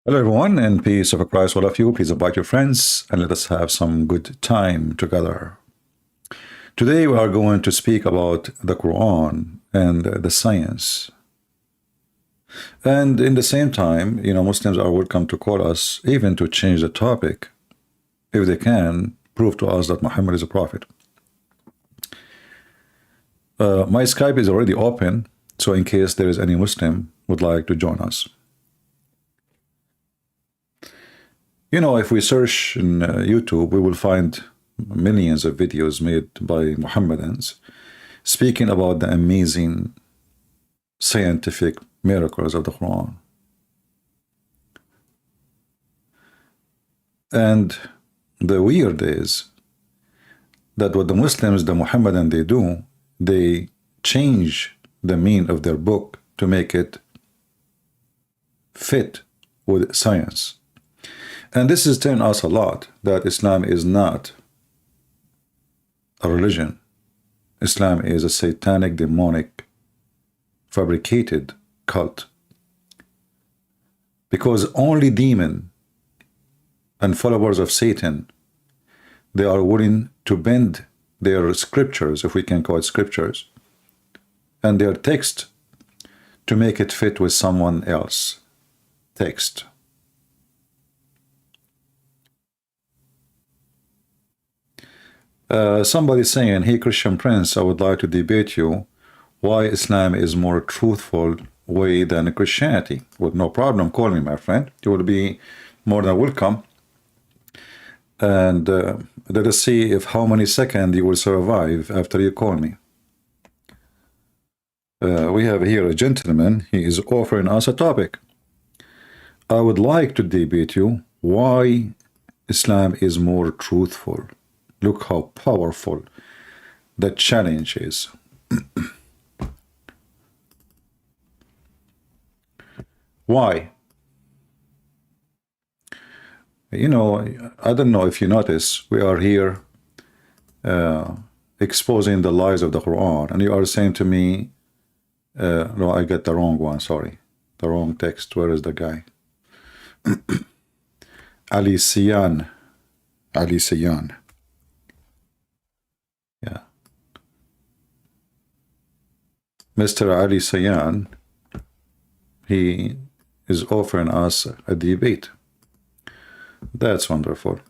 Hello, everyone, and peace of Christ, all of you. Please invite your friends and let us have some good time together. Today, we are going to speak about the Quran and the science. And in the same time, Muslims are welcome to call us, even to change the topic, if they can prove to us that Muhammad is a prophet. My Skype is already open, so in case there is any Muslim would like to join us. If we search in YouTube, we will find millions of videos made by Mohammedans speaking about the amazing scientific miracles of the Quran. And the weird is that what the Muslims, the Mohammedan, they do, they change the meaning of their book to make it fit with science. And this is telling us a lot that Islam is not a religion. Islam is a satanic, demonic, fabricated cult. Because only demon and followers of Satan, they are willing to bend their scriptures, if we can call it scriptures, and their text to make it fit with someone else's text. Somebody saying, hey, Christian Prince, I would like to debate you why Islam is more truthful way than Christianity. Well, no problem, call me, my friend. You will be more than welcome. And let us see if how many seconds you will survive after you call me. We have here a gentleman. He is offering us a topic. I would like to debate you why Islam is more truthful. Look how powerful the challenge is. Why? I don't know if you notice, we are here exposing the lies of the Quran, and you are saying to me, no, I get the wrong one, sorry. The wrong text. Where is the guy? Ali Siyan. Ali Siyan. Yeah. Mr. Ali Sayan, he is offering us a debate. That's wonderful.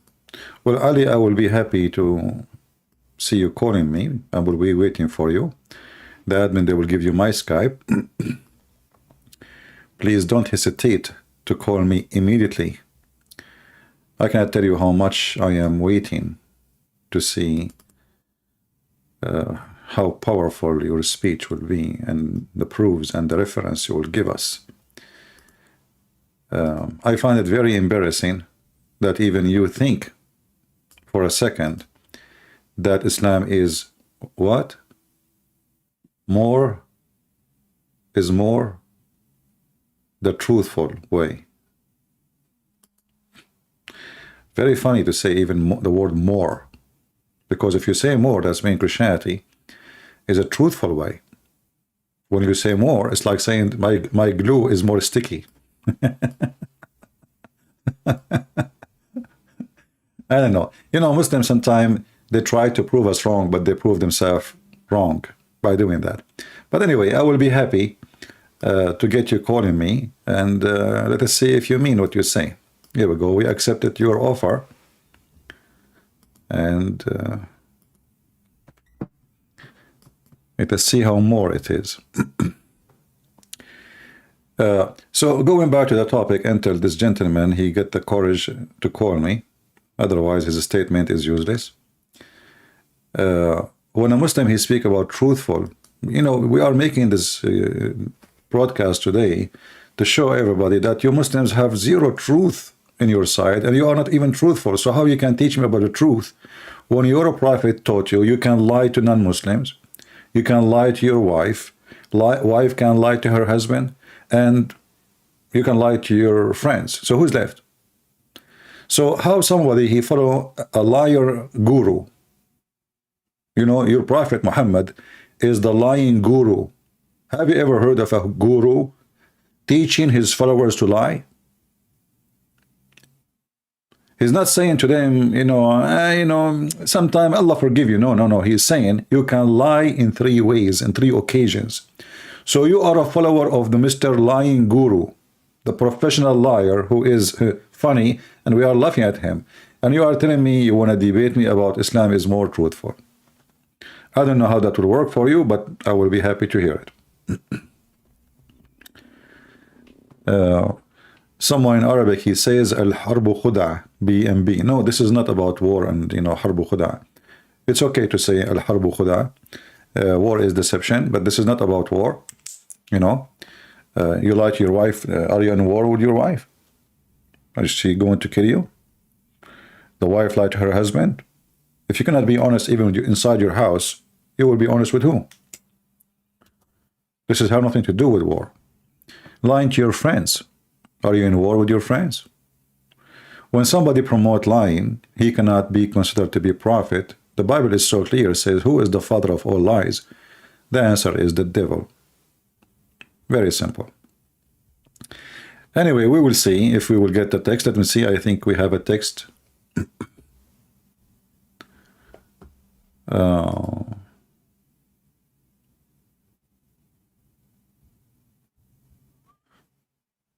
Well, Ali, I will be happy to see you calling me. I will be waiting for you. The admin, they will give you my Skype. Please don't hesitate to call me immediately. I cannot tell you how much I am waiting to see how powerful your speech will be and the proofs and the reference you will give us. I find it very embarrassing that even you think for a second that Islam is what? More is more the truthful way. Very funny to say even the word more. Because if you say more, that's mean Christianity is a truthful way. When you say more, it's like saying my glue is more sticky. I don't know. Muslims sometimes they try to prove us wrong, but they prove themselves wrong by doing that. But anyway, I will be happy to get you calling me, and let us see if you mean what you say. Here we go. We accepted your offer. And let us see how more it is. So going back to the topic, until this gentleman, he get the courage to call me. Otherwise, his statement is useless. When a Muslim, he speak about truthful, we are making this broadcast today to show everybody that you Muslims have zero truth in your side, and you are not even truthful. So how you can teach me about the truth when your prophet taught you can lie to non-Muslims, you can lie to your wife, wife can lie to her husband, and you can lie to your friends. So who's left? So how somebody he follow a liar guru? Your prophet Muhammad is the lying guru. Have you ever heard of a guru teaching his followers to lie? He's not saying to them, sometime Allah forgive you. No, no, no. He's saying you can lie in 3 ways, in 3 occasions. So you are a follower of the Mr. Lying Guru, the professional liar who is funny, and we are laughing at him. And you are telling me you want to debate me about Islam is more truthful. I don't know how that will work for you, but I will be happy to hear it. Someone in Arabic, he says, Al-Harbu Khuda, BMB. No, this is not about war and, Harbu Khuda. It's okay to say Al-Harbu Khuda. War is deception, but this is not about war. You lie to your wife. Are you in war with your wife? Is she going to kill you? The wife lied to her husband. If you cannot be honest even with inside your house, you will be honest with who? This has nothing to do with war. Lying to your friends. Are you in war with your friends? When somebody promotes lying, he cannot be considered to be a prophet. The Bible is so clear. It says, who is the father of all lies? The answer is the devil. Very simple. Anyway, we will see if we will get the text. Let me see. I think we have a text.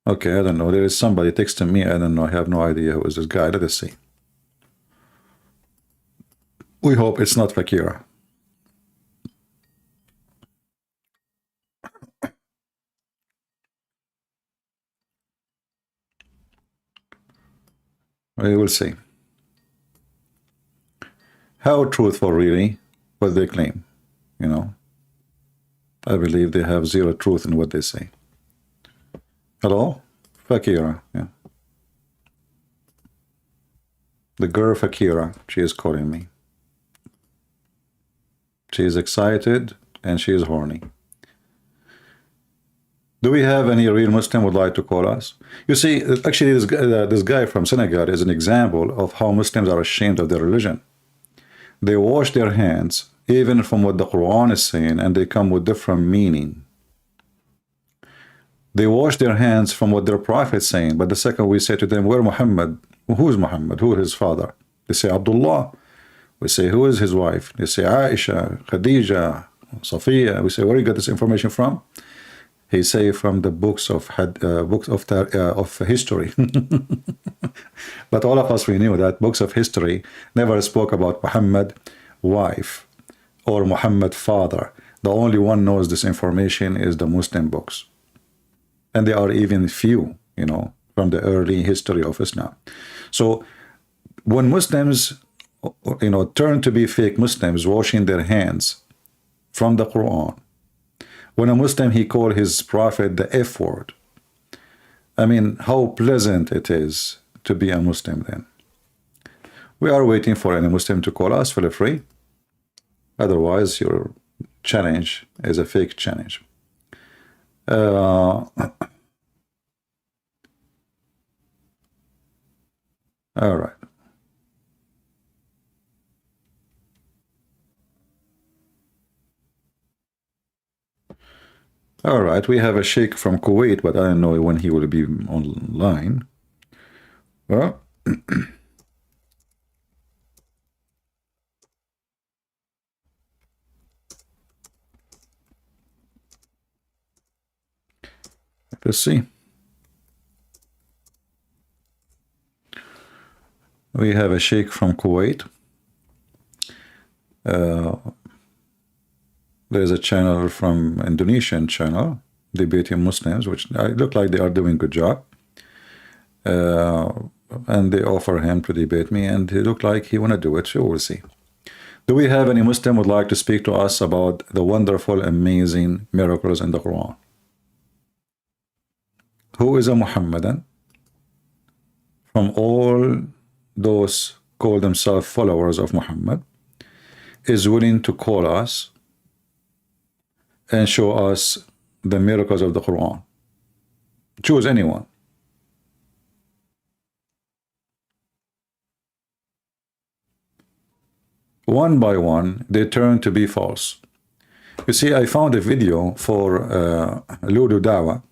Okay, I don't know. There is somebody texting me. I don't know. I have no idea who is this guy. Let us see. We hope it's not Fakira. We will see. How truthful really what they claim, I believe they have zero truth in what they say. Hello? Fakira, yeah. The girl Fakira, she is calling me. She is excited and she is horny. Do we have any real Muslim would like to call us? You see, actually this guy from Senegal is an example of how Muslims are ashamed of their religion. They wash their hands even from what the Quran is saying, and they come with different meaning. They wash their hands from what their prophet is saying, but the second we say to them, where Muhammad? Who is Muhammad? Who is his father? They say Abdullah. We say, who is his wife? They say Aisha, Khadija, SOFYA. We say, where you got this information from? He say from the books of history. But all of us, we knew that books of history never spoke about Muhammad wife or Muhammad father. The only one knows this information is the Muslim books. And there are even few, from the early history of Islam. So when Muslims, turn to be fake Muslims, washing their hands from the Quran, when a Muslim, he called his prophet the F word. I mean, how pleasant it is to be a Muslim then. We are waiting for any Muslim to call us. Feel free. Otherwise, your challenge is a fake challenge. All right. All right, we have a sheikh from Kuwait, but I don't know when he will be online. Well, let's see. We have a sheikh from Kuwait. There's a channel from Indonesian channel, debating Muslims, which look like they are doing a good job. And they offer him to debate me, and he looked like he want to do it, so we'll see. Do we have any Muslim would like to speak to us about the wonderful, amazing miracles in the Quran? Who is a Muhammadan? From all those call themselves followers of Muhammad, is willing to call us and show us the miracles of the Quran. Choose anyone. One by one, they turn to be false. You see, I found a video for Lulu Dawah.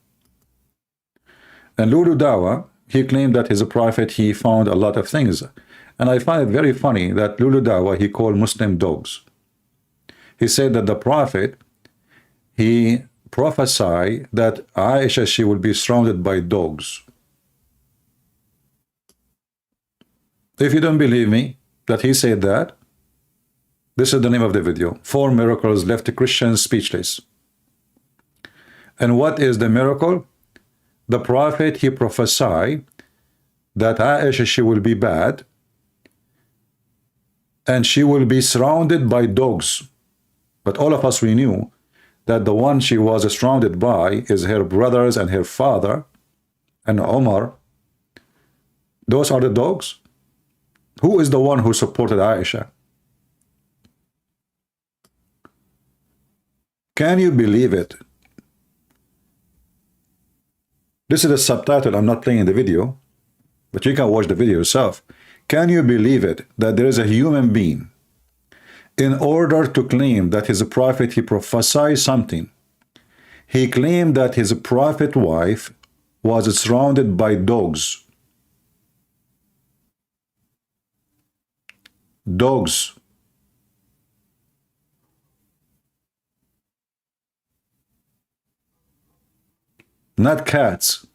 And Lulu Dawah, he claimed that his prophet, he found a lot of things. And I find it very funny that Lulu Dawah, he called Muslim dogs. He said that the prophet, he prophesied that Aisha, she will be surrounded by dogs. If you don't believe me that he said that, this is the name of the video. 4 miracles left Christians speechless. And what is the miracle? The prophet, he prophesied that Aisha, she will be bad, and she will be surrounded by dogs. But all of us, we knew that the one she was surrounded by is her brothers and her father and Omar. Those are the dogs. Who is the one who supported Aisha? Can you believe it? This is a subtitle. I'm not playing the video, but you can watch the video yourself. Can you believe it that there is a human being, in order to claim that his prophet, he prophesied something, he claimed that his prophet wife was surrounded by dogs. Dogs. Not cats.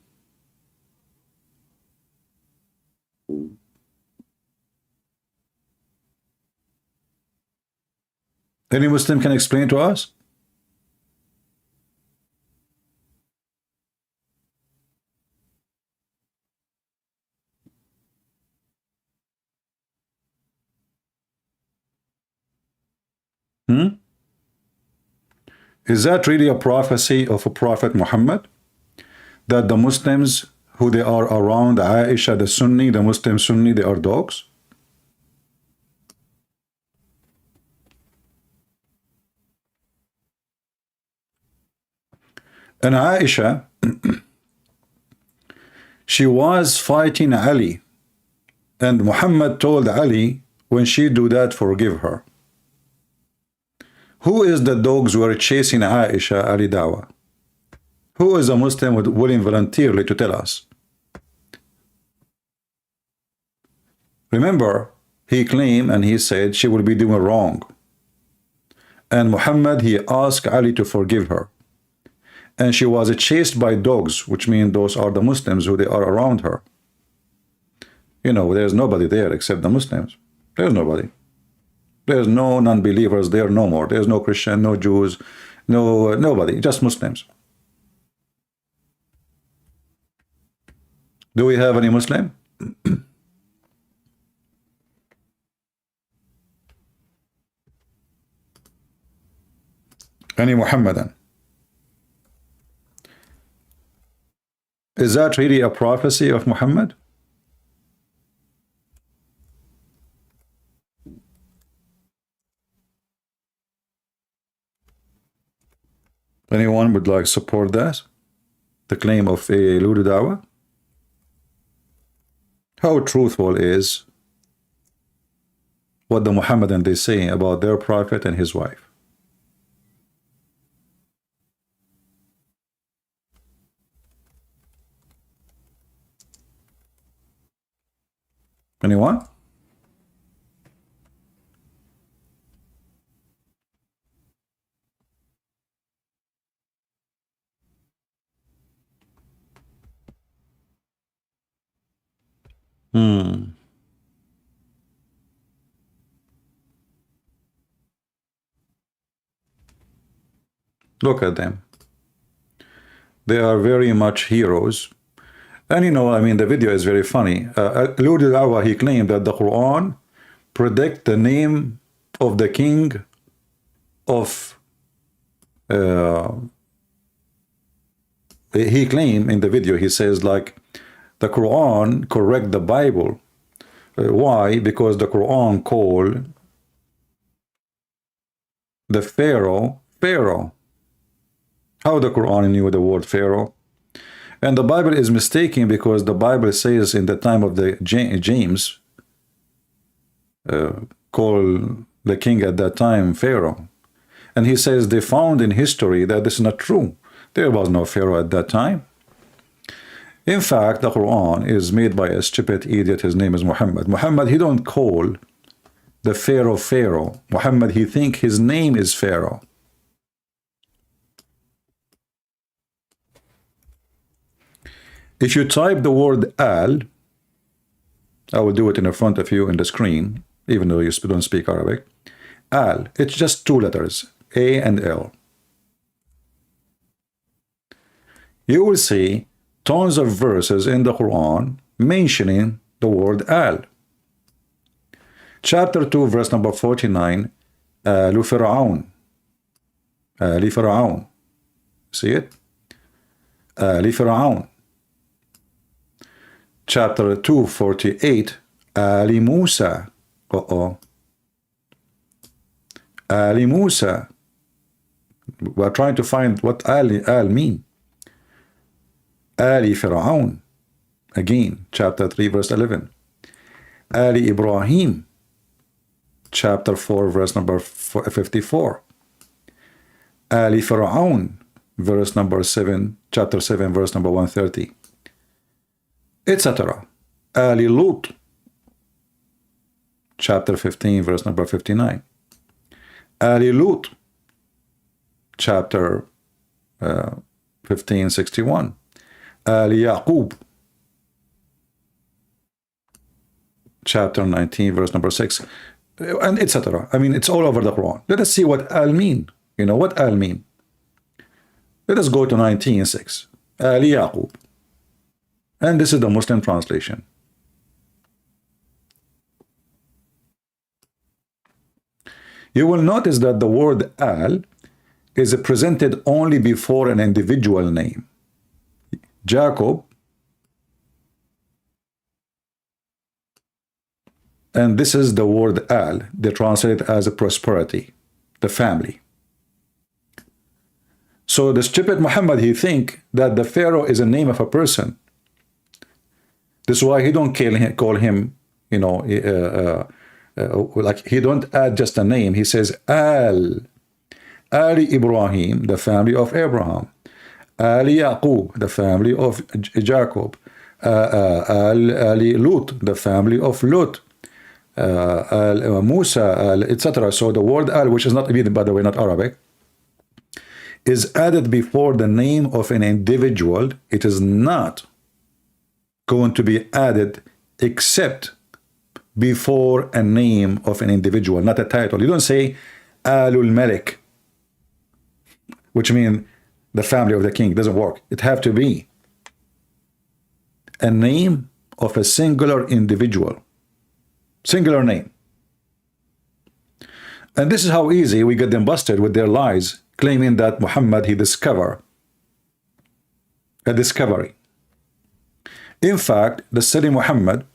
Any Muslim can explain to us? Is that really a prophecy of a prophet Muhammad? That the Muslims who they are around Aisha, the Sunni, the Muslim Sunni, they are dogs? And Aisha, she was fighting Ali, and Muhammad told Ali, when she do that, forgive her. Who is the dogs who are chasing Aisha, Ali Dawah? Who is a Muslim willing voluntarily to tell us? Remember, he claimed and he said she will be doing wrong. And Muhammad, he asked Ali to forgive her. And she was chased by dogs, which means those are the Muslims who they are around her. You know, there's nobody there except the Muslims. There's nobody. There's no non-believers there no more. There's no Christian, no Jews, nobody, just Muslims. Do we have any Muslim? Any Muhammadan? Is that really a prophecy of Muhammad? Anyone would like support that? The claim of a Lulu Dawah? How truthful is what the Muhammadan they say about their prophet and his wife? Anyone? Look at them. They are very much heroes. And you know, I mean, the video is very funny. Lulu Dawah, he claimed that the Quran predict the name of the king of he claimed in the video, he says like the Quran correct the Bible. Why? Because the Quran called the Pharaoh Pharaoh. How the Quran knew the word Pharaoh? And the Bible is mistaken because the Bible says in the time of the James, called the king at that time Pharaoh. And he says they found in history that this is not true. There was no Pharaoh at that time. In fact, the Quran is made by a stupid idiot. His name is Muhammad. Muhammad, he don't call the Pharaoh. Muhammad, he think his name is Pharaoh. If you type the word al, I will do it in front of you in the screen, even though you don't speak Arabic. Al, it's just two letters, A and L. You will see tons of verses in the Quran mentioning the word al. Chapter 2, verse number 49, Alu Fir'aun. Ali Fir'aun. See it? Ali Fir'aun. Chapter 248, Ali Musa. Ali Musa. We're trying to find what al mean. Ali Fir'aun. Again, chapter 3, verse 11. Ali Ibrahim. Chapter 4, verse number 54. Ali Fir'aun. Verse number 7, chapter 7, verse number 130. Etc. Ali Lut, chapter 15, verse number 59. Ali Lut, chapter 1561. Ali Yaqub, chapter 19, verse number 6, and etc. I mean, it's all over the Quran. Let us see what al mean. You know what al mean? Let us go to 19:6. Ali Yaqub. And this is the Muslim translation. You will notice that the word al is presented only before an individual name. Jacob, and this is the word al. They translate it as a prosperity, the family. So the stupid Muhammad, he think that the Pharaoh is a name of a person. This is why he don't call him, you know, like he don't add just a name. He says Ali Ibrahim, the family of Abraham. Ali Yaqub, the family of Jacob. Ali Lut, the family of Lut. Musa, etc. So the word al, which is not even, by the way, not Arabic, is added before the name of an individual. It is not going to be added except before a name of an individual, not a title. You don't say Alul Malik, which means the family of the king. It doesn't work. It have to be a name of a singular individual, singular name. And this is how easy we get them busted with their lies, claiming that Muhammad, he discovered a discovery. In fact, the silly Muhammad,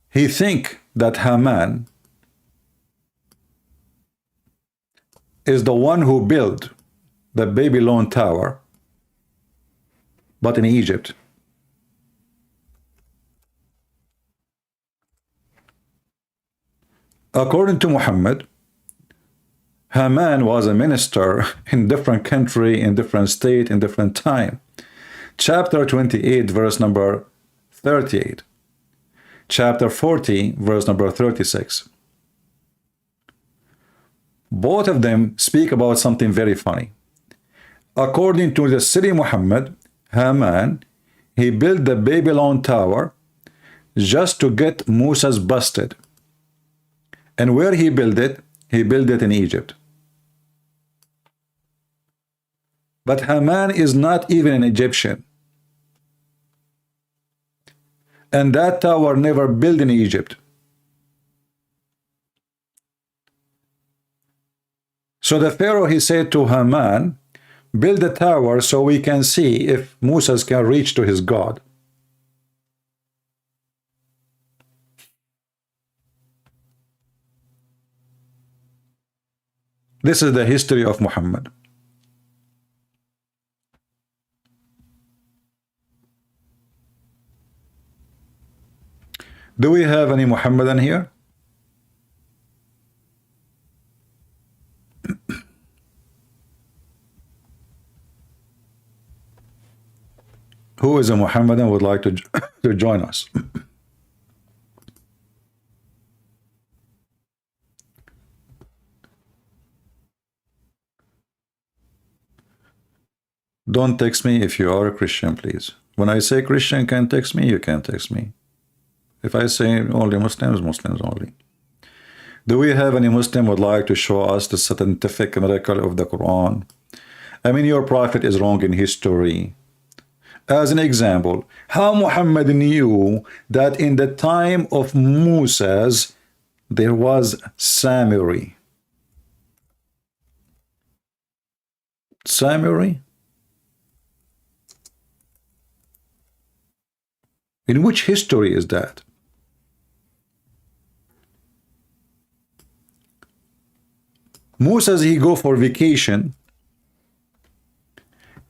he think that Haman is the one who built the Babylon Tower, but in Egypt. According to Muhammad, Haman was a minister in different country, in different state, in different time. Chapter 28, verse number 38. Chapter 40, verse number 36. Both of them speak about something very funny. According to the silly Muhammad, Haman, he built the Babylon Tower just to get Moses busted. And where he built it? He built it in Egypt. But Haman is not even an Egyptian. And that tower never built in Egypt. So the Pharaoh, he said to Haman, build the tower so we can see if Moses can reach to his God. This is the history of Muhammad. Do we have any Muhammadan here? Who Who is a Muhammadan would like to, to join us? Don't text me if you are a Christian, please. When I say Christian can text me, you can text me. If I say only Muslims, Muslims only. Do we have any Muslim would like to show us the scientific miracle of the Quran? I mean, your prophet is wrong in history. As an example, how Muhammad knew that in the time of Moses there was Samurai? Samurai? In which history is that? Moses, he go for vacation.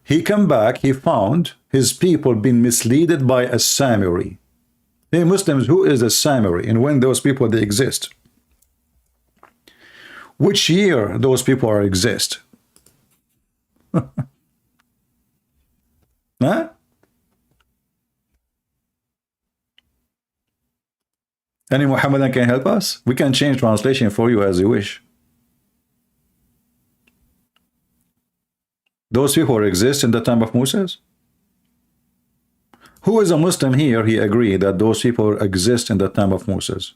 He come back, he found his people being misled by a Samurai. Hey Muslims, who is a Samurai and when those people they exist? Which year those people are exist? Huh? Any Muhammadan can help us? We can change translation for you as you wish. Those people exist in the time of Moses? Who is a Muslim here? He agreed that those people exist in the time of Moses.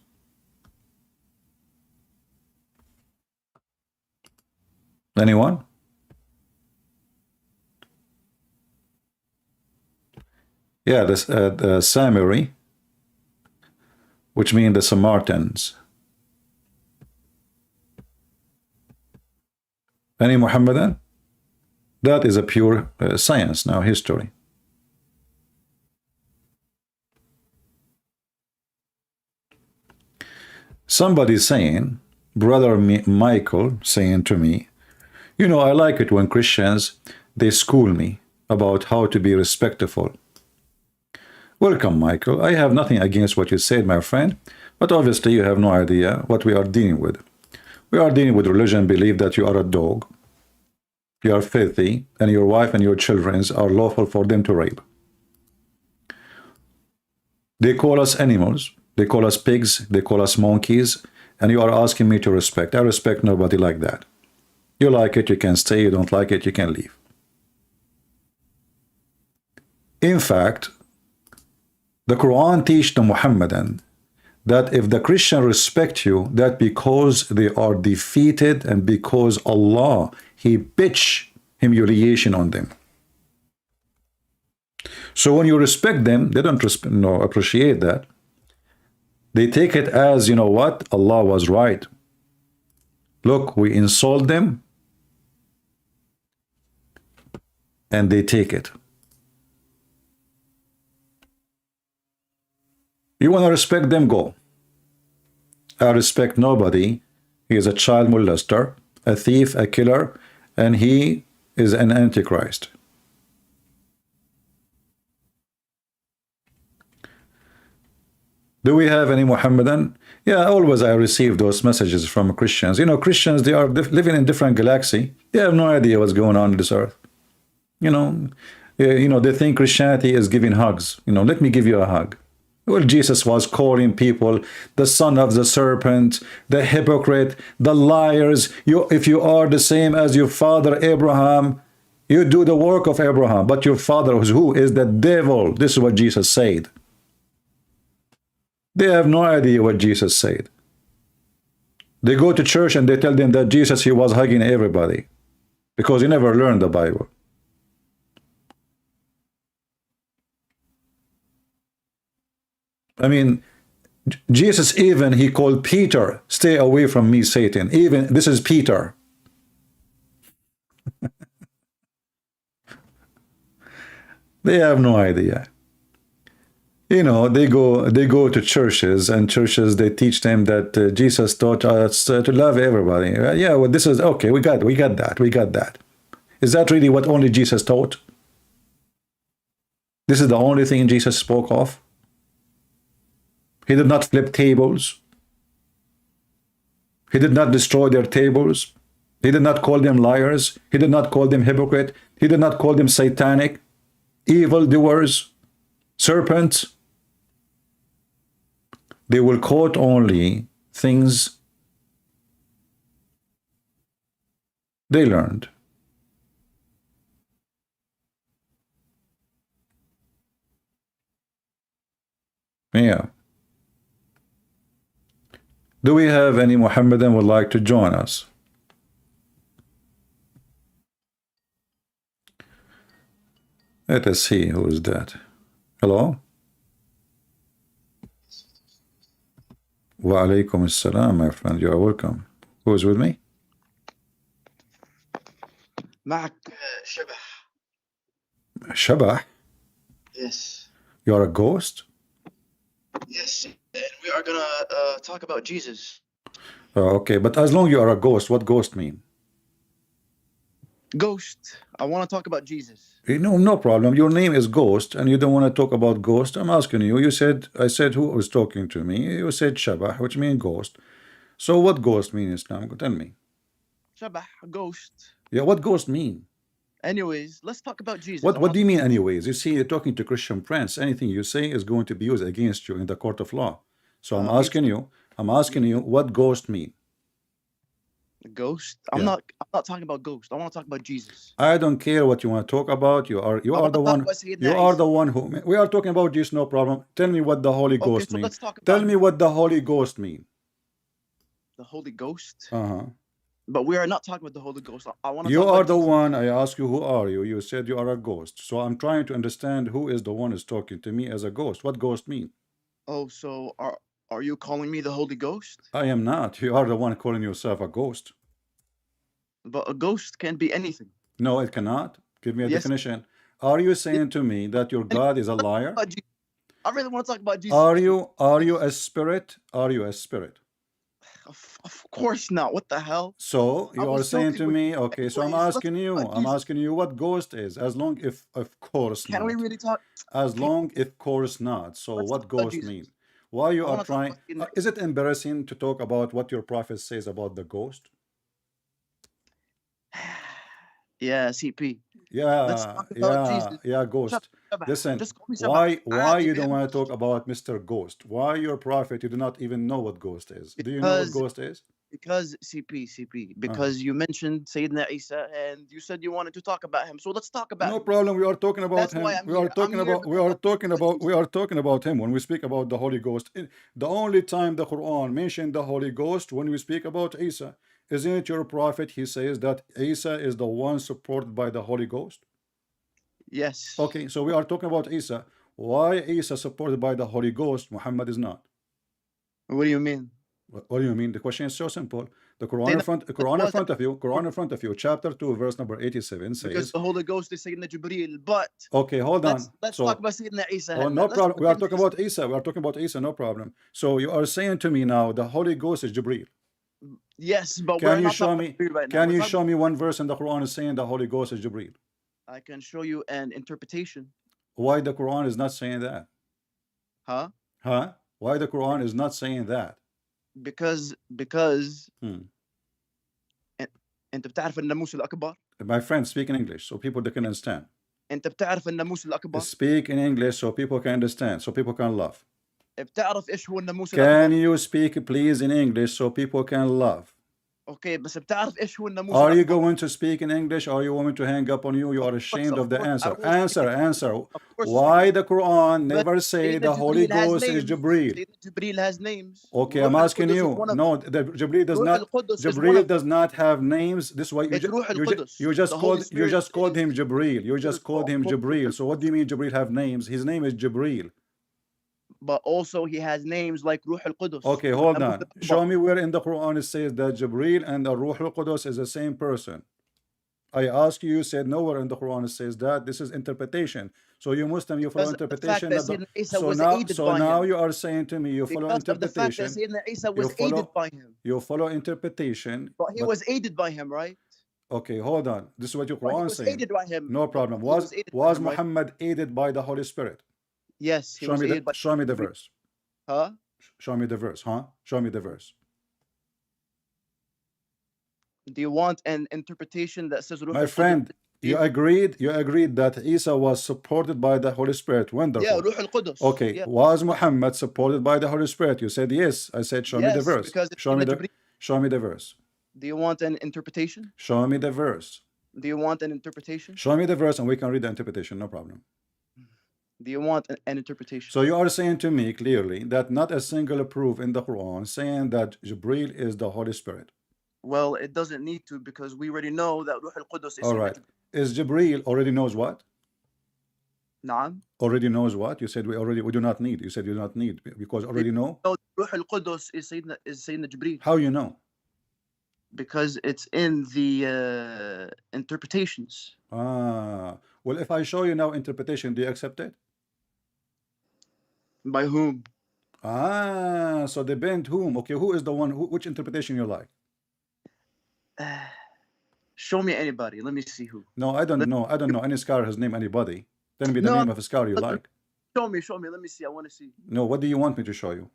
Anyone? Yeah, the Samurai, which mean the Samaritans. Any Muhammadan? That is a pure science now, history. Somebody saying, Brother Michael saying to me, you know, I like it when Christians, they school me about how to be respectful. Welcome, Michael. I have nothing against what you said, my friend, but obviously you have no idea what we are dealing with. We are dealing with religion, believe that you are a dog, you are filthy, and your wife and your children are lawful for them to rape. They call us animals, they call us pigs, they call us monkeys, and you are asking me to respect. I respect nobody like that. You like it, you can stay. You don't like it, you can leave. In fact, the Quran teaches the Muhammadan that if the Christian respect you, that because they are defeated and because Allah, He pitch humiliation on them. So when you respect them, they don't appreciate that. They take it as, you know what, Allah was right. Look, we insult them, and they take it. You want to respect them, go. I respect nobody. He is a child molester, a thief, a killer, and he is an antichrist. Do we have any Muhammadan? Yeah, always I receive those messages from Christians. You know, Christians, they are living in different galaxy. They have no idea what's going on this earth. You know, they think Christianity is giving hugs. You know, let me give you a hug. Well, Jesus was calling people the son of the serpent, the hypocrite, the liars. If you are the same as your father Abraham, you do the work of Abraham. But your father who is the devil. This is what Jesus said. They have no idea what Jesus said. They go to church and they tell them that Jesus, he was hugging everybody because he never learned the Bible. I mean, Jesus even, he called Peter, stay away from me, Satan. Even, this is Peter. They have no idea. You know, they go to churches, and churches, they teach them that Jesus taught us to love everybody. Yeah, well, this is, okay, we got that. Is that really what only Jesus taught? This is the only thing Jesus spoke of? He did not flip tables. He did not destroy their tables. He did not call them liars. He did not call them hypocrite. He did not call them satanic, evildoers. Serpents, they will quote only things they learned. Yeah. Do we have any Mohammedan would like to join us? Let us see who is that. Hello? Wa alaikum assalam, my friend. You are welcome. Who is with me? معك شبح. Shabah? Yes. You are a ghost? Yes. And we are gonna talk about Jesus. Okay, but as long you are a ghost, what ghost mean? Ghost. I want to talk about Jesus. No problem. Your name is Ghost, and you don't want to talk about Ghost. I'm asking you. You said, I said, who was talking to me? You said Shabah, which means ghost. So what ghost mean in Islam? Tell me. Shabah, ghost. Yeah, what ghost mean? Anyways, let's talk about Jesus. What do you mean anyways? You see, you're talking to Christian Prince. Anything you say is going to be used against you in the court of law. So I'm asking you, what ghost mean? Ghost? I'm not talking about ghost. I want to talk about Jesus. I don't care what you want to talk about. You are the one. You are the one who. We are talking about Jesus, no problem. Tell me what the Holy Ghost mean. Let's talk about Tell me what the Holy Ghost mean. The Holy Ghost? Uh-huh. But we are not talking about the Holy Ghost. I want to. You are the one. I ask you, who are you? You said you are a ghost. So I'm trying to understand who is the one who's talking to me as a ghost. What ghost mean? Oh, so are you calling me the Holy Ghost? I am not. You are the one calling yourself a ghost. But a ghost can be anything. No, it cannot. Give me a definition. Are you saying to me that your God is a liar? I really want to talk about Jesus. Are you a spirit? Are you a spirit? Of course not. What the hell? So you are saying to me, okay, so I'm asking you what ghost is, as long if of course not. Can we really talk? As long if course not. So what ghost mean? Why you are trying? Is it embarrassing to talk about what your prophet says about the ghost? Yeah, CP. Yeah, ghost. Listen, why you don't want to talk about Mr. Ghost? Why your prophet, you do not even know what ghost is? Do you know what ghost is? Because CP, because you mentioned Sayyidina Isa and you said you wanted to talk about him. So let's talk about him. No problem. We are talking about him. We are talking about him when we speak about the Holy Ghost. The only time the Quran mentioned the Holy Ghost when we speak about Isa. Isn't it your prophet? He says that Isa is the one supported by the Holy Ghost. Yes. Okay, so we are talking about Isa. Why Isa supported by the Holy Ghost? Muhammad is not. What do you mean? What do you mean? The question is so simple. The Quran in front of you, chapter 2, verse number 87 says. Because the Holy Ghost is Sayyidina Jibreel, but. Okay, hold on. Let's talk about Sayyidina Isa. Oh, no problem. We are talking about Isa. We are talking about Isa. No problem. So you are saying to me now, the Holy Ghost is Jibreel. Yes, but can you show me? Can you show me one verse in the Quran is saying the Holy Ghost is Jibreel? I can show you an interpretation. Why the Quran is not saying that? Huh? Why the Quran is not saying that? Because انت بتعرف الناموس الأكبر؟ My friend, speak in English so people can understand. انت بتعرف الناموس الأكبر؟ Speak in English so people can understand, so people can laugh. بتعرف إيش هو الناموس الأكبر؟ Can you speak please in English so people can laugh? Okay, بس بتعرف إيش هو الناموس Are you going to speak in English or you want me to hang up on you? You are ashamed of the answer. Answer. Why the Quran never say the Holy Ghost is Jibreel? Jibreel has names. Okay, I'm asking you. No, the Jibreel does not have names. This is why you just called him Jibreel. You just called him Jibreel. So what do you mean Jibreel have names? His name is Jibreel. But also he has names like Ruh al-Qudus. Okay, hold on. Show me where in the Quran it says that Jibreel and the Ruh al-Qudus is the same person. I ask you, you said nowhere in the Quran it says that. This is interpretation. So you Muslim, you follow interpretation. So now you are saying to me you follow interpretation. You follow interpretation. But he was aided by him, right? Okay, hold on. This is what your Quran is saying. Aided by him. No problem. Was Muhammad aided by the Holy Spirit? Yes. Show me the verse. Huh? Show me the verse. Show me the verse. Do you want an interpretation that says my friend, You agreed that Isa was supported by the Holy Spirit. Yeah, Wonderful. Ruh al-Qudus. Okay, Yeah. was Muhammad supported by the Holy Spirit? You said yes. I said show me the Yes, verse. because it's Show me Sayyidina the Jibreel. verse. Do you want an interpretation? Show me the verse. Do you want an interpretation? Show me the verse and we can read the interpretation, no problem. Do you want an interpretation? So you are saying to me clearly that not a single proof in the Quran saying that Jibreel is the Holy Spirit. Well, it doesn't need to, because we already know that Ruh al-Qudus is All Sayyidina right. Jibreel. Is Jibreel already knows what? Naam. Already knows what? You said we do not need. You said you do not need because already know. No, Ruh al-Qudus is Sayyidina Jibreel. How you know? Because it's in the interpretations. Well, if I show you now interpretation, do you accept it? By whom? So depend whom. Okay, who is the one? Which interpretation you like? Show me anybody. Let me see who. No, I don't know. I don't know any scholar has named anybody. Tell me the name of a scholar you like. Show me. Let me see. I want to see. No, what do you want me to show you?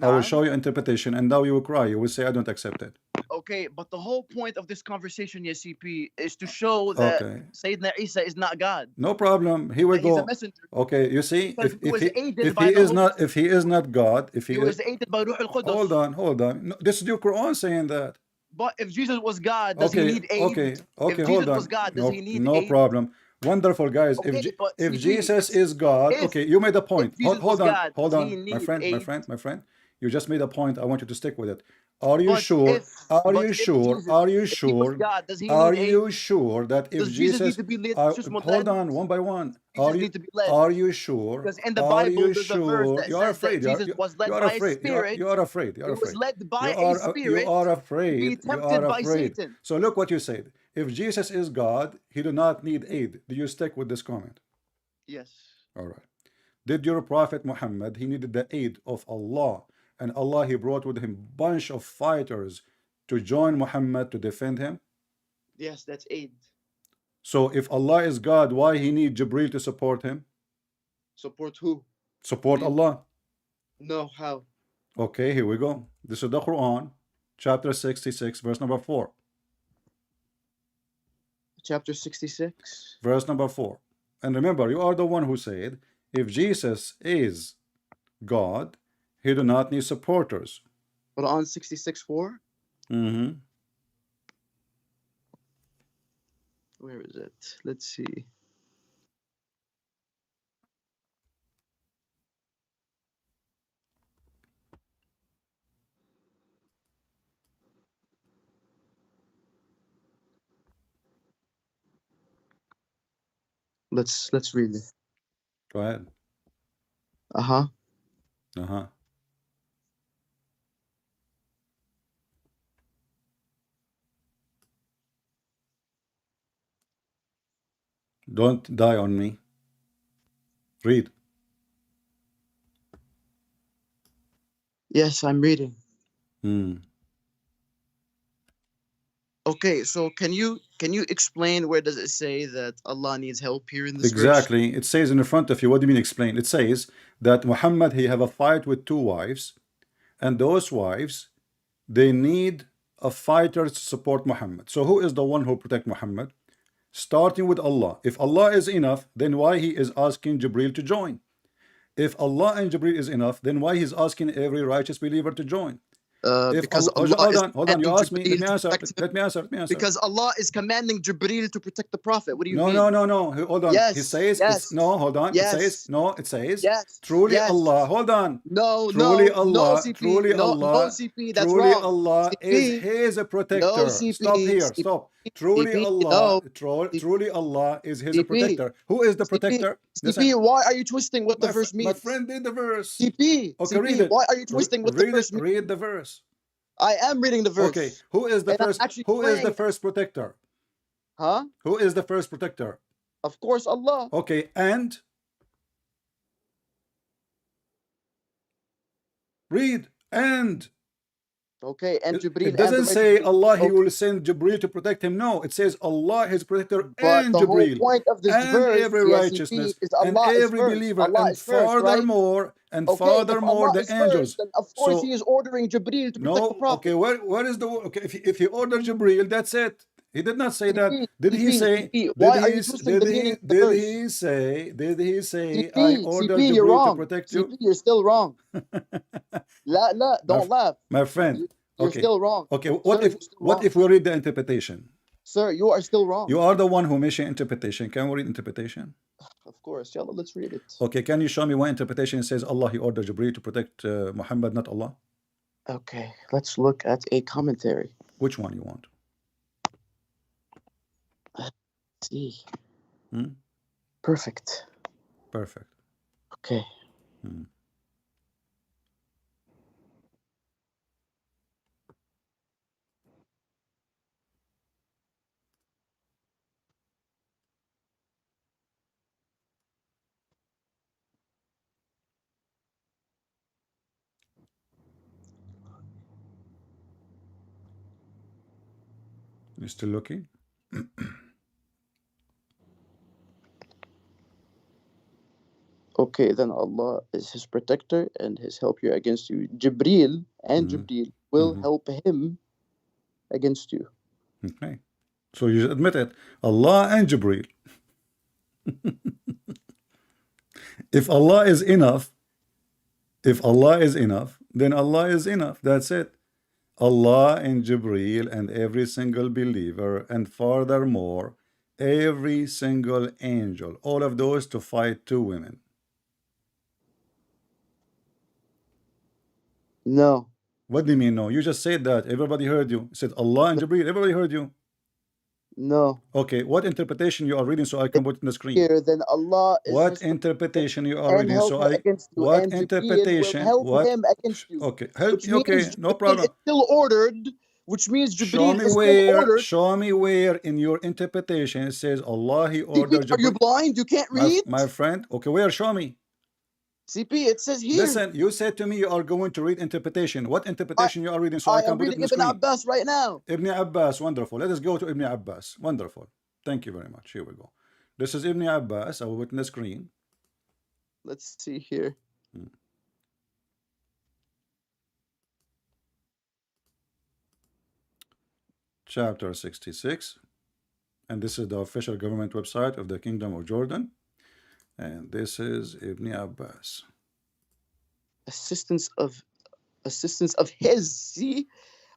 I will show you interpretation, and now you will cry. You will say I don't accept it. Okay, but the whole point of this conversation, CP, is to show that Sayyidina Isa is not God. No problem. He will He's go. a messenger. Okay, you see, if he is not God, if he was aided by Ruh al-Qudus. Hold on. No, this is your Quran saying that. But if Jesus was God, does he need aid? Okay, if Jesus hold on. was God, does he need no aid? problem. Wonderful, guys. If Jesus is God, okay, you made a point. Hold on, my friend. You just made a point. I want you to stick with it. Are you sure? Are you sure that if Jesus hold on one by one. Are you sure? Because in the Bible there's a verse that you are says afraid. that Jesus was led by a spirit. You are afraid. He was led by a spirit. You are afraid. Be tempted by Satan. So look what you said. If Jesus is God, he do not need aid. Do you stick with this comment? Yes. All right. Did your prophet Muhammad, he needed the aid of Allah, and Allah, he brought with him bunch of fighters to join Muhammad to defend him? Yes, that's aid. So if Allah is God, why he need Jibreel to support him? Support who? Support Allah. No, how? Okay, here we go. This is the Quran, chapter 66, verse number 4. Chapter 66, verse number 4. And remember, you are the one who said, if Jesus is God, he do not need supporters. Quran 66:4. Where is it? Let's see. Let's read it. Go ahead. Don't die on me. Read. Yes, I'm reading. Okay, so can you explain where does it say that Allah needs help here in this verse? Exactly. It says in the front of you. What do you mean explain? It says that Muhammad, he have a fight with 2 wives, and those wives, they need a fighter to support Muhammad. So who is the one who protect Muhammad? Starting with Allah. If Allah is enough, then why he is asking Jibreel to join? If Allah and Jibreel is enough, then why he's asking every righteous believer to join? Because Allah, hold on. You asked me. Let me answer. Because Allah is commanding Jibreel to protect the Prophet. What do you mean? No. Hold on. Yes, he says no. Hold on. Yes. It says Yes. truly Yes. Allah. Hold on. No, truly no, Allah. no, CP. Truly No, Allah. no, CP. That's truly wrong. Allah CP. is His protector. No, CP. Stop here. CP. Stop. Truly CP. Allah. No. Truly Allah is His CP. protector. Who is the protector? CP, why are you twisting what the verse means? My friend did the verse. CP. Okay, CP, read it. why are you twisting what the verse means? Read the verse. I am reading the verse. Okay, who is the first? Who is the first protector? Huh? Who is the first protector? Of course, Allah. Okay, and read and. Okay, and Jibreel. It doesn't say Allah, he will send Jibreel to protect him. No, it says Allah, his protector, and Jibreel, whole point of this and verse, every righteousness, is and Allah every believer, and furthermore, the angels. Then of course, he is ordering Jibreel to protect the Prophet. Okay, where is the? Okay, if he ordered Jibreel, that's it. He did not say that. CP, Did he say? CP. Did Why are he? you twisting the meaning of the Did verse? he say? Did he say? I CP, ordered CP, you're Jibreel to wrong. protect CP, you. you're still wrong. Don't laugh. My friend. You're Okay. still wrong. Okay. Sir, you're still What wrong. if we read the interpretation? Sir, you are still wrong. You are the one who mentioned interpretation. Can we read interpretation? Of course. Yalla, let's read it. Okay. Can you show me what interpretation says Allah he ordered Jibreel to protect Muhammad, not Allah? Okay, let's look at a commentary. Which one you want? Let's see. Hmm? Perfect. Perfect. Okay. Hmm. You still looking? Okay, then Allah is his protector and his helper against you. Jibreel will help him against you. Okay. So you admit it. Allah and Jibreel. If Allah is enough, then Allah is enough. That's it. Allah and Jibreel and every single believer, and furthermore, every single angel, all of those to fight two women. No. What do you mean no? You just said that. Everybody heard you. You said Allah and Jibreel. Everybody heard you. No. Okay, what interpretation you are reading so I can put it in the screen? Here, then Allah is What interpretation you are and reading so I against you, what and interpretation will help what him against you. okay help Which okay means no Jibreel problem. is still ordered, which means Show Jibreel me is still ordered. show me where in your interpretation it says Allah he ordered CP, are you Jibreel. blind? You can't read? My friend, okay, where? Show me. CP, it says here. Listen, you said to me you are going to read interpretation. What interpretation you are reading so I can am put it reading in the Ibn screen? Abbas right now. Ibn Abbas, wonderful. Let us go to Ibn Abbas. Wonderful. Thank you very much. Here we go. This is Ibn Abbas. I will put it in the screen. Let's see here. Chapter 66. And this is the official government website of the Kingdom of Jordan. And this is Ibn Abbas. Assistance of his. See?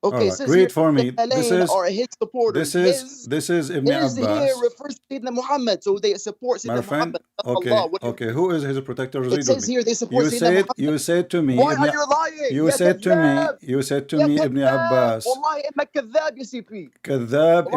Okay, right. Read for me. This is his supporters. This is Ibn His Abbas. here refers to Sayyidina Muhammad, so they support Sayyidina Muhammad. Okay, Allah. okay. Who is his protector? It says here they support Sayyidina Muhammad. You said to me. Why are you lying? You said to me. Ibn Abbas. والله إنك كذاب يا CP. كذاب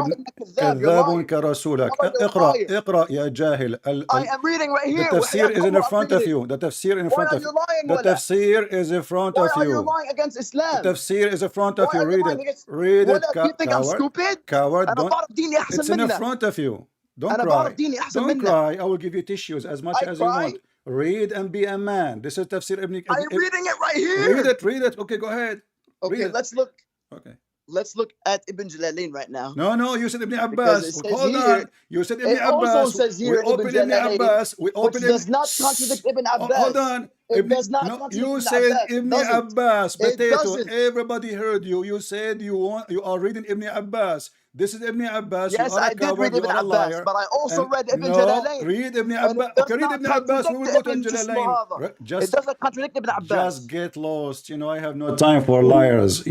كذاب كرسولك. اقرأ يا جاهل. I am reading right here. The tafsir is in front of you. The tafsir in front of you. The tafsir is in front of you. Why are you lying against Islam? The tafsir is in front of you. Read it. Read it. You think I'm stupid? Coward. It's in front of you. Don't cry. Don't cry. I will give you tissues as much as you want. Read and be a man. This is tafsir Ibn. I'm reading it right here. Read it. Okay, go ahead. Okay, let's look. Okay. Let's look at Ibn Jalalain right now. No, you said Ibn Abbas. Hold on. You said Ibn Abbas. Also says here we open Ibn Abbas. We open which does not contradict Ibn Abbas. Hold on. It does not contradict you Ibn said Abbas. Ibn Abbas. Potato. Doesn't. Everybody heard you. You said you are reading Ibn Abbas. This is Ibn Abbas. Yes, you are I a coward. did read Ibn Abbas, but I also read Ibn Jalalain. Read Ibn Abbas. Okay, read Ibn Abbas. We will go to Jalalain. It doesn't contradict Ibn Abbas. Just get lost. I have no time for liars.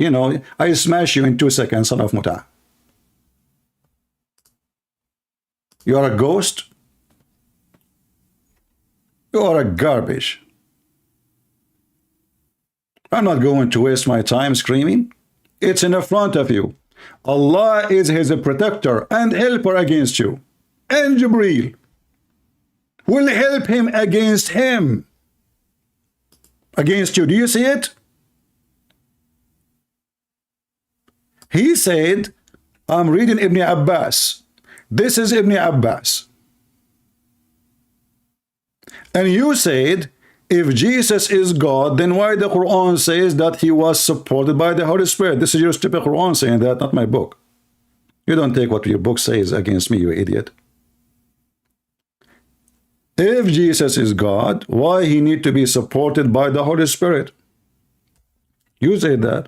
I smash you in 2 seconds, son of Muta. You are a ghost. You are a garbage. I'm not going to waste my time screaming. It's in the front of you. Allah is his protector and helper against you. And Jibreel will help him against him. Against you. Do you see it? He said, I'm reading Ibn Abbas. This is Ibn Abbas. And you said, if Jesus is God, then why the Quran says that he was supported by the Holy Spirit? This is your stupid Quran saying that, not my book. You don't take what your book says against me, you idiot. If Jesus is God, why he need to be supported by the Holy Spirit? You say that.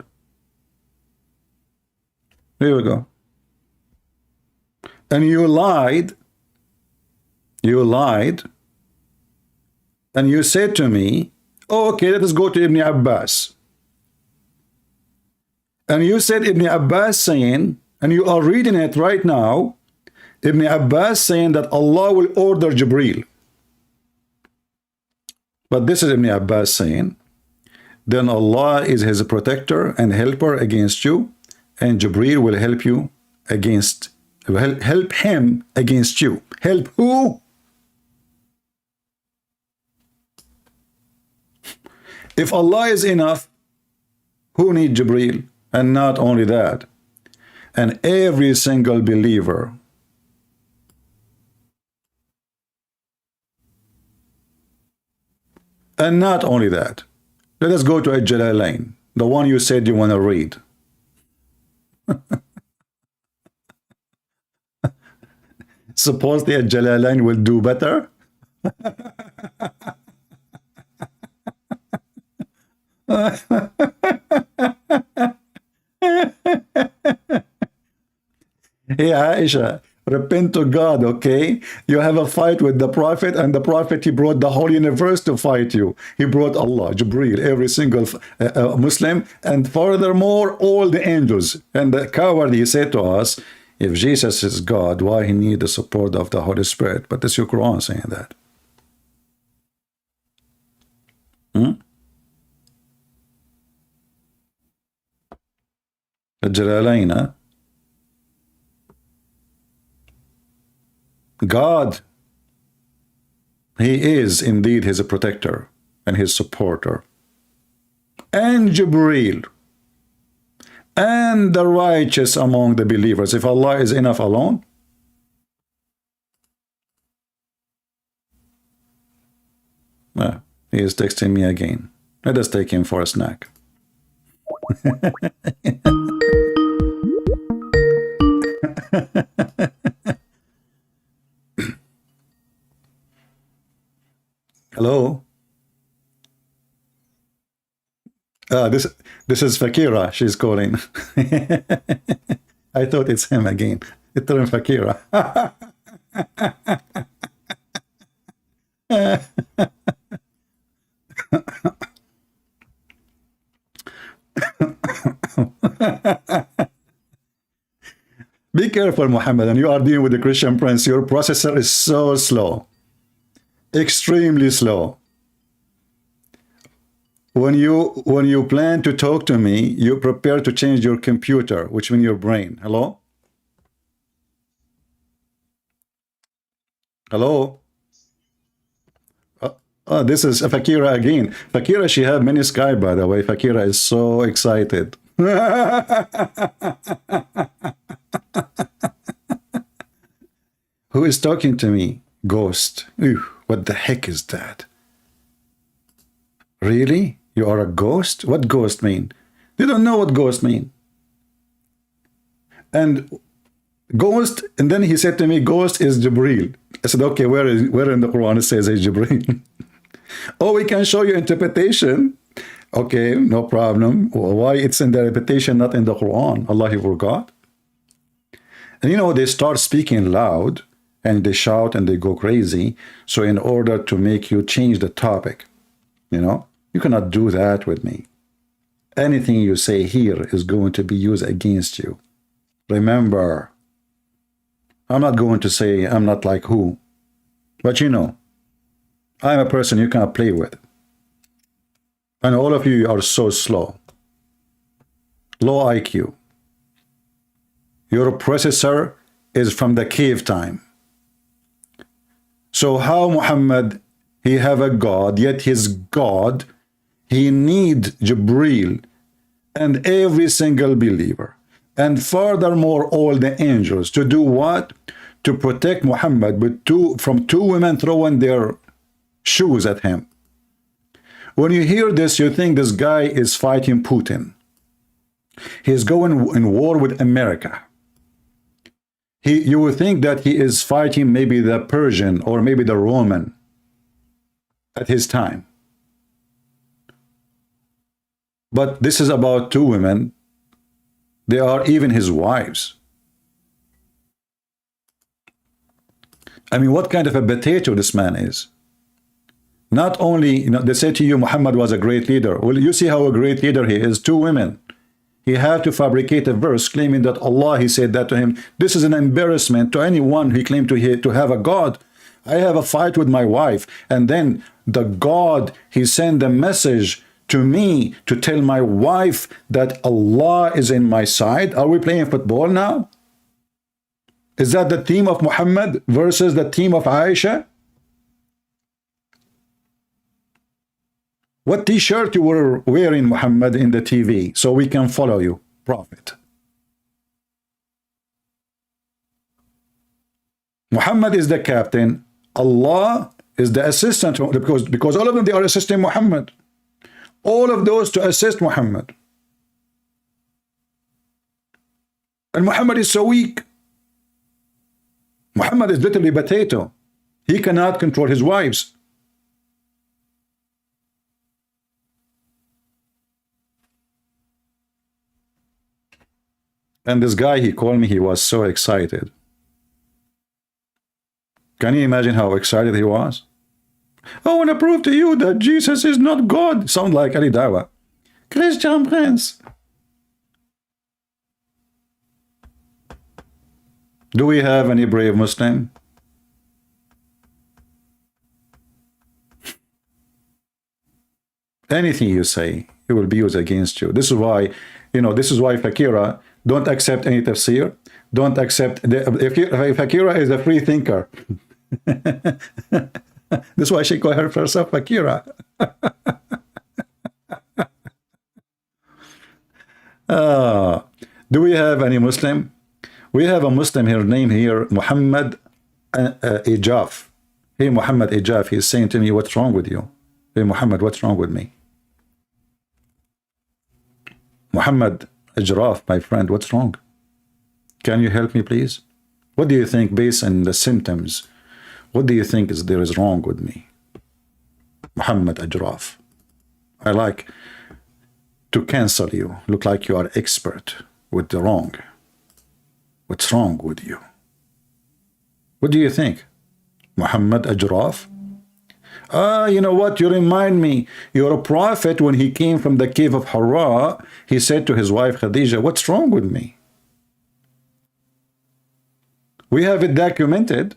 Here we go. and you lied, and you said to me, oh, okay, let us go to Ibn Abbas. And you said Ibn Abbas saying, and you are reading it right now, Ibn Abbas saying that Allah will order Jibreel. But this is Ibn Abbas saying, then Allah is his protector and helper against you, and Jibreel will help you against, help him against you. Help who? If Allah is enough, who need Jibreel? And not only that, and every single believer and not only that, let us go to Al-Jalalain, the one you said you want to read. Suppose the Al-Jalalain will do better? Hey Aisha, repent to God, okay? You have a fight with the Prophet, and the Prophet, he brought the whole universe to fight you. He brought Allah, Jibreel, every single Muslim, and furthermore, all the angels. And the coward, he said to us, if Jesus is God, why he need the support of the Holy Spirit? But that's your Quran saying that. Al-Jalalain, huh? God, he is indeed his protector and his supporter, and Jibreel, and the righteous among the believers. If Allah is enough alone, he is texting me again. Let us take him for a snack. Hello. This is Fakira. She's calling. I thought it's him again. It turned Fakira. Be careful, Mohammed, and you are dealing with the Christian prince. Your processor is so slow. Extremely slow. When you plan to talk to me, you prepare to change your computer, which means your brain. Hello? Hello? This is Fakira again. Fakira, Shihab, mini sky, by the way. Fakira is so excited. Who is talking to me? Ghost. Ew, what the heck is that? Really? You are a ghost? What ghost mean? You don't know what ghost mean. And ghost, and then he said to me, ghost is Jibreel. I said, okay, where in the Quran it says it's Jibreel? Oh, we can show you interpretation. Okay, no problem. Why it's in the interpretation, not in the Quran? Allah, he forgot. And you know, they start speaking loud, and they shout and they go crazy. So in order to make you change the topic, you know, you cannot do that with me. Anything you say here is going to be used against you. Remember, I'm not going to say I'm not like who, but you know, I'm a person you cannot play with. And all of you are so slow. Low IQ. Your processor is from the cave time. So how Muhammad, he have a God, yet his God, he need Jibreel and every single believer. And furthermore, all the angels to do what? To protect Muhammad from two women throwing their shoes at him. When you hear this, you think this guy is fighting Putin. He's going in war with America. You would think that he is fighting maybe the Persian or maybe the Roman at his time. But this is about two women. They are even his wives. I mean, what kind of a potato this man is? Not only, they say to you, Muhammad was a great leader. Well, you see how a great leader he is. Two women. He had to fabricate a verse claiming that Allah, he said that to him. This is an embarrassment to anyone who claimed to have a God. I have a fight with my wife, and then the God, he sent a message to me to tell my wife that Allah is in my side. Are we playing football now? Is that the team of Muhammad versus the team of Aisha? What t-shirt you were wearing, Muhammad, in the TV, so we can follow you, Prophet? Muhammad is the captain. Allah is the assistant, because all of them, they are assisting Muhammad. All of those to assist Muhammad. And Muhammad is so weak. Muhammad is literally potato. He cannot control his wives. And this guy, he called me, he was so excited. Can you imagine how excited he was? I want to prove to you that Jesus is not God. Sound like Ali Dawah. Christian Prince. Do we have any brave Muslim? Anything you say, it will be used against you. This is why, this is why Fakira don't accept any tafsir. Don't accept, if Fakira is a free thinker. That's why she called herself Fakira. Do we have any Muslim? We have a Muslim here, name here, Muhammad Hijab. Hey, Muhammad Hijab, he's saying to me, what's wrong with you? Hey, Muhammad, what's wrong with me? Muhammad Hijab, my friend, what's wrong? Can you help me, please? What do you think, based on the symptoms, what do you think there is wrong with me? Muhammad Hijab. I like to cancel you. Look like you are expert with the wrong. What's wrong with you? What do you think? Muhammad Hijab? You know what? You remind me. Your prophet, when he came from the cave of Hira, he said to his wife Khadija, what's wrong with me? We have it documented.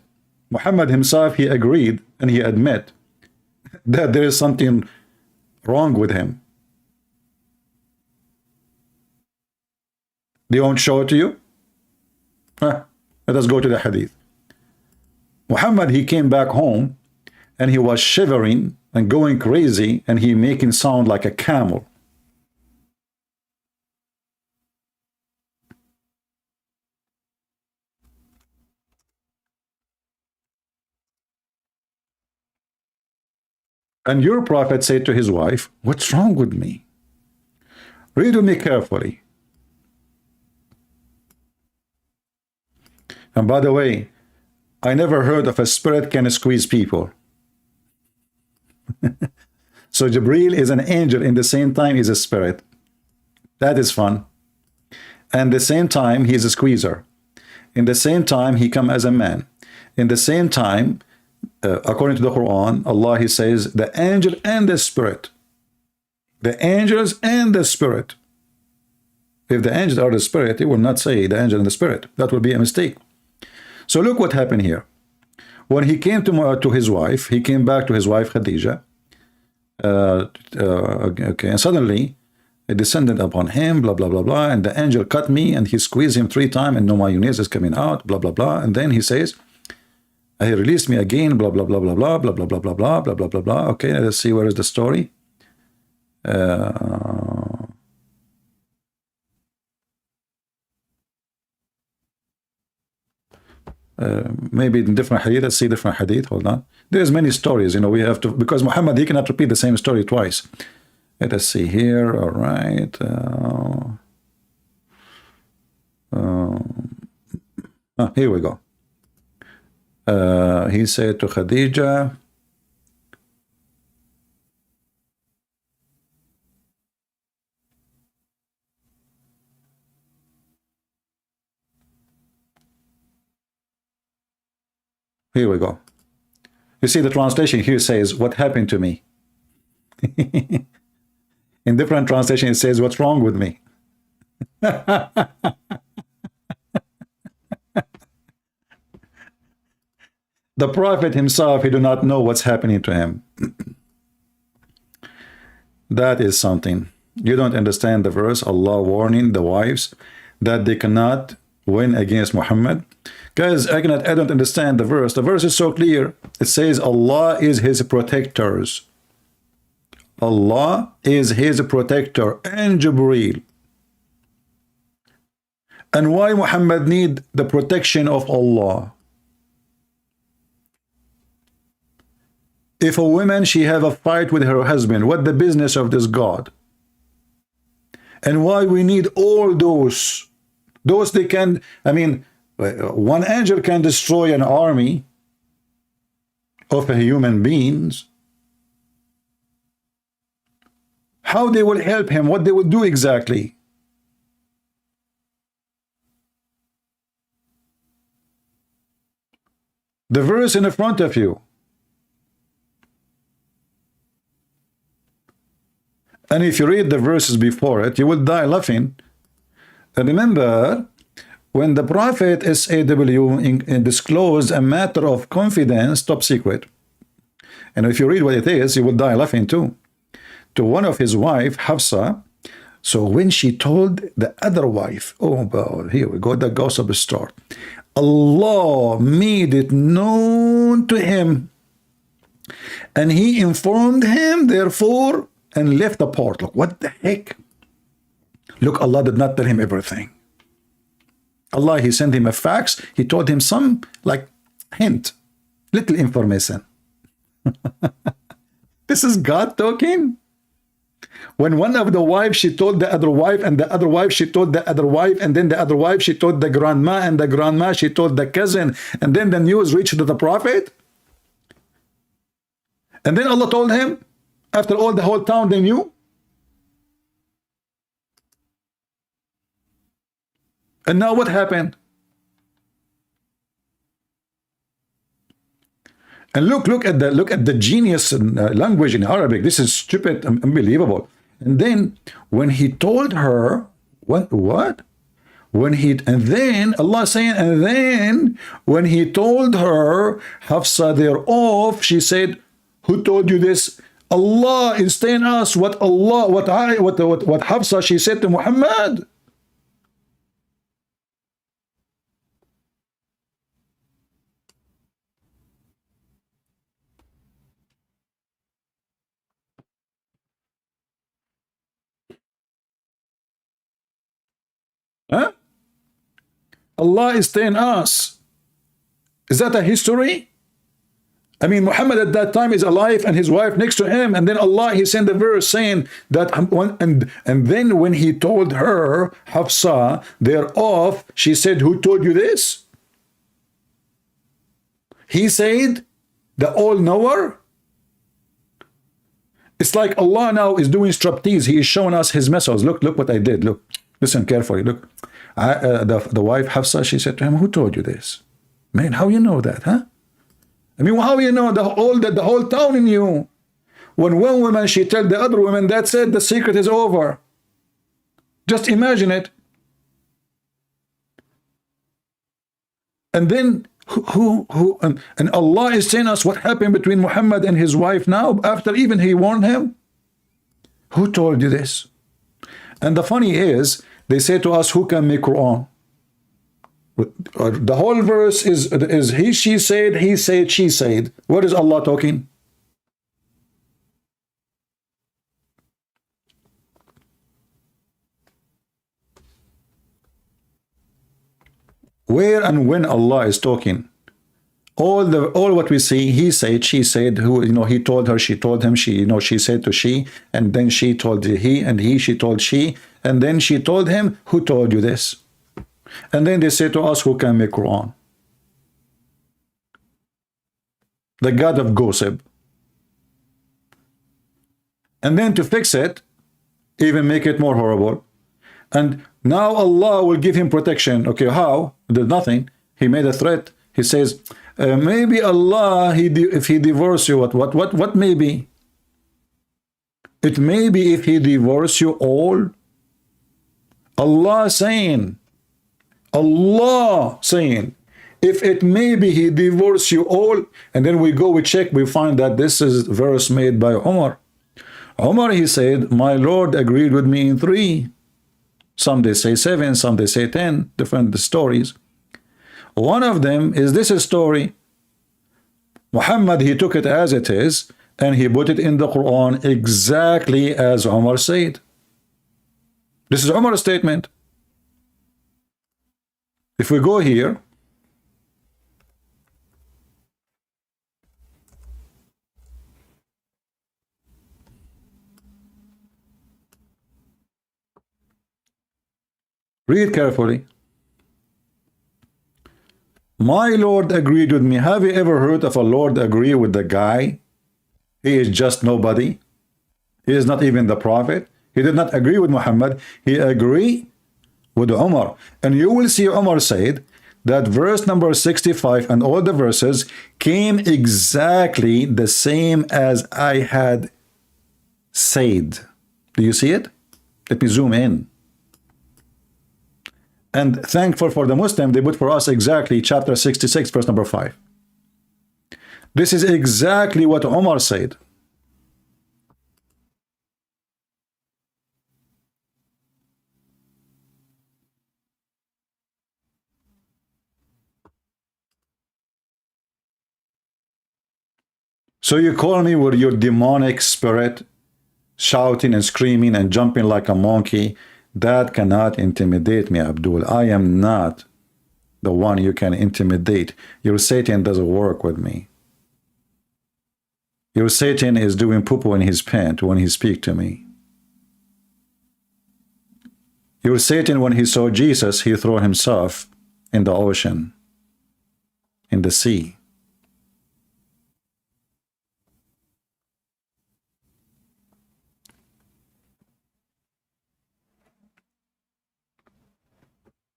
Muhammad himself, he agreed and he admit that there is something wrong with him. They won't show it to you? Let us go to the hadith. Muhammad, he came back home and he was shivering and going crazy, and he making sound like a camel. And your prophet said to his wife, what's wrong with me? Read with me carefully. And by the way, I never heard of a spirit can squeeze people. So Jibreel is an angel, in the same time he's a spirit. That is fun. And the same time he's a squeezer. In the same time he come as a man. In the same time, according to the Quran, Allah, he says the angel and the spirit. The angels and the spirit. If the angels are the spirit, he will not say the angel and the spirit. That would be a mistake. So look what happened here. When he came to his wife, he came back to his wife Khadija. Okay, and suddenly it descended upon him, blah, blah, blah, blah, and the angel cut me, and he squeezed him 3 times, and no mayonnaise is coming out, blah, blah, blah. And then he says, he released me again, blah, blah, blah, blah, blah, blah, blah, blah, blah, blah, blah, blah, blah, blah. Okay, let's see, where is the story? Maybe in different hadith. Let's see different hadith. Hold on. There's many stories, we have to, because Muhammad, he cannot repeat the same story twice. Let us see here. All right. Here we go. He said to Khadija, Here we go. You see the translation here says, what happened to me? In different translation, it says, what's wrong with me? The prophet himself, he do not know what's happening to him. That is something. You don't understand the verse, Allah warning the wives that they cannot win against Muhammad. Guys, I don't understand the verse. The verse is so clear. It says Allah is his protectors. Allah is his protector and Jibreel. And why Muhammad need the protection of Allah? If a woman, she have a fight with her husband, what the business of this God? And why we need all those they can, I mean, one angel can destroy an army of human beings. How they will help him, what they will do exactly? The verse in the front of you. And if you read the verses before it, you will die laughing. And remember, when the prophet SAW disclosed a matter of confidence, top secret, and if you read what it is, you will die laughing too, to one of his wife, Hafsa. So when she told the other wife, oh, well, here we go, the gossip start. Allah made it known to him, and he informed him, therefore, and left the part. Look, what the heck? Look, Allah did not tell him everything. Allah, he sent him a fax. He told him some, like, hint, little information. This is God talking? When one of the wives, she told the other wife, and the other wife, she told the other wife, and then the other wife, she told the grandma, and the grandma, she told the cousin, and then the news reached to the prophet. And then Allah told him, after all, the whole town, they knew. And now what happened? And look at the genius language in Arabic. This is stupid, unbelievable. And then when he told her, what? And then Allah saying, and then when he told her, Hafsa thereof, she said, who told you this? Allah is telling us what Hafsa, she said to Muhammad. Huh? Allah is telling us. Is that a history? I mean, Muhammad at that time is alive and his wife next to him, and then Allah, he sent the verse saying that, and then when he told her, Hafsa, thereof, she said, who told you this? He said, the all-knower. It's like Allah now is doing striptease. He is showing us his message. Look what I did. Look, listen carefully. Look, the wife Hafsa, she said to him, who told you this? Man, how you know that, huh? I mean, how you know the whole town knew? When one woman, she tell the other woman, that's it, the secret is over. Just imagine it. And then and Allah is telling us what happened between Muhammad and his wife now, after even he warned him. Who told you this? And the funny is, they say to us, who can make Quran? The whole verse is he, she said, he said, she said. What is Allah talking? Where and when Allah is talking? All what we see, he said, she said, who, he told her, she told him, she, she said to she, and then she told he, and he, she told she, and then she told him, who told you this? And then they say to us, who can make Quran? The God of gossip. And then to fix it, even make it more horrible. And now Allah will give him protection. Okay, how? There's nothing. He made a threat. He says, Maybe Allah, if he divorce you, what maybe? It may be if he divorce you all. Allah saying, if it may be he divorce you all, and then we check, we find that this is verse made by Umar. Umar, he said, my Lord agreed with me in 3. Some they say 7, some they say 10, different stories. One of them is this story. Muhammad, he took it as it is, and he put it in the Quran exactly as Umar said. This is Umar's statement. If we go here, read carefully. My Lord agreed with me. Have you ever heard of a Lord agree with the guy? He is just nobody. He is not even the prophet. He did not agree with Muhammad. He agreed with Umar. And you will see Umar said that verse number 65 and all the verses came exactly the same as I had said. Do you see it? Let me zoom in. And thankful for the Muslim, they put for us exactly chapter 66, verse number 5. This is exactly what Umar said. So you call me with your demonic spirit, shouting and screaming and jumping like a monkey. That cannot intimidate me, Abdul. I am not the one you can intimidate. Your Satan doesn't work with me. Your Satan is doing poo-poo in his pant when he speaks to me. Your Satan, when he saw Jesus, he threw himself in the ocean, in the sea.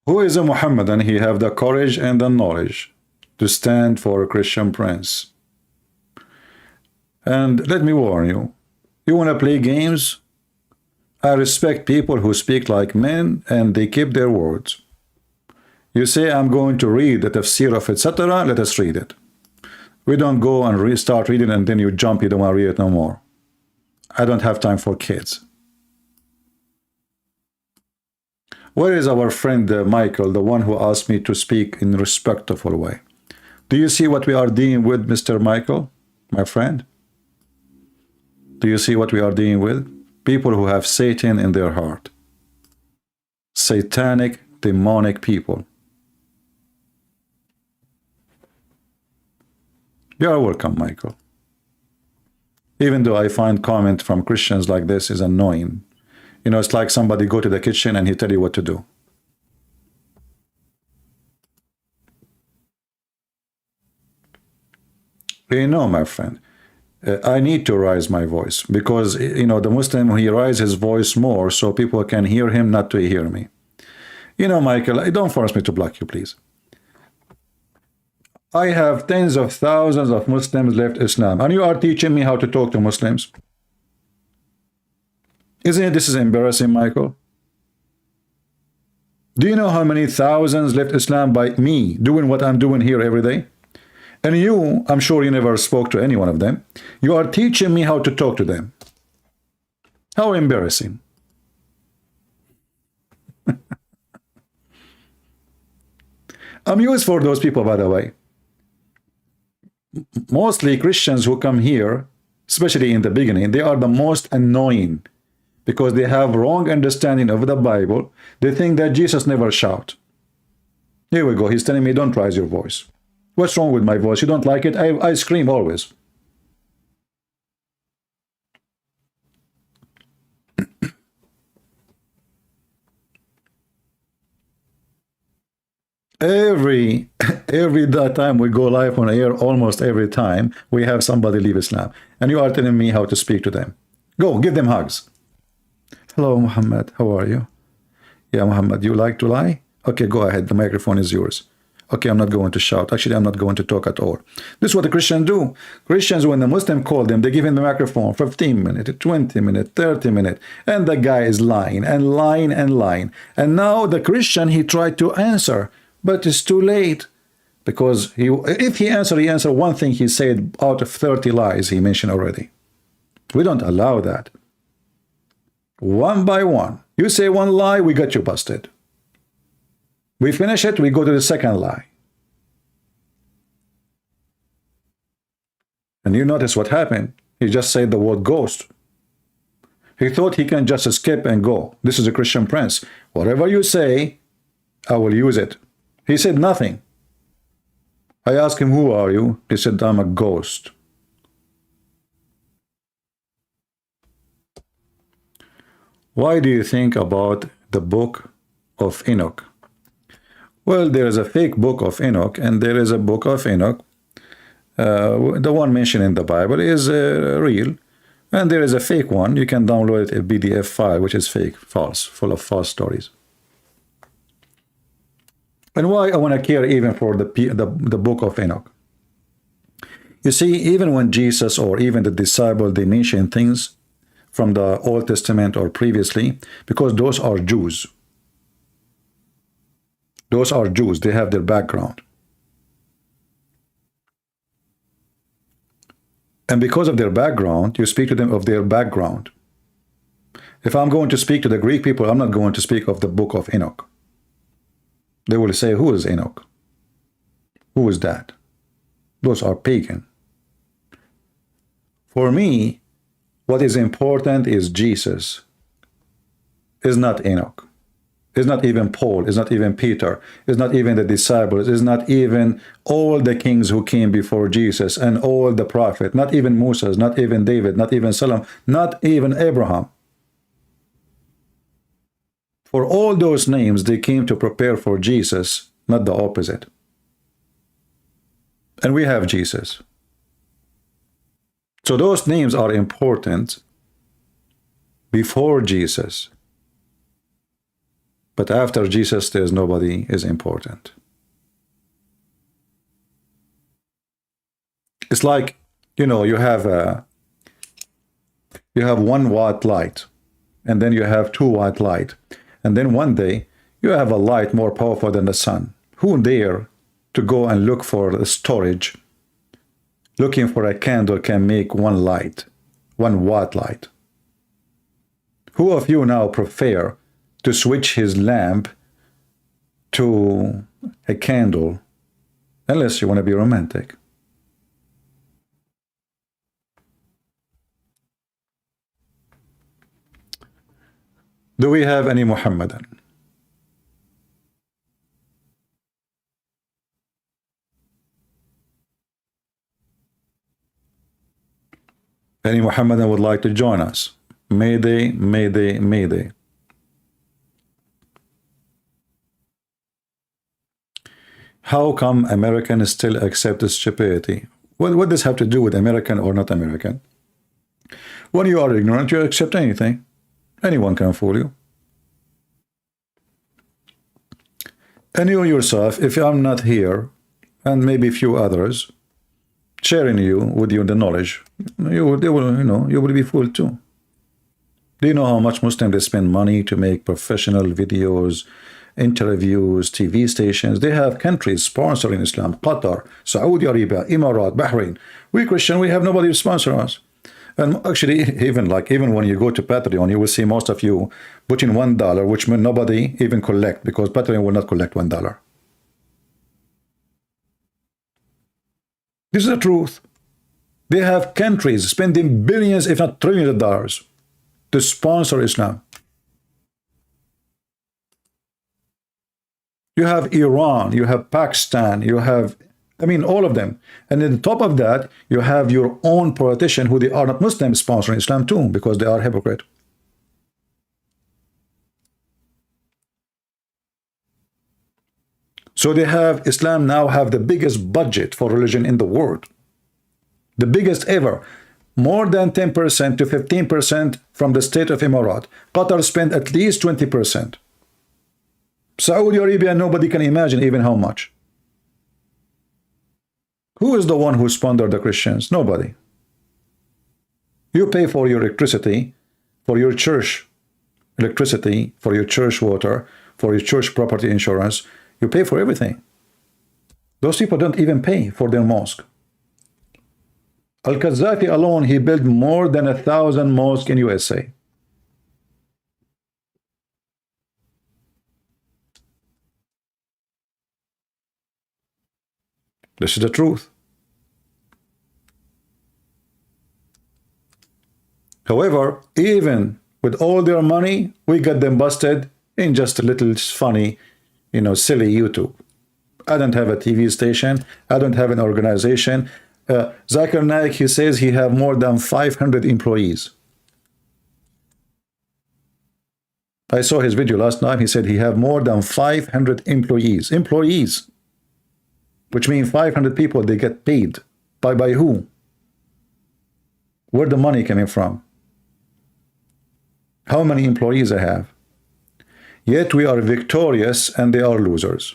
Who is a Muhammadan? He have the courage and the knowledge to stand for a Christian prince. And let me warn you, you want to play games? I respect people who speak like men and they keep their words. You say, I'm going to read the tafsir of etc. Let us read it. We don't go and start reading and then you jump, you don't want to read it no more. I don't have time for kids. Where is our friend Michael, the one who asked me to speak in a respectful way? Do you see what we are dealing with, Mr. Michael, my friend? Do you see what we are dealing with? People who have Satan in their heart. Satanic, demonic people. You are welcome, Michael. Even though I find comment from Christians like this is annoying. You know, it's like somebody go to the kitchen and he tell you what to do. You know, my friend, I need to raise my voice because, you know, the Muslim, he raises his voice more so people can hear him, not to hear me. You know, Michael, don't force me to block you, please. I have tens of thousands of Muslims left Islam, and you are teaching me how to talk to Muslims. Isn't this is embarrassing, Michael? Do you know how many thousands left Islam by me doing what I'm doing here every day? And you, I'm sure you never spoke to any one of them. You are teaching me how to talk to them. How embarrassing. I'm used for those people, by the way. Mostly Christians who come here, especially in the beginning, they are the most annoying. Because they have wrong understanding of the Bible. They think that Jesus never shout. Here we go. He's telling me, don't raise your voice. What's wrong with my voice? You don't like it? I scream always. every time we go live on air, almost every time, we have somebody leave Islam. And you are telling me how to speak to them. Go, give them hugs. Hello, Mohammed. How are you? Yeah, Mohammed, you like to lie? Okay, go ahead. The microphone is yours. Okay, I'm not going to shout. Actually, I'm not going to talk at all. This is what the Christians do. Christians, when the Muslim call them, they give him the microphone, 15 minutes, 20 minutes, 30 minutes, and the guy is lying and lying and lying. And now the Christian, he tried to answer, but it's too late. Because if he answered one thing he said out of 30 lies he mentioned already. We don't allow that. One by one. You say one lie, we got you busted. We finish it, we go to the second lie. And you notice what happened. He just said the word ghost. He thought he can just skip and go. This is a Christian prince. Whatever you say, I will use it. He said nothing. I asked him, who are you? He said, I'm a ghost. Why do you think about the book of Enoch? Well, there is a fake book of Enoch, and there is a book of Enoch. The one mentioned in the Bible is real, and there is a fake one. You can download a PDF file, which is fake, false, full of false stories. And why I want to care even for the book of Enoch? You see, even when Jesus or even the disciple, they mention things from the Old Testament or previously, because those are Jews. Those are Jews. They have their background. And because of their background, you speak to them of their background. If I'm going to speak to the Greek people, I'm not going to speak of the book of Enoch. They will say, who is Enoch? Who is that? Those are pagan. For me, what is important is Jesus. Is not Enoch. Is not even Paul. Is not even Peter. Is not even the disciples. Is not even all the kings who came before Jesus and all the prophets. Not even Moses. Not even David. Not even Solomon. Not even Abraham. For all those names, they came to prepare for Jesus, not the opposite. And we have Jesus. So those names are important before Jesus. But after Jesus, there's nobody is important. It's like, you know, you have 1 watt light, and then you have 2 watt light. And then one day, you have a light more powerful than the sun. Who dare to go and look for the storage? Looking for a candle can make 1 light, 1 watt light. Who of you now prefer to switch his lamp to a candle, unless you want to be romantic? Do we have any Mohammedan? Any Mohammedan would like to join us? Mayday, mayday, mayday. How come Americans still accept stupidity? What does have to do with American or not American? When you are ignorant, you accept anything. Anyone can fool you. And you yourself, if I'm not here, and maybe a few others, sharing with you the knowledge, you will be fooled too. Do you know how much Muslims they spend money to make professional videos, interviews, TV stations? They have countries sponsoring Islam: Qatar, Saudi Arabia, Emirat, Bahrain. We Christian, we have nobody to sponsor us. And actually, even when you go to Patreon, you will see most of you putting $1, which means nobody even collect, because Patreon will not collect $1. This is the truth. They have countries spending billions, if not trillions of dollars to sponsor Islam. You have Iran, you have Pakistan, you have, all of them. And on top of that, you have your own politician who they are not Muslims sponsoring Islam too, because they are hypocrite. So they have, Islam now have the biggest budget for religion in the world. The biggest ever. More than 10% to 15% from the state of Emirat. Qatar spent at least 20%. Saudi Arabia, nobody can imagine even how much. Who is the one who sponsored the Christians? Nobody. You pay for your electricity, for your church electricity, for your church water, for your church property insurance. You pay for everything. Those people don't even pay for their mosque. Al-Qadhi alone, he built more than 1,000 mosques in USA. This is the truth. However, even with all their money, we got them busted in just a little funny, silly YouTube. I don't have a TV station. I don't have an organization. Zakir Naik, he says he have more than 500 employees. I saw his video last night. He said he have more than 500 employees. Employees. Which means 500 people, they get paid. By who? Where the money coming from? How many employees I have? Yet we are victorious and they are losers.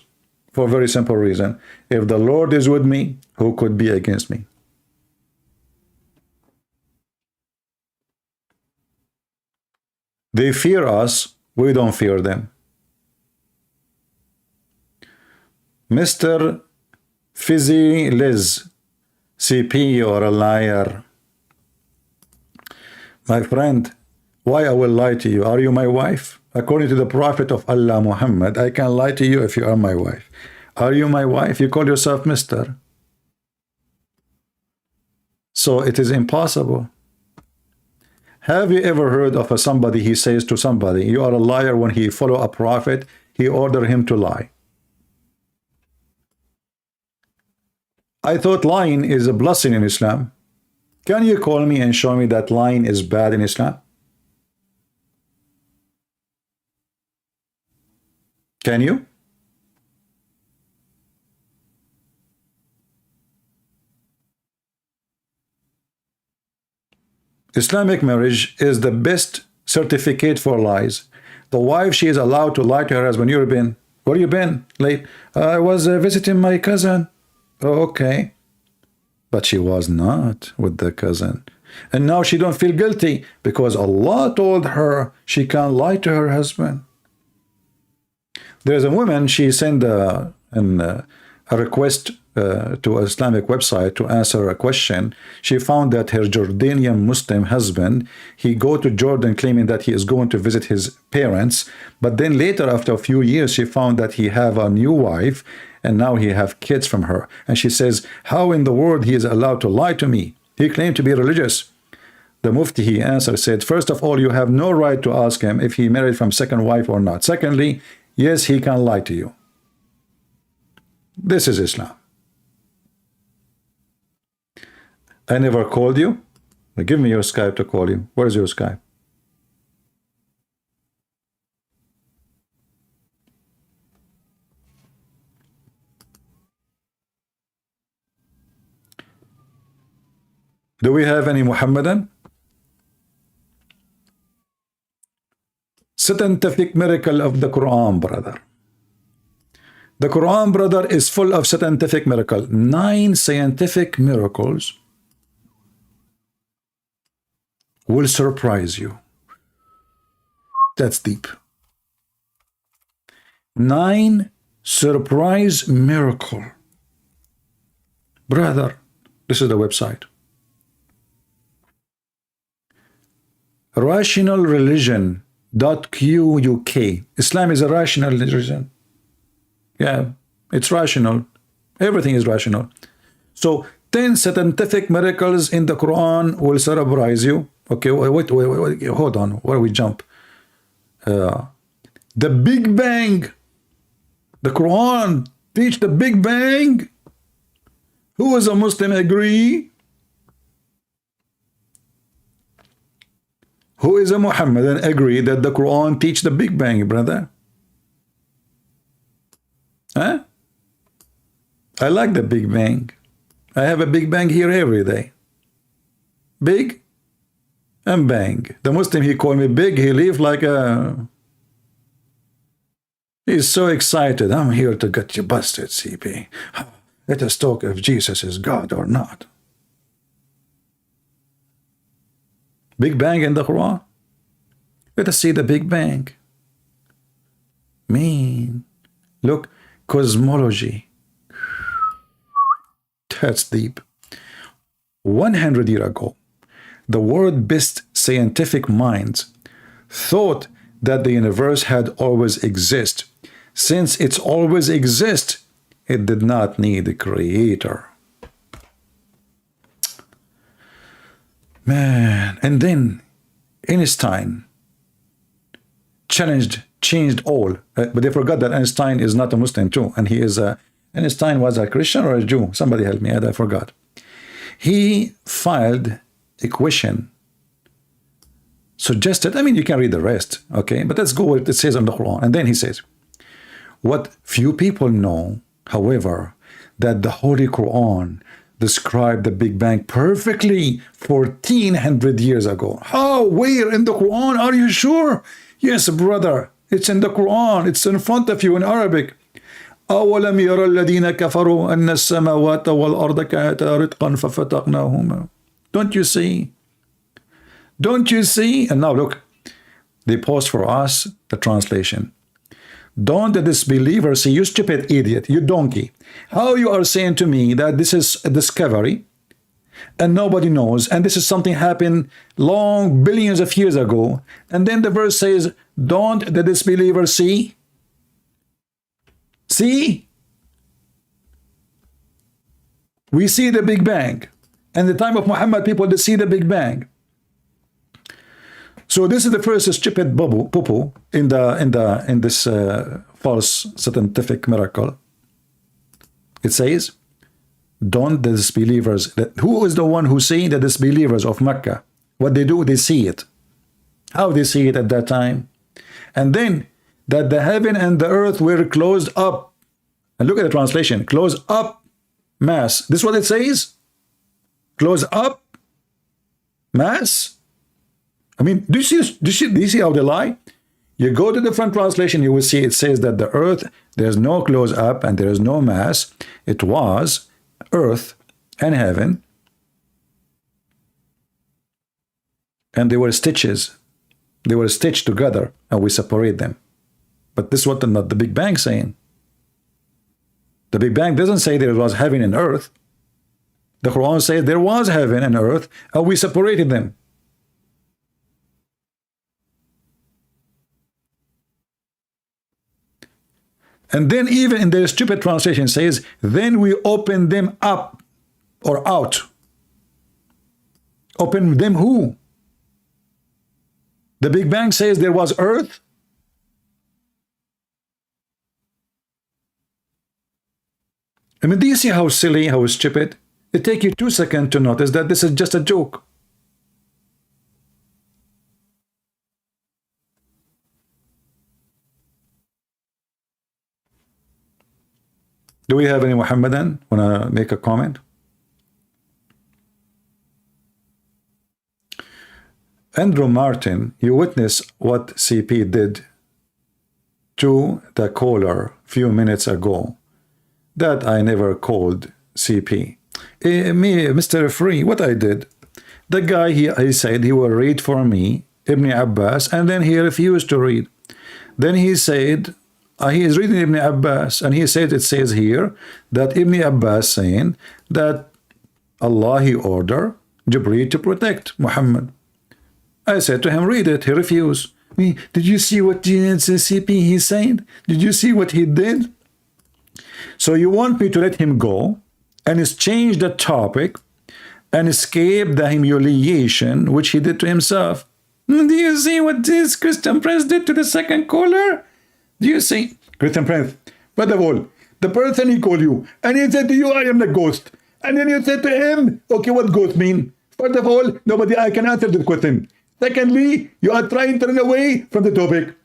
For a very simple reason. If the Lord is with me, who could be against me? They fear us, we don't fear them. Mr. Fizzy Liz, CP, you're a liar. My friend, why I will lie to you? Are you my wife? According to the Prophet of Allah, Mohammed, I can lie to you if you are my wife. Are you my wife? You call yourself Mr. So it is impossible. Have you ever heard of somebody, he says to somebody, you are a liar, when he follow a prophet, he order him to lie? I thought lying is a blessing in Islam. Can you call me and show me that lying is bad in Islam? Can you? Islamic marriage is the best certificate for lies. The wife, she is allowed to lie to her husband. You've been, where you been late? I was visiting my cousin. Oh, okay. But she was not with the cousin. And now she don't feel guilty because Allah told her she can't lie to her husband. There's a woman, she sent a request to an Islamic website to answer a question. She found that her Jordanian Muslim husband, he go to Jordan claiming that he is going to visit his parents, but then later, after a few years, she found that he have a new wife and now he have kids from her. And she says, how in the world he is allowed to lie to me? He claimed to be religious. The Mufti, he answered, said, first of all, you have no right to ask him if he married from second wife or not. Secondly, yes, he can lie to you. This is Islam. I never called you. Give me your Skype to call you. Where is your Skype? Do we have any Muhammadan? Scientific miracle of the Quran, brother. The Quran, brother, is full of scientific miracle. 9 scientific miracles will surprise you. That's deep. 9 surprise miracle. Brother, this is the website. rationalreligion.quk. Islam is a rational religion. Yeah, it's rational. Everything is rational. So 10 scientific miracles in the Quran will surprise you. Okay, wait, hold on. Where we jump? The Big Bang. The Quran teach the Big Bang. Who is a Muslim agree? Who is a Muhammadan agree that the Quran teach the Big Bang, brother? Huh? I like the Big Bang. I have a Big Bang here every day. Big and bang. The Muslim, he called me big. He leave like a... He's so excited. I'm here to get you busted, CP. Let us talk if Jesus is God or not. Big Bang in the Quran? Let us see the Big Bang. Man, look, cosmology. That's deep. 100 years ago, the world's best scientific minds thought that the universe had always existed. Since it's always exist, it did not need a creator. Man, and then Einstein changed all. But they forgot that Einstein is not a Muslim too, and he is a Einstein was a Christian or a Jew. Somebody help me, I forgot. He filed a question, suggested, I mean, you can read the rest, okay? But let's go with what it says in the Quran. And then he says, what few people know, however, that the Holy Quran described the Big Bang perfectly 1400 years ago. How? Where in the Quran? Are you sure? Yes, brother. It's in the Quran. It's in front of you in Arabic. أولم يرى الذين كفروا أن السماوات والأرض كانتا رتقا ففتقناهما. Don't you see? Don't you see? And now look, they post for us the translation. Don't the disbeliever see, you stupid idiot, you donkey. How you are saying to me that this is a discovery and nobody knows, and this is something happened long billions of years ago, and then the verse says, don't the disbeliever see? See? We see the Big Bang. And the time of Muhammad, people did see the Big Bang. So this is the first stupid poo in this false scientific miracle. It says, don't the disbelievers, who is the one who see the disbelievers of Mecca? What they do, they see it. How they see it at that time? And then that the heaven and the earth were closed up. And look at the translation, closed up mass. This is what it says? Close up mass. I mean, do you see how they lie? You go to the front translation, you will see it says that the earth, there's no close up and there is no mass. It was earth and heaven. And they were stitches. They were stitched together and we separate them. But this is what the Big Bang saying. The Big Bang doesn't say there was heaven and earth. The Quran says there was heaven and earth and we separated them. And then even in their stupid translation says, then we open them up or out. Open them who? The Big Bang says there was earth. I mean, do you see how silly, how stupid? It takes you 2 seconds to notice that this is just a joke. Do we have any Muhammadan want to make a comment? Andrew Martin, you witnessed what CP did to the caller a few minutes ago. That I never called CP. Me, Mr. Free, what I did, the guy, he said he will read for me Ibn Abbas, and then he refused to read. Then he said, he is reading Ibn Abbas, and he said, it says here that Ibn Abbas saying that Allah, he ordered Jibreel to protect Muhammad. I said to him, read it. He refused. Did you see what CP he's saying? Did you see what he did? So you want me to let him go and change the topic and escape the humiliation which he did to himself? Do you see what this Christian Prince did to the second caller? Do you see? Christian Prince, first of all, the person he called you, and he said to you, I am the ghost. And then you said to him, okay, what ghost mean? First of all, I can answer the question. Secondly, you are trying to run away from the topic.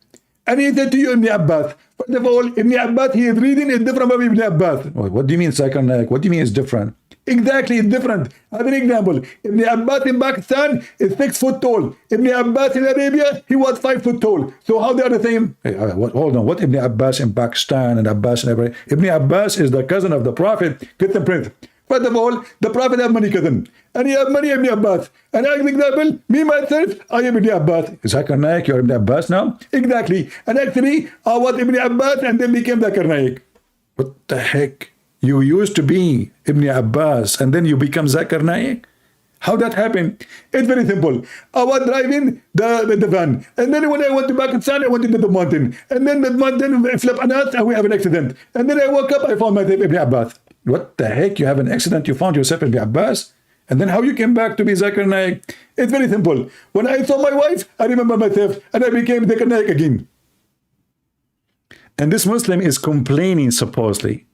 And he said to you, Ibn Abbas. First of all, Ibn Abbas, he is reading it different from Ibn Abbas. What do you mean, Zakir Naik? What do you mean it's different? Exactly, it's different. As an example, Ibn Abbas in Pakistan is 6 foot tall. Ibn Abbas in Arabia, he was 5 foot tall. So how they are the same? Hey, hold on, what Ibn Abbas in Pakistan and Abbas in Arabia? Ibn Abbas is the cousin of the Prophet, Christian prince. First of all, the Prophet have many cousins, and he have many Ibn Abbas. And as an example, me myself, I am Ibn Abbas. Zakir Naik, you're Ibn Abbas now? Exactly. And actually, I was Ibn Abbas and then became Zakir Naik. What the heck? You used to be Ibn Abbas and then you become Zakir Naik? How that happened? It's very simple. I was driving the van, and then when I went to Pakistan, I went into the mountain, and then the mountain flipped on us, and we have an accident. And then I woke up, I found myself Ibn Abbas. What the heck? You have an accident, you found yourself Ibn Abbas? And then how you came back to be Zakir Naik? It's very simple. When I saw my wife, I remember myself, and I became Zakir Naik again. And this Muslim is complaining, supposedly.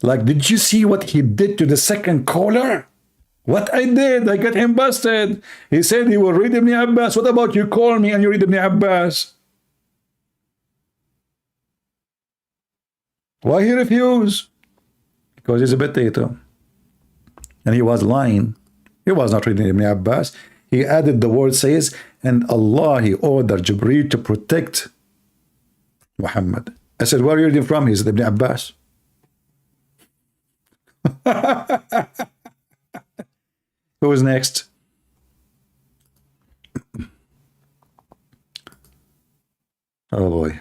Like, did you see what he did to the second caller? What I did, I got him busted. He said he will read Ibn Abbas. What about you call me and you read Ibn Abbas? Why he refused? Because he's a potato. And he was lying. He was not reading Ibn Abbas. He added the word says, and Allah, he ordered Jibreel to protect Muhammad. I said, where are you reading from? He said, Ibn Abbas. Who is next? Oh boy.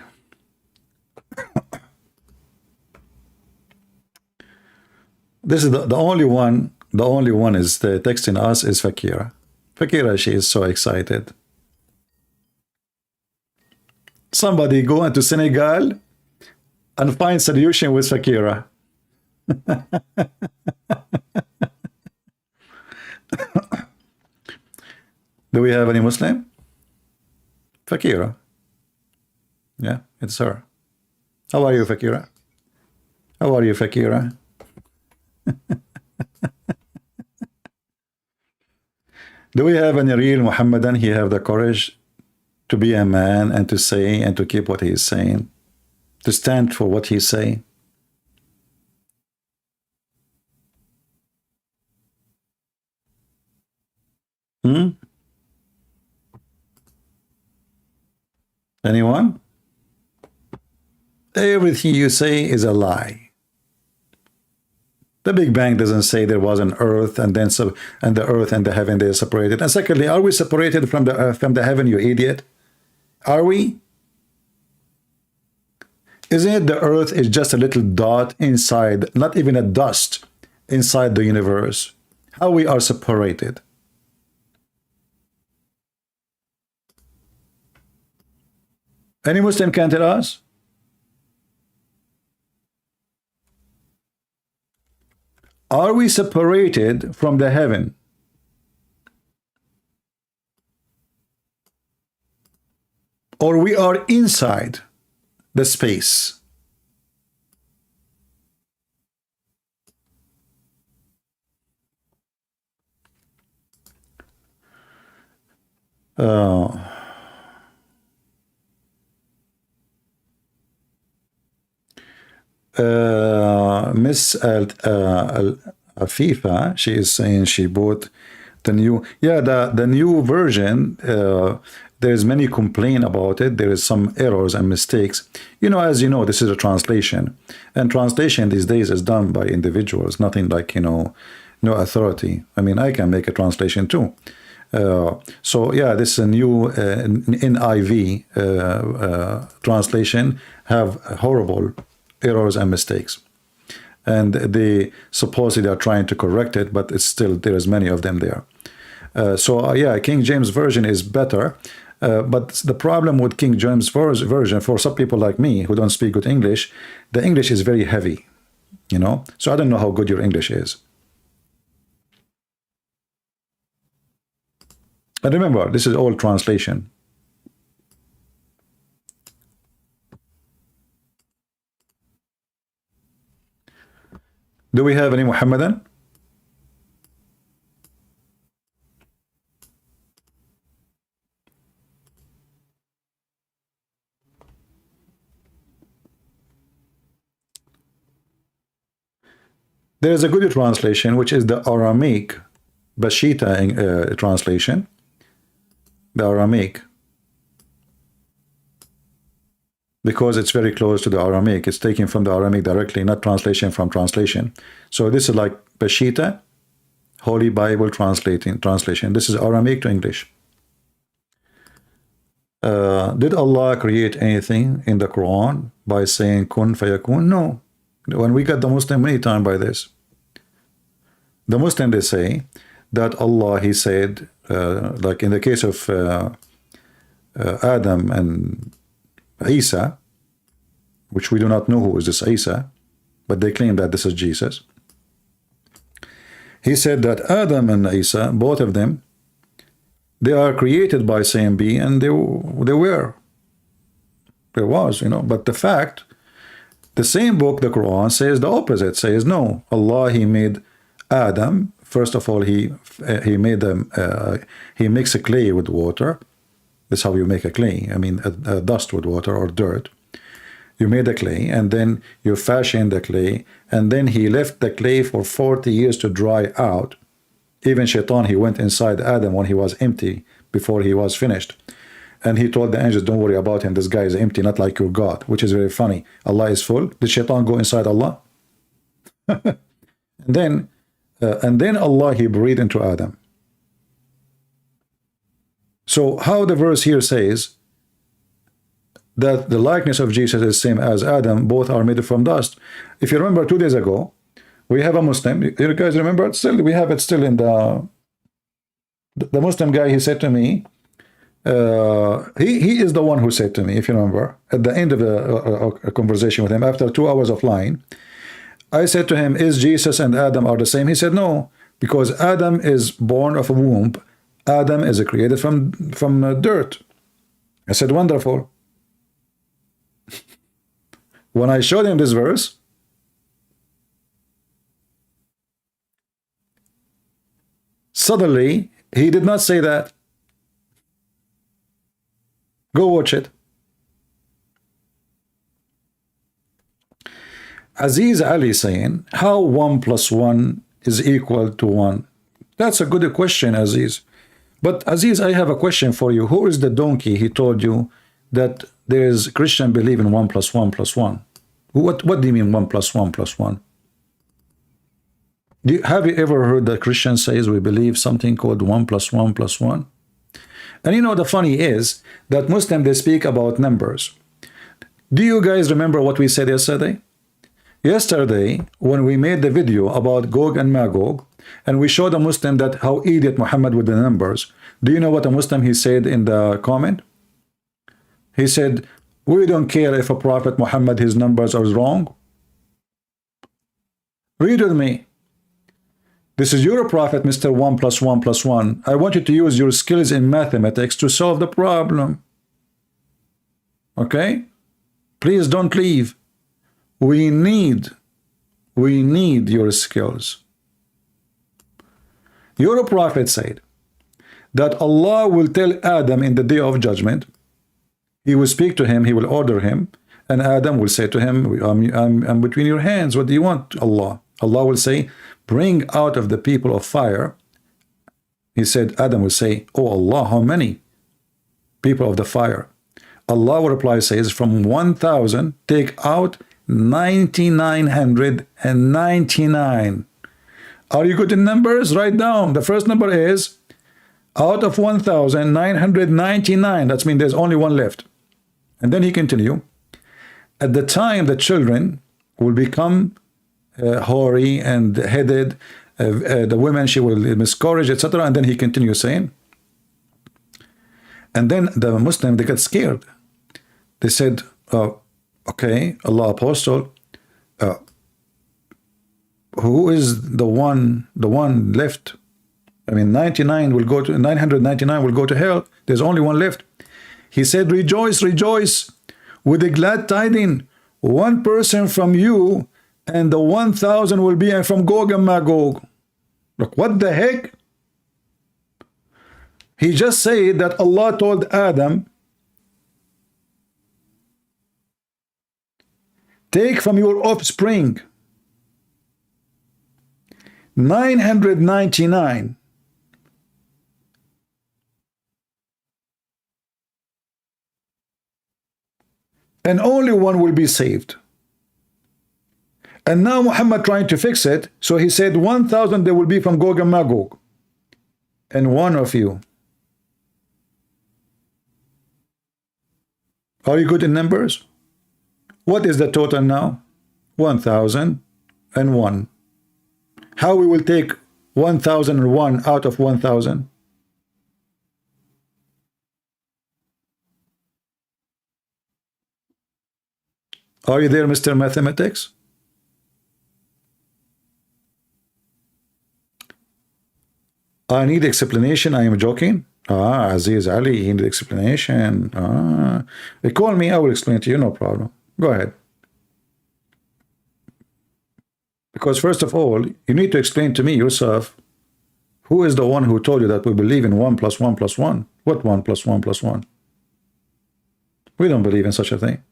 This is the only one. The only one is texting us is Fakira. Fakira, she is so excited. Somebody go into Senegal and find solution with Fakira. Do we have any Muslim? Fakira. Yeah, it's her. How are you, Fakira? How are you, Fakira? Do we have any real Muhammadan? He have the courage to be a man and to say and to keep what he is saying, to stand for what he is saying. Anyone? Everything you say is a lie. The Big Bang doesn't say there was an earth and then and the earth and the heaven, they are separated. And secondly, are we separated from the earth, from the heaven, you idiot? Are we? Isn't it the earth is just a little dot inside, not even a dust inside the universe? How we are separated? Any Muslim can tell us? Are we separated from the heaven? Or we are inside the space? Miss Afifa, she is saying she bought the new, the new version. There's many complain about it. There is some errors and mistakes. As you know, this is a translation, and translation these days is done by individuals, nothing like, no authority. I mean, I can make a translation too. So yeah, this is a new NIV translation have horrible errors and mistakes, and they supposedly are trying to correct it, but it's still, there is many of them there. Yeah, King James version is better, but the problem with King James version for some people like me who don't speak good English, the English is very heavy, so I don't know how good your English is. And remember, this is all translation. Do we have any Muhammadan? There is a good translation, which is the Aramaic Bashita translation. The Aramaic, because it's very close to the Aramaic. It's taken from the Aramaic directly, not translation from translation. So this is like Bashita, Holy Bible translation. This is Aramaic to English. Did Allah create anything in the Quran by saying kun fayakun? No. When we got the Muslim many times by this, the Muslim, they say that Allah, he said, like in the case of Adam and Isa, which we do not know who is this Isa, but they claim that this is Jesus. He said that Adam and Isa, both of them, they are created by same being, and there was, you know. But the fact, the same book, the Quran, says the opposite. Says no, Allah, he made Adam. First of all, he made them. He makes a clay with water. That's how you make a clay. I mean, a dust with water or dirt. You made a clay, and then you fashioned the clay, and then he left the clay for 40 years to dry out. Even Shaitan, he went inside Adam when he was empty, before he was finished. And he told the angels, don't worry about him, this guy is empty, not like your God, which is very funny. Allah is full. Did Shaitan go inside Allah? and then Allah, he breathed into Adam. So how the verse here says that the likeness of Jesus is same as Adam, both are made from dust. If you remember 2 days ago, we have a Muslim, you guys remember it still? We have it still in the Muslim guy. He said to me, he is the one who said to me, if you remember, at the end of a conversation with him, after 2 hours of lying, I said to him, is Jesus and Adam are the same? He said, no, because Adam is born of a womb. Adam is created from dirt. I said, wonderful. When I showed him this verse, suddenly, he did not say that. Go watch it. Aziz Ali saying, how 1 + 1 is equal to 1? That's a good question, Aziz. But Aziz, I have a question for you. Who is the donkey he told you that there is Christian believe in 1 + 1 + 1? What do you mean 1 + 1 + 1? Have you ever heard that Christian says we believe something called 1 + 1 + 1? And you know, the funny is that Muslims, they speak about numbers. Do you guys remember what we said yesterday? Yesterday, when we made the video about Gog and Magog, and we showed a Muslim that how idiot Muhammad with the numbers, do you know what a Muslim he said in the comment? He said, we don't care if a Prophet Muhammad, his numbers are wrong. Read with me. This is your prophet, Mr. 1 + 1 + 1. I want you to use your skills in mathematics to solve the problem. Okay? Please don't leave. We need your skills. Your prophet said that Allah will tell Adam in the day of judgment, he will speak to him, he will order him, and Adam will say to him, I'm between your hands, what do you want, Allah? Allah will say, bring out of the people of fire. He said, Adam will say, oh Allah, how many people of the fire? Allah will reply, says, from 1,000, take out 9,999. Are you good in numbers? Write down. The first number is, out of 1,999, that means there's only one left. And then he continue, at the time the children will become hoary and headed, the women, she will miscarriage, etc. And then he continues saying, and then the Muslim, they got scared. They said, okay, Allah apostle, who is the one left? I mean, 999 will go to hell. There's only one left. He said, rejoice, rejoice with a glad tidings. One person from you and the 1,000 will be from Gog and Magog. Look, what the heck? He just said that Allah told Adam, take from your offspring 999. And only one will be saved. And now Muhammad trying to fix it, so he said 1,000 they will be from Gog and Magog, and one of you. Are you good in numbers? What is the total now? 1,001. How we will take 1,001 out of 1,000? Are you there, Mr. Mathematics? I need explanation. I am joking. Aziz Ali, he need explanation. Call me, I will explain to you, no problem. Go ahead. Because first of all, you need to explain to me yourself, who is the one who told you that we believe in 1 + 1 + 1? What 1 + 1 + 1? We don't believe in such a thing.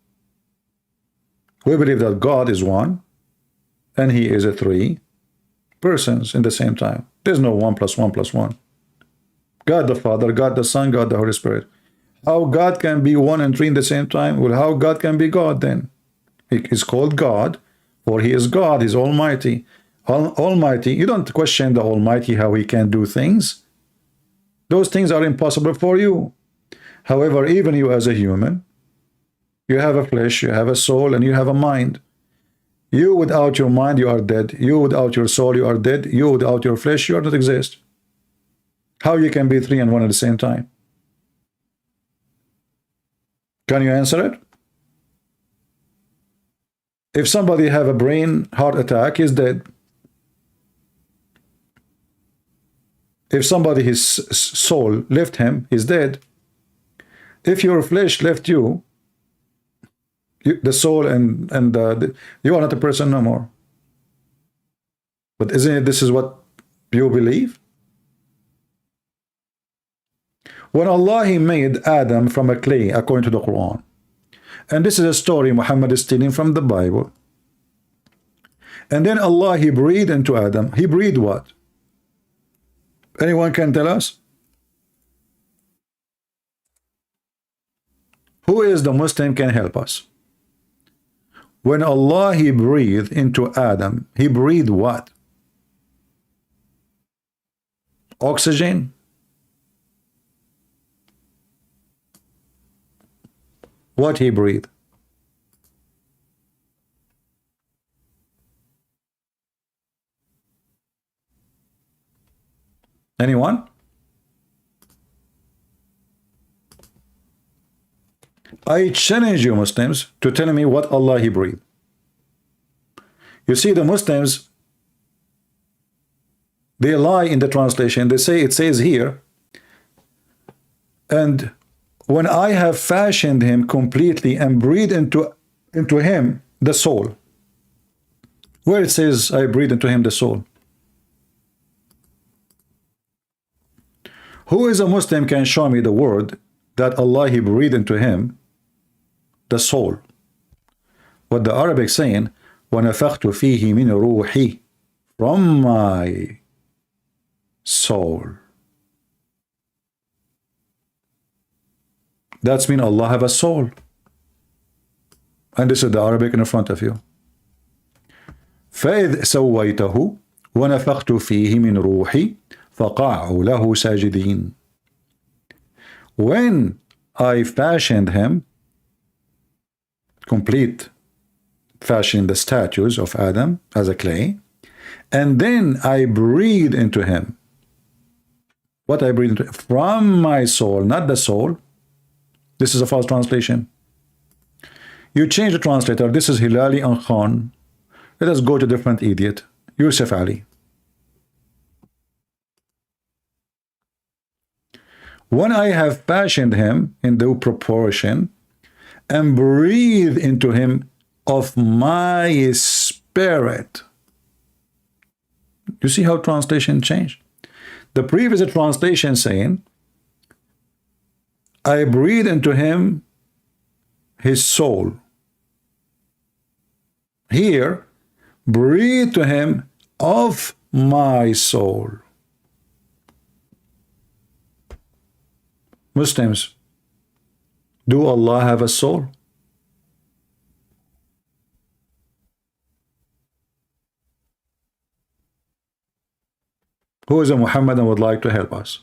We believe that God is one, and he is a 3 persons in the same time. There's no 1 + 1 + 1. God the Father, God the Son, God the Holy Spirit. How God can be 1 and 3 in the same time? Well, how God can be God then? He is called God, for he is God, he's Almighty. Almighty, you don't question the Almighty how he can do things. Those things are impossible for you. However, even you as a human, you have a flesh, you have a soul, and you have a mind. You without your mind, you are dead. You without your soul, you are dead. You without your flesh, you are not exist. How you can be 3 and 1 at the same time? Can you answer it? If somebody have a brain heart attack, he's dead. If somebody, his soul left him, he's dead. If your flesh left you, the soul and you are not a person no more. But isn't it this is what you believe? When Allah he made Adam from a clay, according to the Quran, and this is a story Muhammad is stealing from the Bible, and then Allah he breathed into Adam. He breathed what? Anyone can tell us? Who is the Muslim can help us? When Allah he breathed into Adam, he breathed what? Oxygen? What he breathed? Anyone? I challenge you Muslims to tell me what Allah he breathed. You see, the Muslims, they lie in the translation. They say it says here, and when I have fashioned him completely and breathed into him the soul. Where it says I breathe into him the soul? Who is a Muslim can show me the word that Allah he breathed into him the soul? What the Arabic saying, وَنَفَخْتُ فِيهِ مِنْ رُوحِي, from my soul. That's mean Allah have a soul. And this is the Arabic in front of you. فَإِذْ سَوَّيْتَهُ وَنَفَخْتُ فِيهِ مِنْ رُوحِي فَقَعُوا لَهُ سَاجِدِينَ. When I fashioned him, complete fashion the statues of Adam as a clay, and then I breathed into him. What I breathed into? From my soul, not the soul. This is a false translation. You change the translator. This is Hilali and Khan. Let us go to different idiot. Yusuf Ali. When I have fashioned him in due proportion and breathed into him of my spirit. You see how translation changed? The previous translation saying, I breathe into him his soul. Here, breathe to him of my soul. Muslims, do Allah have a soul? Who is a Muhammad and would like to help us?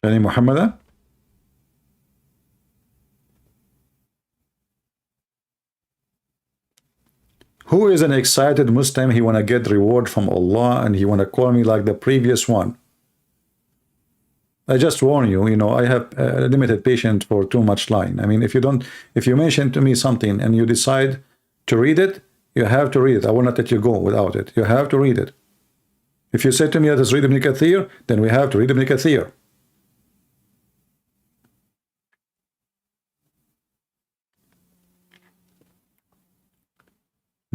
Any Muhammadan? Who is an excited Muslim? He want to get reward from Allah and he want to call me like the previous one. I just warn you, you know, I have limited patience for too much lying. I mean, if you mention to me something and you decide to read it, you have to read it. I will not let you go without it. You have to read it. If you say to me, let us read Ibn Kathir, then we have to read Ibn Kathir.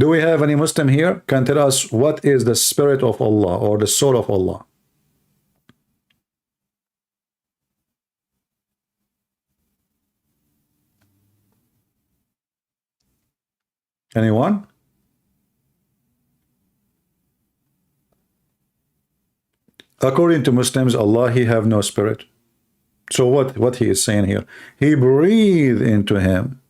Do we have any Muslim here can tell us what is the spirit of Allah or the soul of Allah? Anyone? According to Muslims, Allah, he have no spirit. So what he is saying here? He breathed into him.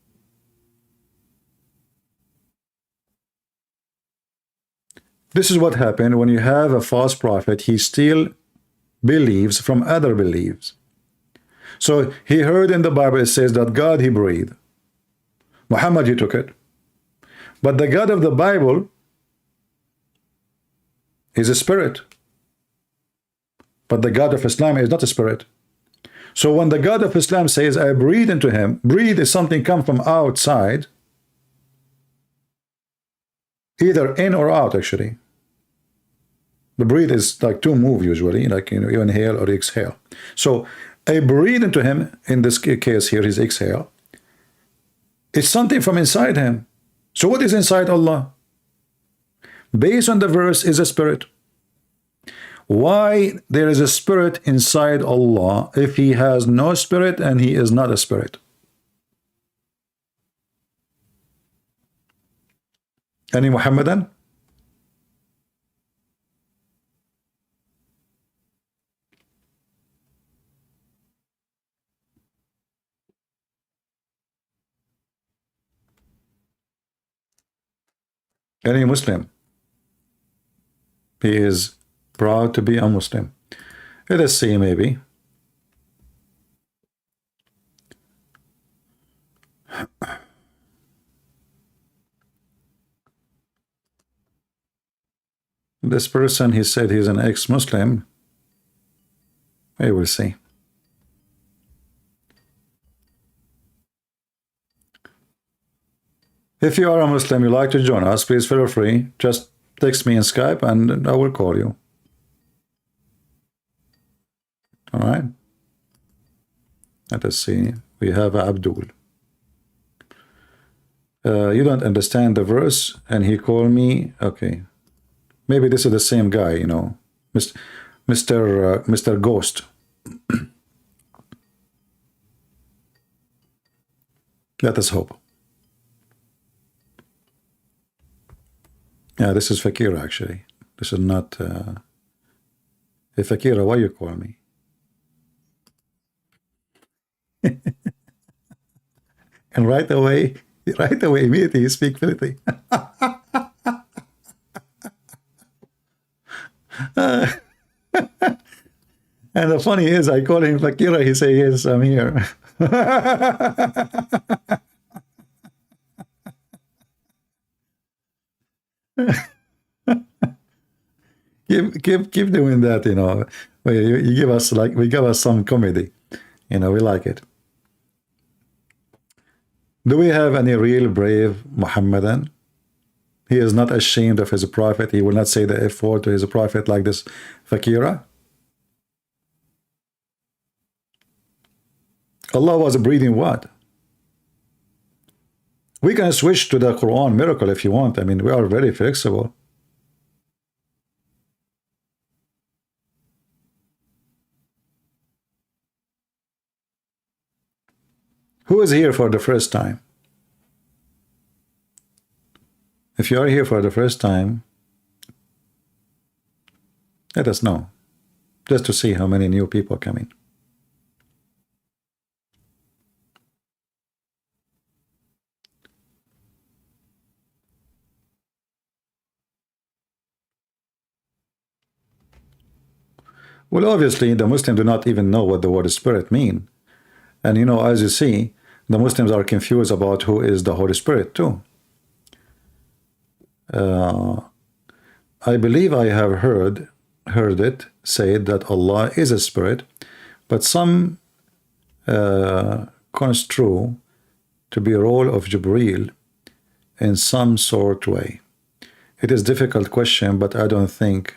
This is what happened when you have a false prophet. He steals beliefs from other beliefs. So he heard in the Bible it says that God he breathed. Muhammad he took it. But the God of the Bible is a spirit. But the God of Islam is not a spirit. So when the God of Islam says, I breathe into him, breathe is something come from outside, either in or out actually. The breathe is like to move usually, like you inhale or exhale. So I breathe into him, in this case here is exhale. It's something from inside him. So what is inside Allah? Based on the verse is a spirit. Why there is a spirit inside Allah if he has no spirit and he is not a spirit? Any Muhammadan? Any Muslim? He is proud to be a Muslim. Let us see, maybe. This person, he said he's an ex-Muslim. We will see. If you are a Muslim, you like to join us, please feel free. Just text me in Skype and I will call you. All right. Let us see. We have Abdul. You don't understand the verse, and he called me. Okay. Maybe this is the same guy, you know, Mr. Ghost. Let us hope. Yeah, this is Fakira actually. This is not. Hey Fakira, why you call me? And right away, immediately you speak Filipino. And the funny is, I call him Fakira, he say, yes, I'm here. keep doing that, you know. You give us we give us some comedy, you know, we like it. Do we have any real brave Muhammadan? He is not ashamed of his prophet. He will not say the F word to his prophet like this Fakira. Allah was breathing what? We can switch to the Quran miracle if you want. I mean, we are very flexible. Who is here for the first time? If you are here for the first time, let us know, just to see how many new people come in. Well, obviously, the Muslims do not even know what the word spirit mean. And you know, as you see, the Muslims are confused about who is the Holy Spirit too. I believe I have heard it said that Allah is a spirit, but some construe to be a role of Jibreel in some sort way. It is a difficult question, but I don't think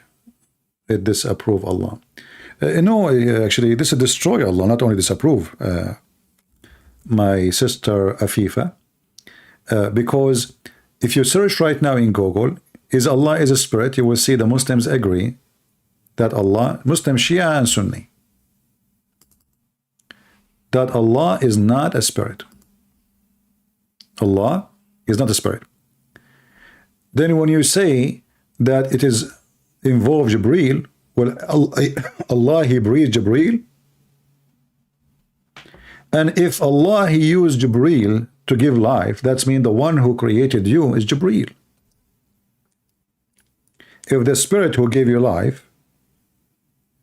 it disapprove Allah. No, actually, this is destroy Allah, not only disapprove. My sister Afifa, because if you search right now in Google, is Allah is a spirit, you will see the Muslims agree that Allah, Muslim, Shia and Sunni, that Allah is not a spirit. Allah is not a spirit. Then when you say that it is involve Jibreel, well, Allah, he breathed Jibreel. And if Allah, he used Jibreel to give life, that's mean the one who created you is Jibreel. If the spirit who gave you life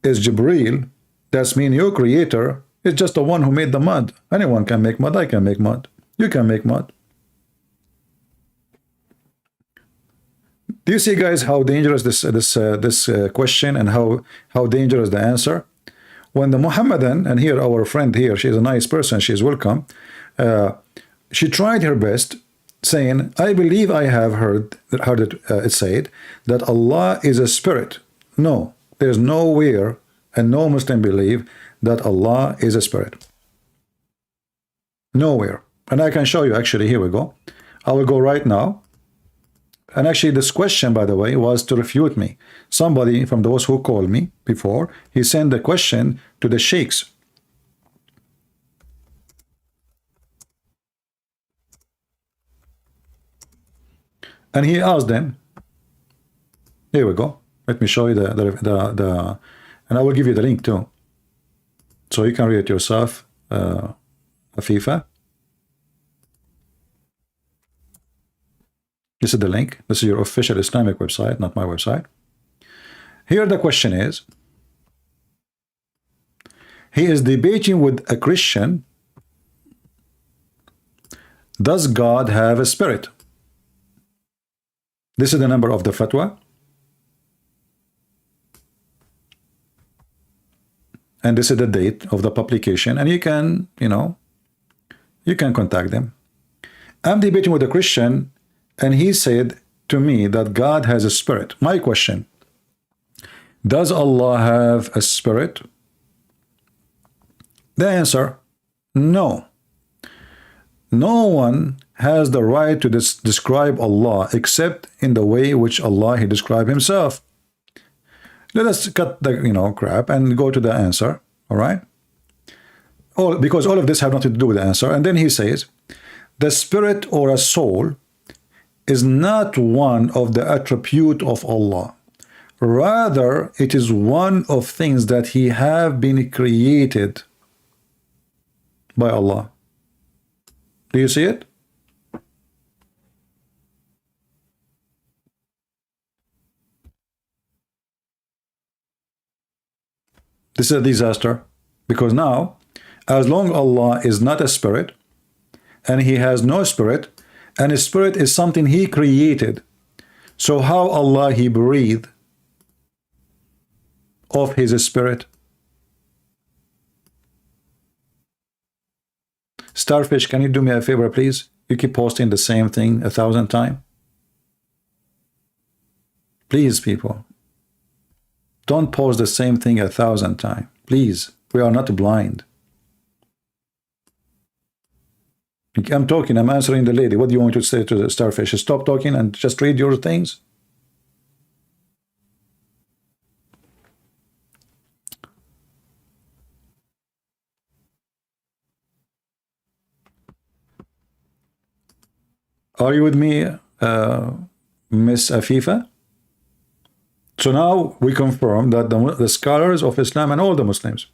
is Jibreel, that's mean your creator is just the one who made the mud. Anyone can make mud, I can make mud, you can make mud. Do you see, guys, how dangerous this question and how dangerous the answer? When the Mohammedan, and here our friend here, she's a nice person, she's welcome, she tried her best saying, I believe I have heard it said that Allah is a spirit. No, there's nowhere, and no Muslim believe that Allah is a spirit. Nowhere. And I can show you, actually, here we go. I will go right now. And actually, this question, by the way, was to refute me. Somebody from those who called me before, he sent the question to the sheikhs. And he asked them, here we go. Let me show you the and I will give you the link too. So you can read it yourself, Afifa. This is the link. This is your official Islamic website, not my website. Here the question is, he is debating with a Christian, does God have a spirit? This is the number of the fatwa. And this is the date of the publication. And you can, you can contact them. I'm debating with a Christian, and he said to me that God has a spirit. My question, does Allah have a spirit? The answer, no. No one has the right to describe Allah except in the way which Allah, he described himself. Let us cut the crap and go to the answer, all right? Because all of this have nothing to do with the answer. And then he says, the spirit or a soul is not one of the attribute of Allah. Rather, it is one of things that he have been created by Allah. Do you see it? This is a disaster, because now, as long Allah is not a spirit, and he has no spirit, and his spirit is something he created, so how Allah he breathed of his spirit? Starfish, can you do me a favor, please? You keep posting the same thing 1,000 times. Please, people. Don't post the same thing 1,000 times. Please, we are not blind. I'm talking, I'm answering the lady. What do you want to say to the starfish? Stop talking and just read your things? Are you with me, Miss Afifa? So now we confirm that the scholars of Islam and all the Muslims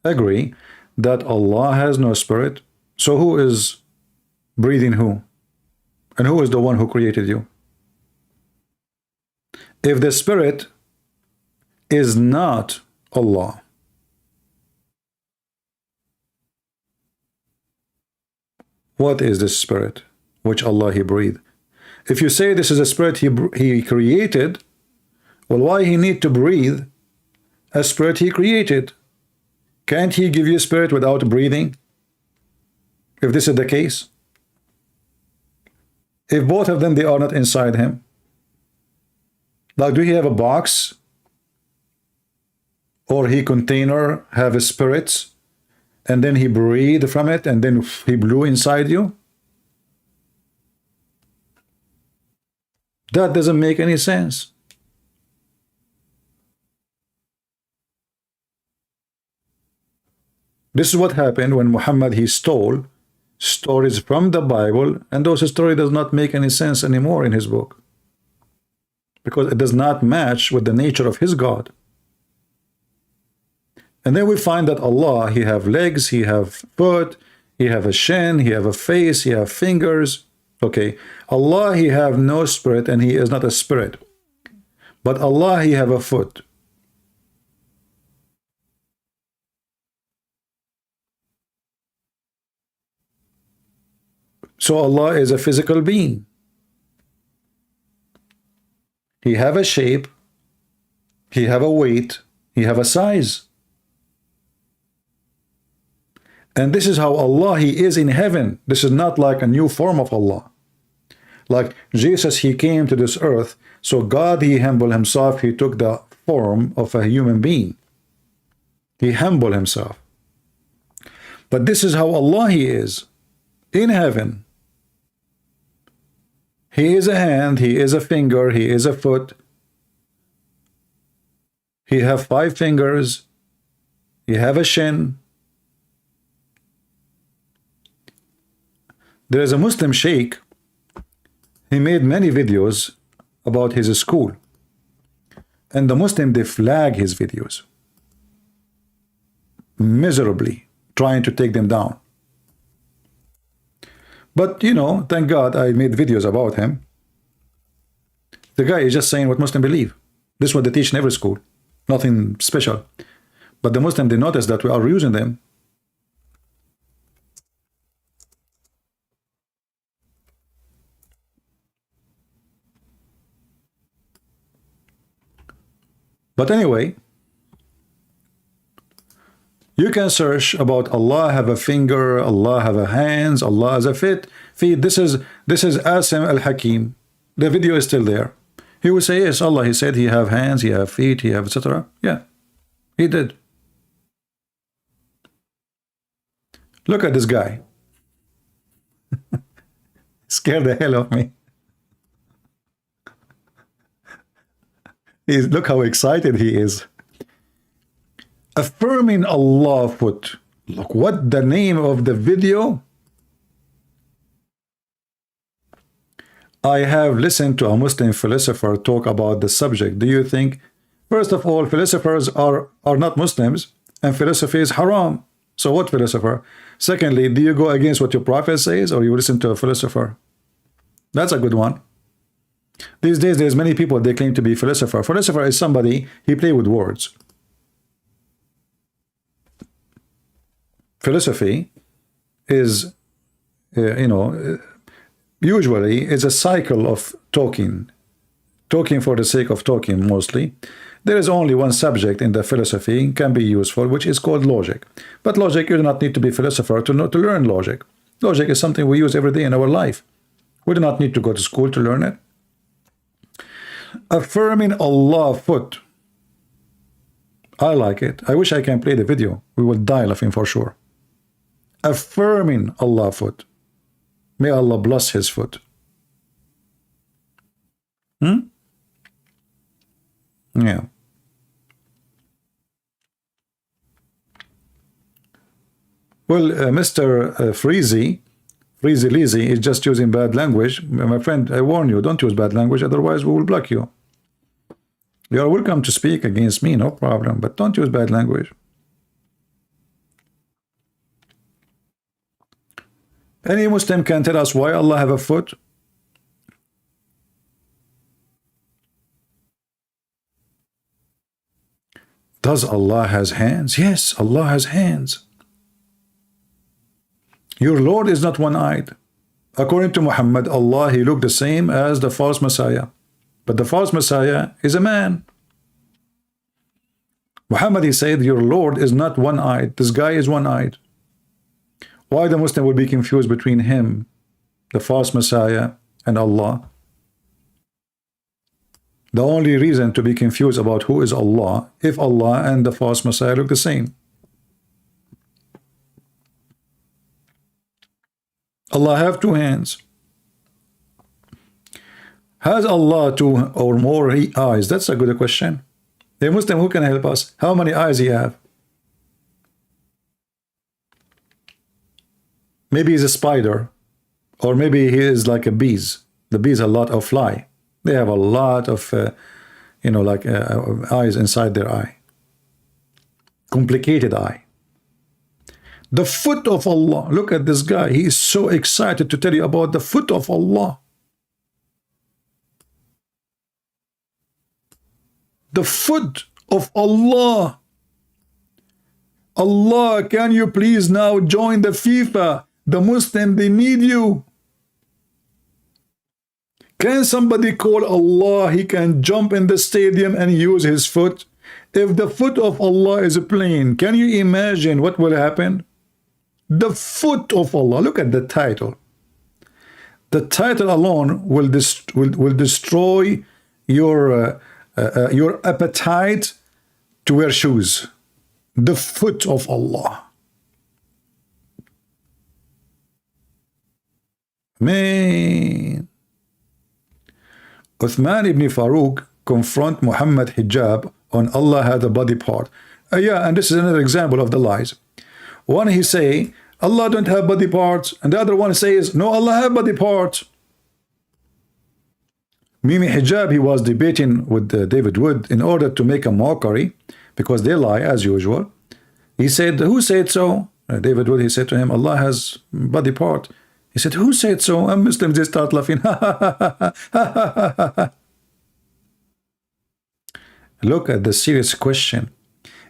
agree that Allah has no spirit. So who is breathing who? And who is the one who created you? If the spirit is not Allah, what is this spirit which Allah He breathed? If you say this is a spirit He created, well, why He need to breathe a spirit He created? Can't He give you spirit without breathing? If this is the case, if both of them, they are not inside Him, like, do He have a box or He container have a spirits and then He breathed from it and then He blew inside you? That doesn't make any sense. This is what happened when Muhammad, he stole stories from the Bible, and those stories does not make any sense anymore in his book, because it does not match with the nature of his God. And then we find that Allah, He have legs, He have foot, He have a shin, He have a face, He have fingers. Okay, Allah, He have no spirit and He is not a spirit. But Allah, He have a foot. So Allah is a physical being. He have a shape, He have a weight, He have a size. And this is how Allah, He is in heaven. This is not like a new form of Allah. Like Jesus, He came to this earth, so God, He humbled Himself, He took the form of a human being. He humbled Himself. But this is how Allah, He is in heaven. He is a hand, He is a finger, He is a foot. He have 5 fingers. He have a shin. There is a Muslim sheikh. He made many videos about his school. And the Muslim, they flag his videos miserably, trying to take them down. But, you know, thank God I made videos about him. The guy is just saying what Muslims believe. This is what they teach in every school. Nothing special. But the Muslim, they notice that we are using them. But anyway, you can search about Allah have a finger, Allah have a hands, Allah has a feet. This is Asim al-Hakim. The video is still there. He will say, yes, Allah, He said He have hands, He have feet, He have etc. Yeah, He did. Look at this guy. Scared the hell of me. Look how excited he is. Affirming Allah foot. Look, what the name of the video? I have listened to a Muslim philosopher talk about the subject. Do you think, first of all, philosophers are not Muslims, and philosophy is haram? So what philosopher? Secondly, do you go against what your prophet says, or you listen to a philosopher? That's a good one. These days, there's many people, they claim to be philosopher. Philosopher is somebody, he play with words. Philosophy is, usually it's a cycle of talking for the sake of talking mostly. There is only one subject in the philosophy can be useful, which is called logic. But logic, you do not need to be a philosopher to learn logic. Logic is something we use every day in our life. We do not need to go to school to learn it. Affirming Allah foot. I like it. I wish I can play the video. We will die laughing for sure. Affirming Allah foot. May Allah bless his foot. Yeah. Well, Mr. Freezy Leezy is just using bad language. My friend, I warn you, don't use bad language, otherwise we will block you. You are welcome to speak against me, no problem, but don't use bad language. Any Muslim can tell us why Allah have a foot? Does Allah has hands? Yes, Allah has hands. Your Lord is not one-eyed. According to Muhammad, Allah, he looked the same as the false Messiah. But the false Messiah is a man. Muhammad, he said, your Lord is not one-eyed. This guy is one-eyed. Why the Muslim would be confused between him, the false Messiah, and Allah? The only reason to be confused about who is Allah, if Allah and the false Messiah look the same. Allah have two hands. Has Allah two or more eyes? That's a good question. The Muslim, who can help us? How many eyes he have? Maybe he's a spider, or maybe he is like a bees. The bees a lot of fly. They have a lot of, eyes inside their eye. Complicated eye. The foot of Allah. Look at this guy. He is so excited to tell you about the foot of Allah. The foot of Allah. Allah, can you please now join the FIFA? The Muslim, they need you. Can somebody call Allah? He can jump in the stadium and use his foot. If the foot of Allah is a plane, can you imagine what will happen? The foot of Allah. Look at the title. The title alone will destroy your appetite to wear shoes. The foot of Allah. Man. Uthman ibn Farouk confront Muhammad Hijab on Allah had a body part. Yeah, and this is another example of the lies. One he say, Allah don't have body parts, and the other one says, no, Allah have body parts. Mimi Hijab, he was debating with David Wood in order to make a mockery, because they lie as usual. He said, who said so? David Wood, he said to him, Allah has body part. He said, who said so? And Muslims, they start laughing. Look at the serious question.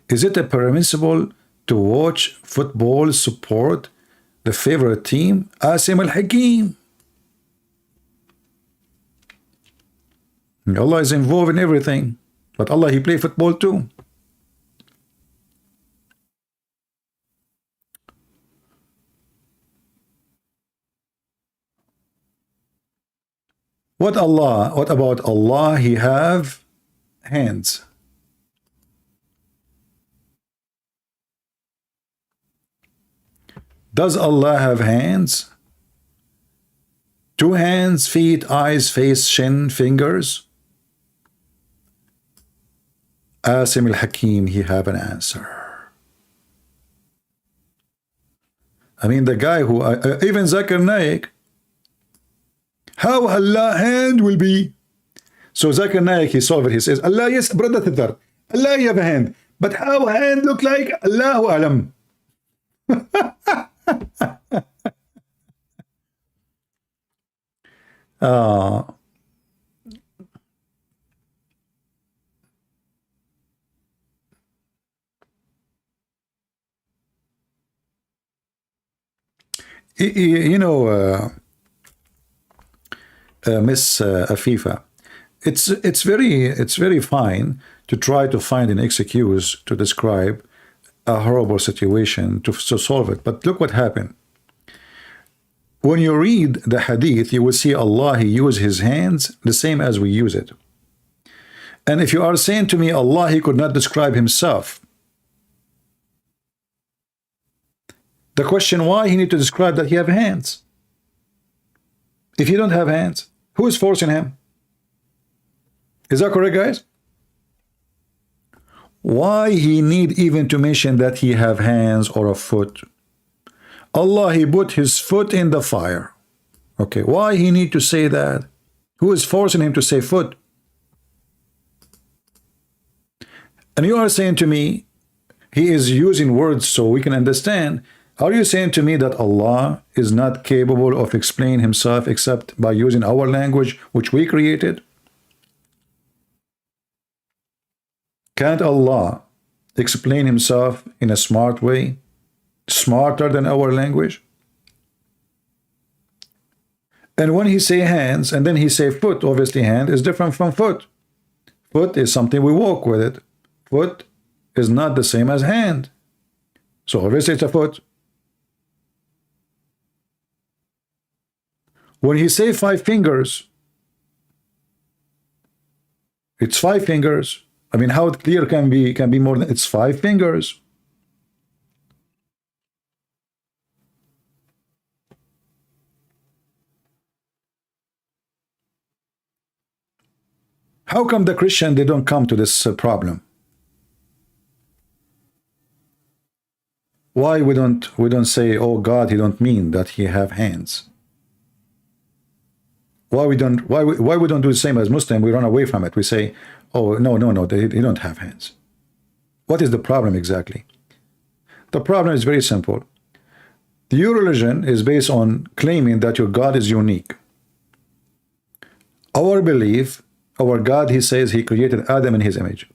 Is it permissible to watch football support the favorite team? Asim al-Hakim. Allah is involved in everything. But Allah, he play football too. What about Allah? He have hands. Does Allah have hands? Two hands, feet, eyes, face, chin, fingers? Asim al-Hakim, he have an answer. I mean, the guy who, even Zakir Naik, how Allah hand will be? So Zakir Naik, he solved it. He says, Allah, yes, brother Thidar. Allah, you have a hand. But how hand look like? Allahu alam. You know, Miss Afifa, it's very fine to try to find an excuse to describe a horrible situation to solve it. But look what happened. When you read the hadith, you will see Allah, he used his hands the same as we use it. And if you are saying to me, Allah, he could not describe himself, the question, why he need to describe that he have hands? If he don't have hands, who is forcing him? Is that correct, guys? Why he need even to mention that he have hands or a foot? Allah, he put his foot in the fire. Okay, why he need to say that? Who is forcing him to say foot? And you are saying to me, he is using words so we can understand. Are you saying to me that Allah is not capable of explaining himself except by using our language, which we created? Can't Allah explain himself in a smart way, smarter than our language? And when he say hands and then he say foot, obviously hand is different from foot. Foot is something we walk with it. Foot is not the same as hand. So obviously it's a foot. When he say 5 fingers, it's 5 fingers. I mean, how clear can be more than it's 5 fingers. How come the Christian they don't come to this problem? Why we don't say, oh God, he don't mean that he have hands? Why we don't do the same as Muslim? We run away from it. We say, oh no, they don't have hands. What is the problem exactly? The problem is very simple. Your religion is based on claiming that your God is unique. Our belief, our God, he says he created Adam in his image.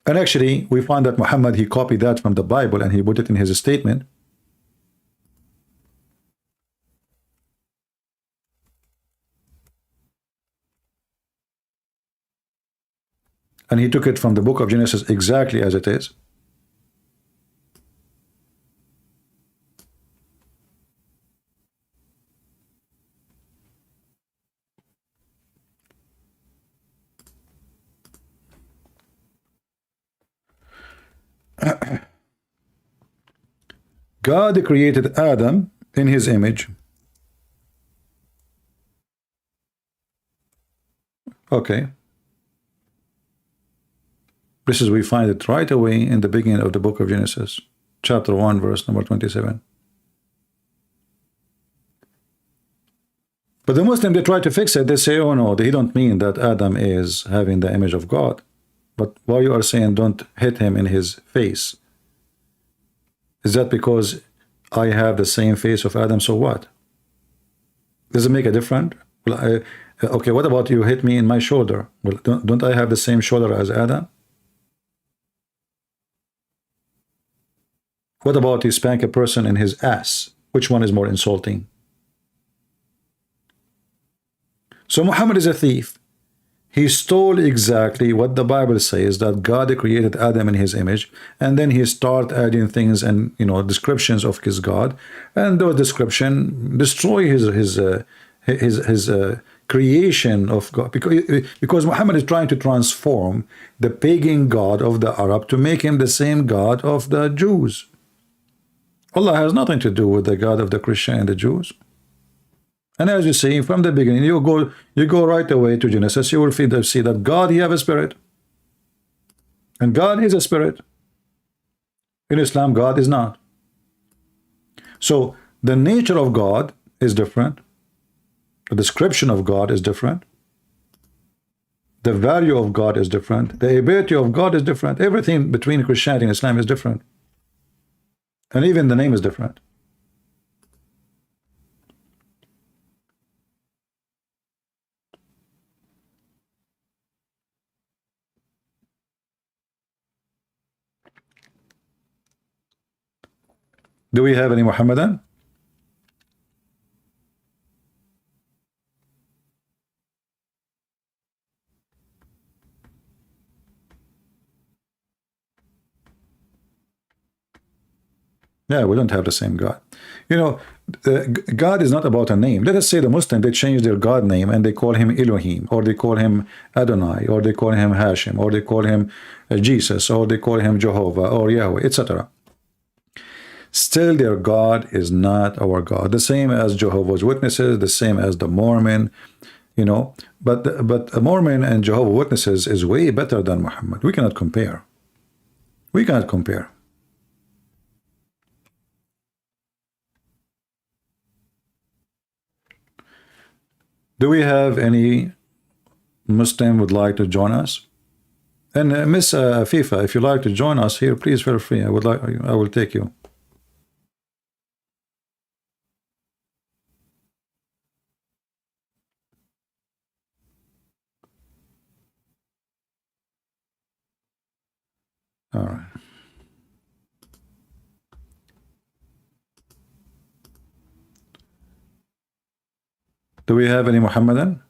And actually, we find that Muhammad, he copied that from the Bible and he put it in his statement. And he took it from the book of Genesis exactly as it is. God created Adam in his image. Okay. This is, we find it right away in the beginning of the book of Genesis, chapter 1, verse number 27. But the Muslim, they try to fix it. They say, oh no, they don't mean that Adam is having the image of God. But why you are saying don't hit him in his face? Is that because I have the same face of Adam, so what? Does it make a difference? Well, okay, what about you hit me in my shoulder? Well, don't I have the same shoulder as Adam? What about you spank a person in his ass? Which one is more insulting? So Muhammad is a thief. He stole exactly what the Bible says, that God created Adam in his image, and then he start adding things and descriptions of his God, and those descriptions destroy his creation of God, because Muhammad is trying to transform the pagan God of the Arab to make him the same God of the Jews. Allah has nothing to do with the God of the Christian and the Jews. And as you see from the beginning, you go right away to Genesis, you will see that God, he have a spirit. And God is a spirit. In Islam, God is not. So the nature of God is different. The description of God is different. The value of God is different. The ability of God is different. Everything between Christianity and Islam is different. And even the name is different. Do we have any Muhammadan? Yeah, we don't have the same God. God is not about a name. Let us say the Muslim, they change their God name and they call him Elohim, or they call him Adonai, or they call him Hashim, or they call him Jesus, or they call him Jehovah, or Yahweh, etc. still their God is not our God. The same as Jehovah's Witnesses, the same as the Mormon, you know. But a Mormon and Jehovah's Witnesses is way better than Muhammad. We cannot compare. We cannot compare. Do we have any Muslim would like to join us? And Miss FIFA, if you like to join us here, please feel free. I will take you. All right. Do we have any Muhammadan?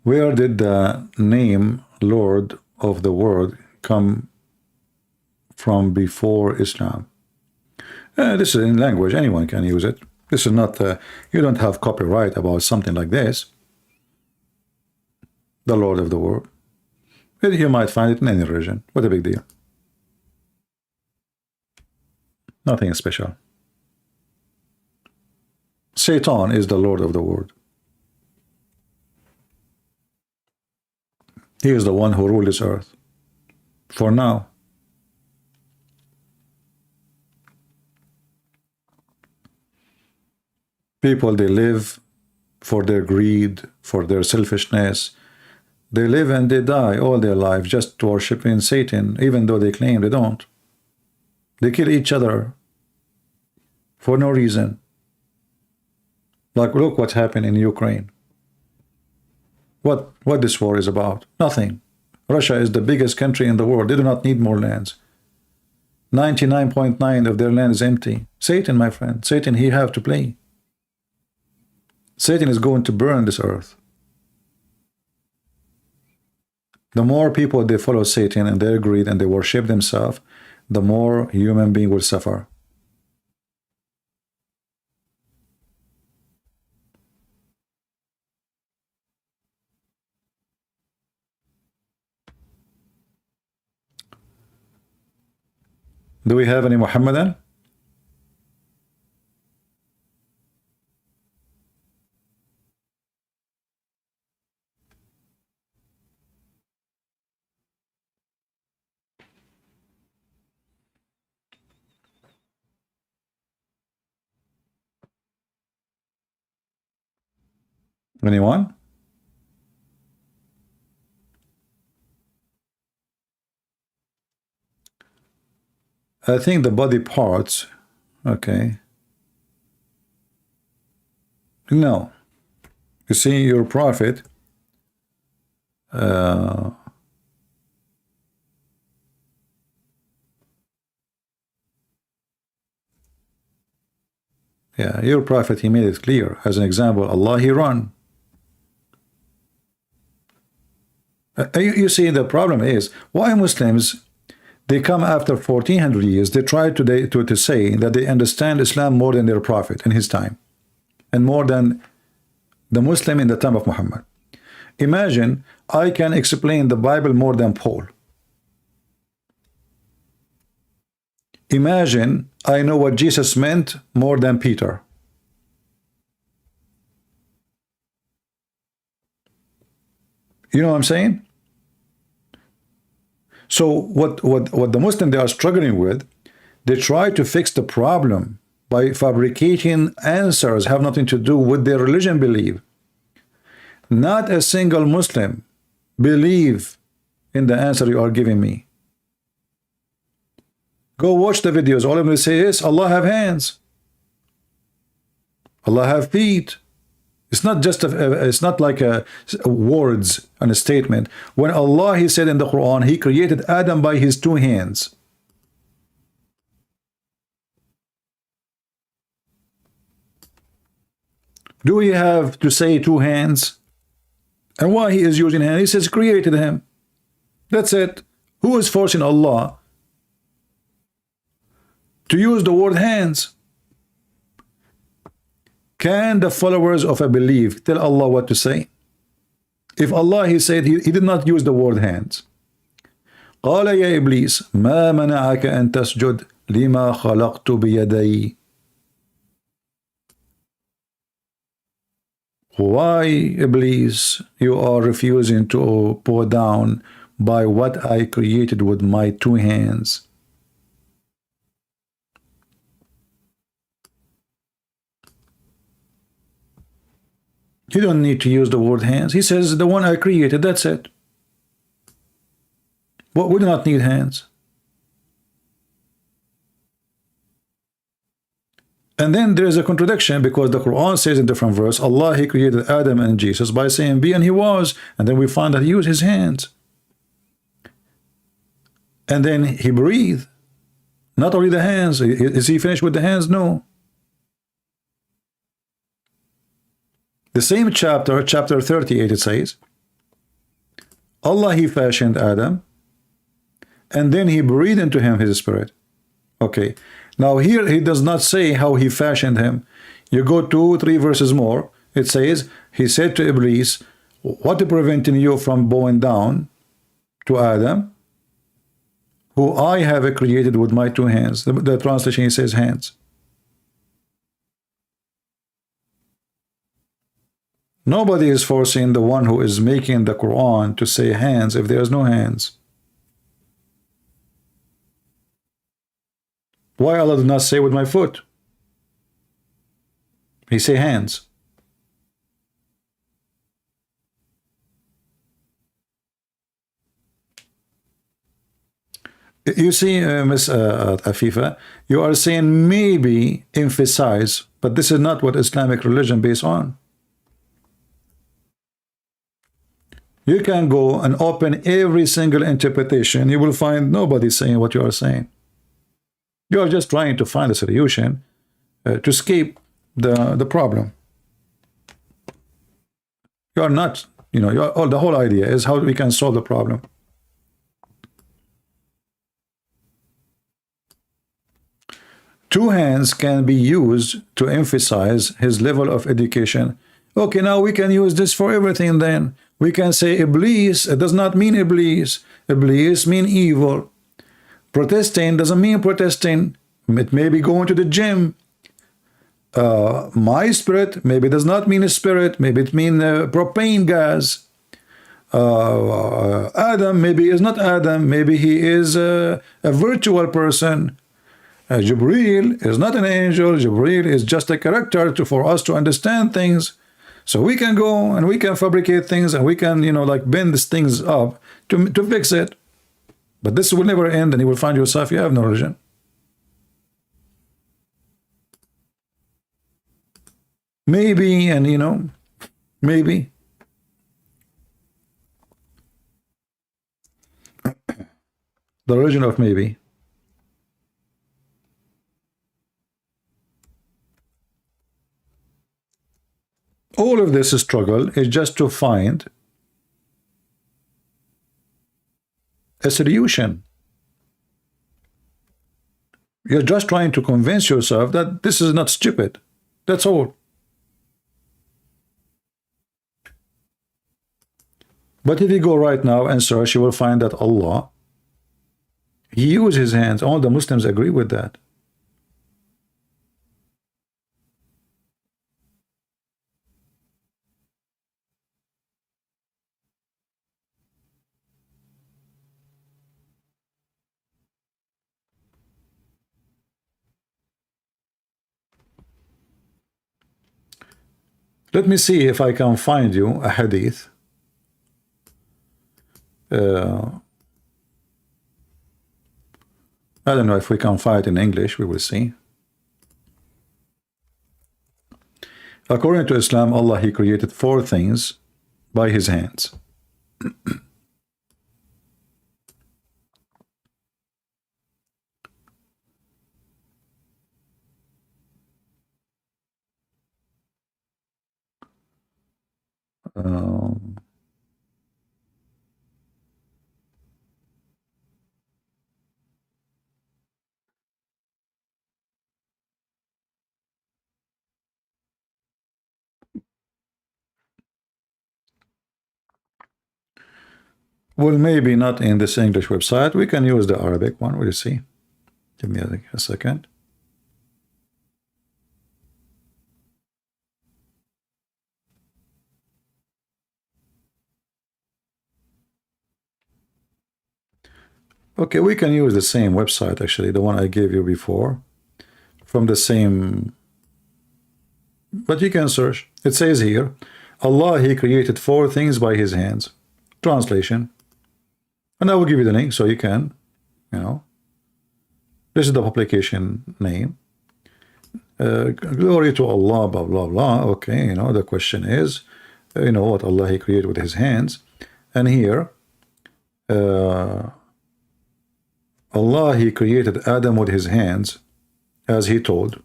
Where did the name Lord of the World come from before Islam? This is in language. Anyone can use it. This is not, you don't have copyright about something like this. The Lord of the World. You might find it in any religion. What a big deal. Nothing special. Satan is the Lord of the world. He is the one who rules this earth. For now. People, they live for their greed, for their selfishness. They live and they die all their life just worshiping Satan, even though they claim they don't. They kill each other for no reason. Like, look what's happened in Ukraine. What this war is about? Nothing. Russia is the biggest country in the world. They do not need more lands. 99.9% of their land is empty. Satan, my friend, Satan, he have to play. Satan is going to burn this earth. The more people they follow Satan and their greed and they worship themselves, the more human being will suffer. Do we have any Muhammadan? Anyone? I think the body parts, okay. No. You see, your prophet, yeah, your prophet, he made it clear. As an example, Allah, he run. You see, the problem is, why Muslims, they come after 1400 years, they try to say that they understand Islam more than their prophet in his time, and more than the Muslim in the time of Muhammad. Imagine, I can explain the Bible more than Paul. Imagine, I know what Jesus meant more than Peter. You know what I'm saying? So what the Muslims they are struggling with, they try to fix the problem by fabricating answers have nothing to do with their religion belief. Not a single Muslim believe in the answer you are giving me. Go watch the videos. All of them say is Allah have hands, Allah have feet. It's not just it's not like words and a statement. When Allah, he said in the Quran, he created Adam by his two hands. Do we have to say two hands? And why he is using hand? He says created him. That's it. Who is forcing Allah to use the word hands? Can the followers of a belief tell Allah what to say? If Allah, he said, he did not use the word hands. قال يا إبليس ما منعك أن تسجد لما خلقت بيدي. Why, Iblis, you are refusing to bow down by what I created with my two hands? You don't need to use the word hands. He says, the one I created, that's it. But we do not need hands. And then there is a contradiction, because the Quran says in different verse, Allah, he created Adam and Jesus by saying be, and he was. And then we find that he used his hands. And then he breathed. Not only the hands. Is he finished with the hands? No. The same chapter, chapter 38, it says, Allah, he fashioned Adam, and then he breathed into him his spirit. Okay. Now here he does not say how he fashioned him. You go 2-3 verses more, it says, he said to Iblis, what is preventing you from bowing down to Adam, who I have created with my two hands? The translation, he says hands. Nobody is forcing the one who is making the Quran to say hands if there is no hands. Why Allah did not say with my foot? He say hands. You see, Miss Afifa, you are saying maybe emphasize, but this is not what Islamic religion based on. You can go and open every single interpretation. You will find nobody saying what you are saying. You are just trying to find a solution to escape the problem. You are not, you know, the whole idea is how we can solve the problem. Two hands can be used to emphasize his level of education. Okay, now we can use this for everything then. We can say Iblis, it does not mean Iblis. Iblis mean evil. Protesting doesn't mean protesting. It may be going to the gym. My spirit maybe does not mean a spirit. Maybe it means propane gas. Adam maybe is not Adam. Maybe he is a virtual person. Jibreel is not an angel. Jibreel is just a character for us to understand things. So we can go and we can fabricate things and we can, you know, like bend these things up to fix it. But this will never end, and you will find yourself, you have no religion. Maybe, and you know, maybe. The religion of maybe. All of this struggle is just to find a solution. You're just trying to convince yourself that this is not stupid. That's all. But if you go right now and search, you will find that Allah, he used his hands. All the Muslims agree with that. Let me see if I can find you a hadith. I don't know if we can find it in English. We will see. According to Islam, Allah, he created 4 things by his hands. Well, maybe not in this English website. We can use the Arabic one. We'll see. Give me a second. Okay, we can use the same website, actually, the one I gave you before, from the same, but you can search. It says here, Allah, He created 4 things by His hands. Translation. And I will give you the link so you can, you know. This is the publication name. Glory to Allah, blah, blah, blah. Okay, you know, the question is, you know, what Allah He created with His hands. And here, Allah, He created Adam with His hands, as He told,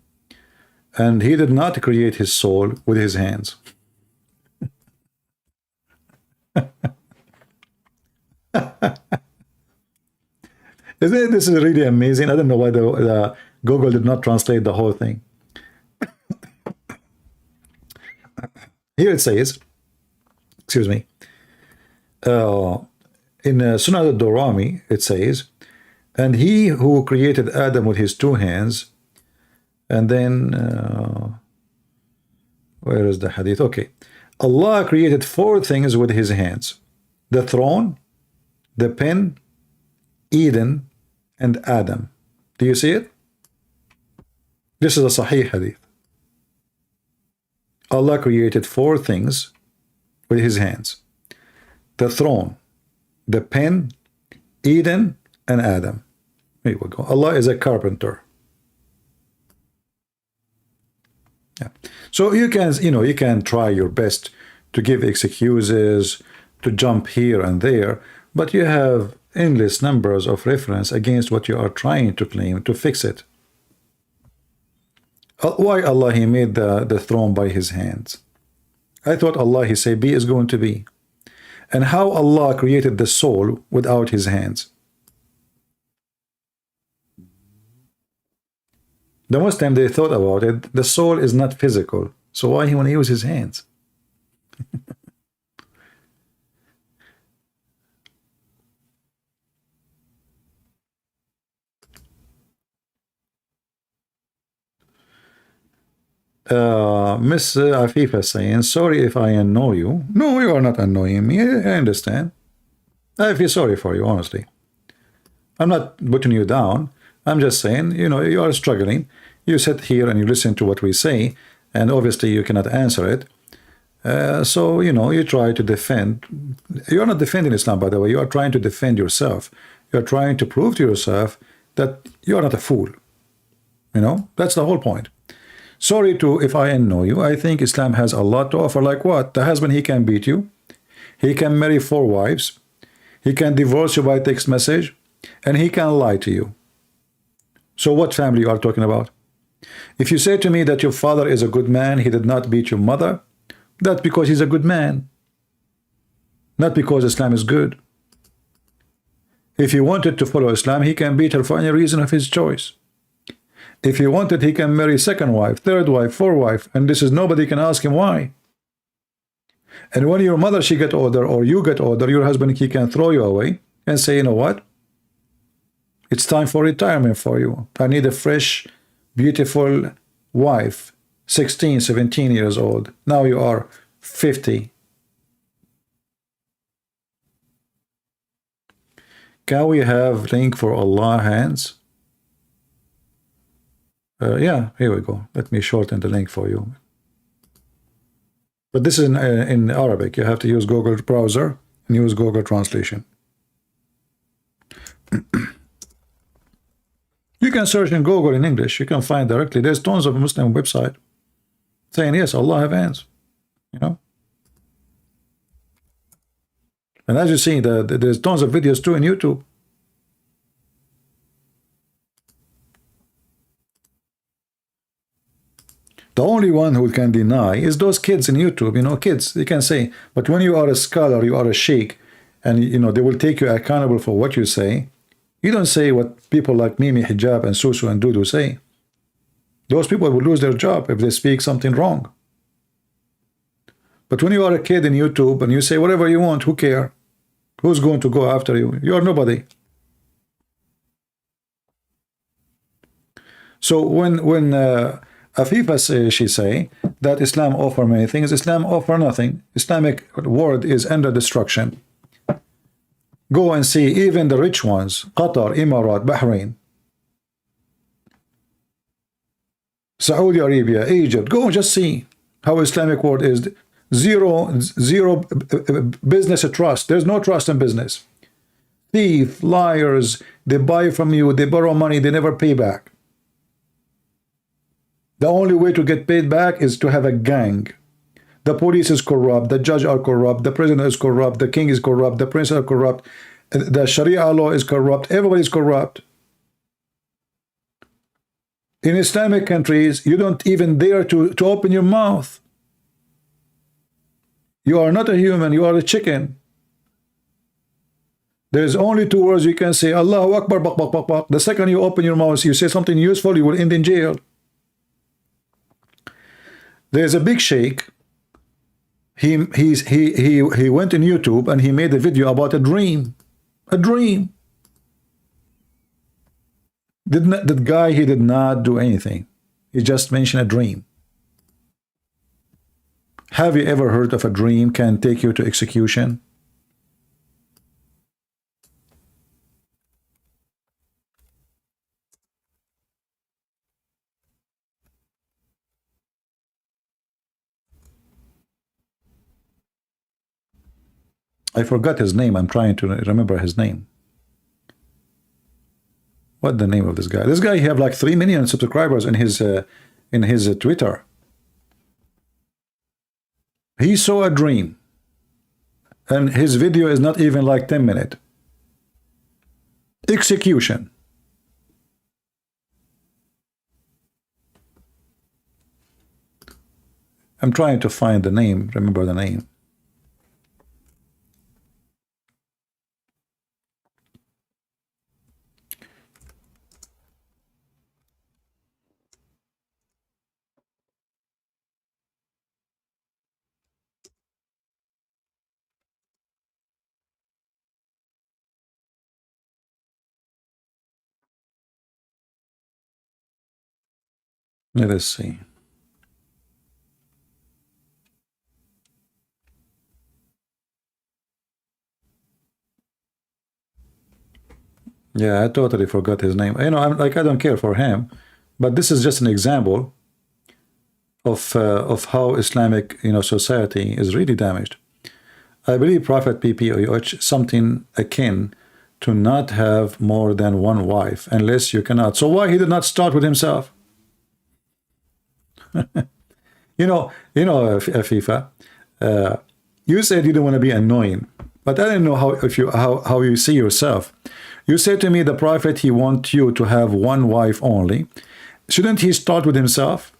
and He did not create his soul with His hands. Isn't it? This is really amazing. I don't know why the Google did not translate the whole thing. Here it says, excuse me, in Sunnah al-Durami, it says, and He who created Adam with His 2 hands, and then, where is the hadith? Okay. Allah created 4 things with His hands: the throne, the pen, Eden, and Adam. Do you see it? This is a Sahih hadith. Allah created 4 things with His hands: the throne, the pen, Eden, and Adam. Here we go. Allah is a carpenter. Yeah. So you can, you know, you can try your best to give excuses, to jump here and there, but you have endless numbers of reference against what you are trying to claim to fix it. Why Allah He made the throne by His hands? I thought Allah He said be is going to be. And how Allah created the soul without His hands? The most time they thought about it, the soul is not physical. So why He want to use His hands? Miss Afifa saying, sorry if I annoy you. No, you are not annoying me. I understand. I feel sorry for you, honestly. I'm not putting you down. I'm just saying, you know, you are struggling. You sit here and you listen to what we say, and obviously you cannot answer it. So, you know, you try to defend. You are not defending Islam, by the way. You are trying to defend yourself. You are trying to prove to yourself that you are not a fool. You know, that's the whole point. Sorry if I annoy you. I think Islam has a lot to offer. Like what? The husband, he can beat you. He can marry 4 wives. He can divorce you by text message. And he can lie to you. So what family you are talking about? If you say to me that your father is a good man, he did not beat your mother, that's because he's a good man. Not because Islam is good. If he wanted to follow Islam, he can beat her for any reason of his choice. If he wanted, he can marry 2nd wife, 3rd wife, 4th wife, and this is nobody can ask him why. And when your mother, she get older, or you get older, your husband, he can throw you away and say, you know what? It's time for retirement for you. I need a fresh, beautiful wife, 16, 17 years old. Now you are 50. Can we have link for Allah hands? Yeah, here we go. Let me shorten the link for you. But this is in Arabic. You have to use Google browser and use Google translation. You can search in Google in English. You can find directly. There's tons of Muslim website saying, yes, Allah have hands. You know? And as you see, there's tons of videos too in YouTube. The only one who can deny is those kids in YouTube. You know, kids, they can say, but when you are a scholar, you are a sheikh, and, you know, they will take you accountable for what you say. You don't say what people like Mimi, Hijab, and Susu, and Dudu say. Those people will lose their job if they speak something wrong. But when you are a kid in YouTube and you say whatever you want, who care? Who's going to go after you? You're nobody. So when Afifa she say that Islam offer many things, Islam offer nothing. Islamic world is under destruction. Go and see even the rich ones, Qatar, Emirat, Bahrain, Saudi Arabia, Egypt. Go and just see how Islamic world is. Zero business trust. There's no trust in business. Thief, liars, they buy from you, they borrow money, they never pay back. The only way to get paid back is to have a gang. The police is corrupt, the judge are corrupt, the president is corrupt, the king is corrupt, the prince are corrupt, the Sharia law is corrupt, everybody is corrupt. In Islamic countries, you don't even dare to open your mouth. You are not a human, you are a chicken. There's only two words you can say, Allahu Akbar, bak, bak, bak, bak. The second you open your mouth, you say something useful, you will end in jail. There's a big sheikh. He went in YouTube and he made a video about a dream. A dream. That guy, he did not do anything. He just mentioned a dream. Have you ever heard of a dream can take you to execution? I forgot his name. I'm trying to remember his name. What the name of this guy? This guy, he have like 3 million subscribers in his Twitter. He saw a dream, and his video is not even like 10 minutes. Execution. I'm trying to find the name, remember the name. Let us see. Yeah, I totally forgot his name. You know, I'm like, I don't care for him, but this is just an example of how Islamic, you know, society is really damaged. I believe Prophet PPOH something akin to not have more than one wife, unless you cannot. So why he did not start with himself? you know, FIFA. You said you don't want to be annoying, but I don't know how you see yourself. You said to me the Prophet, he wants you to have one wife only. Shouldn't he start with himself?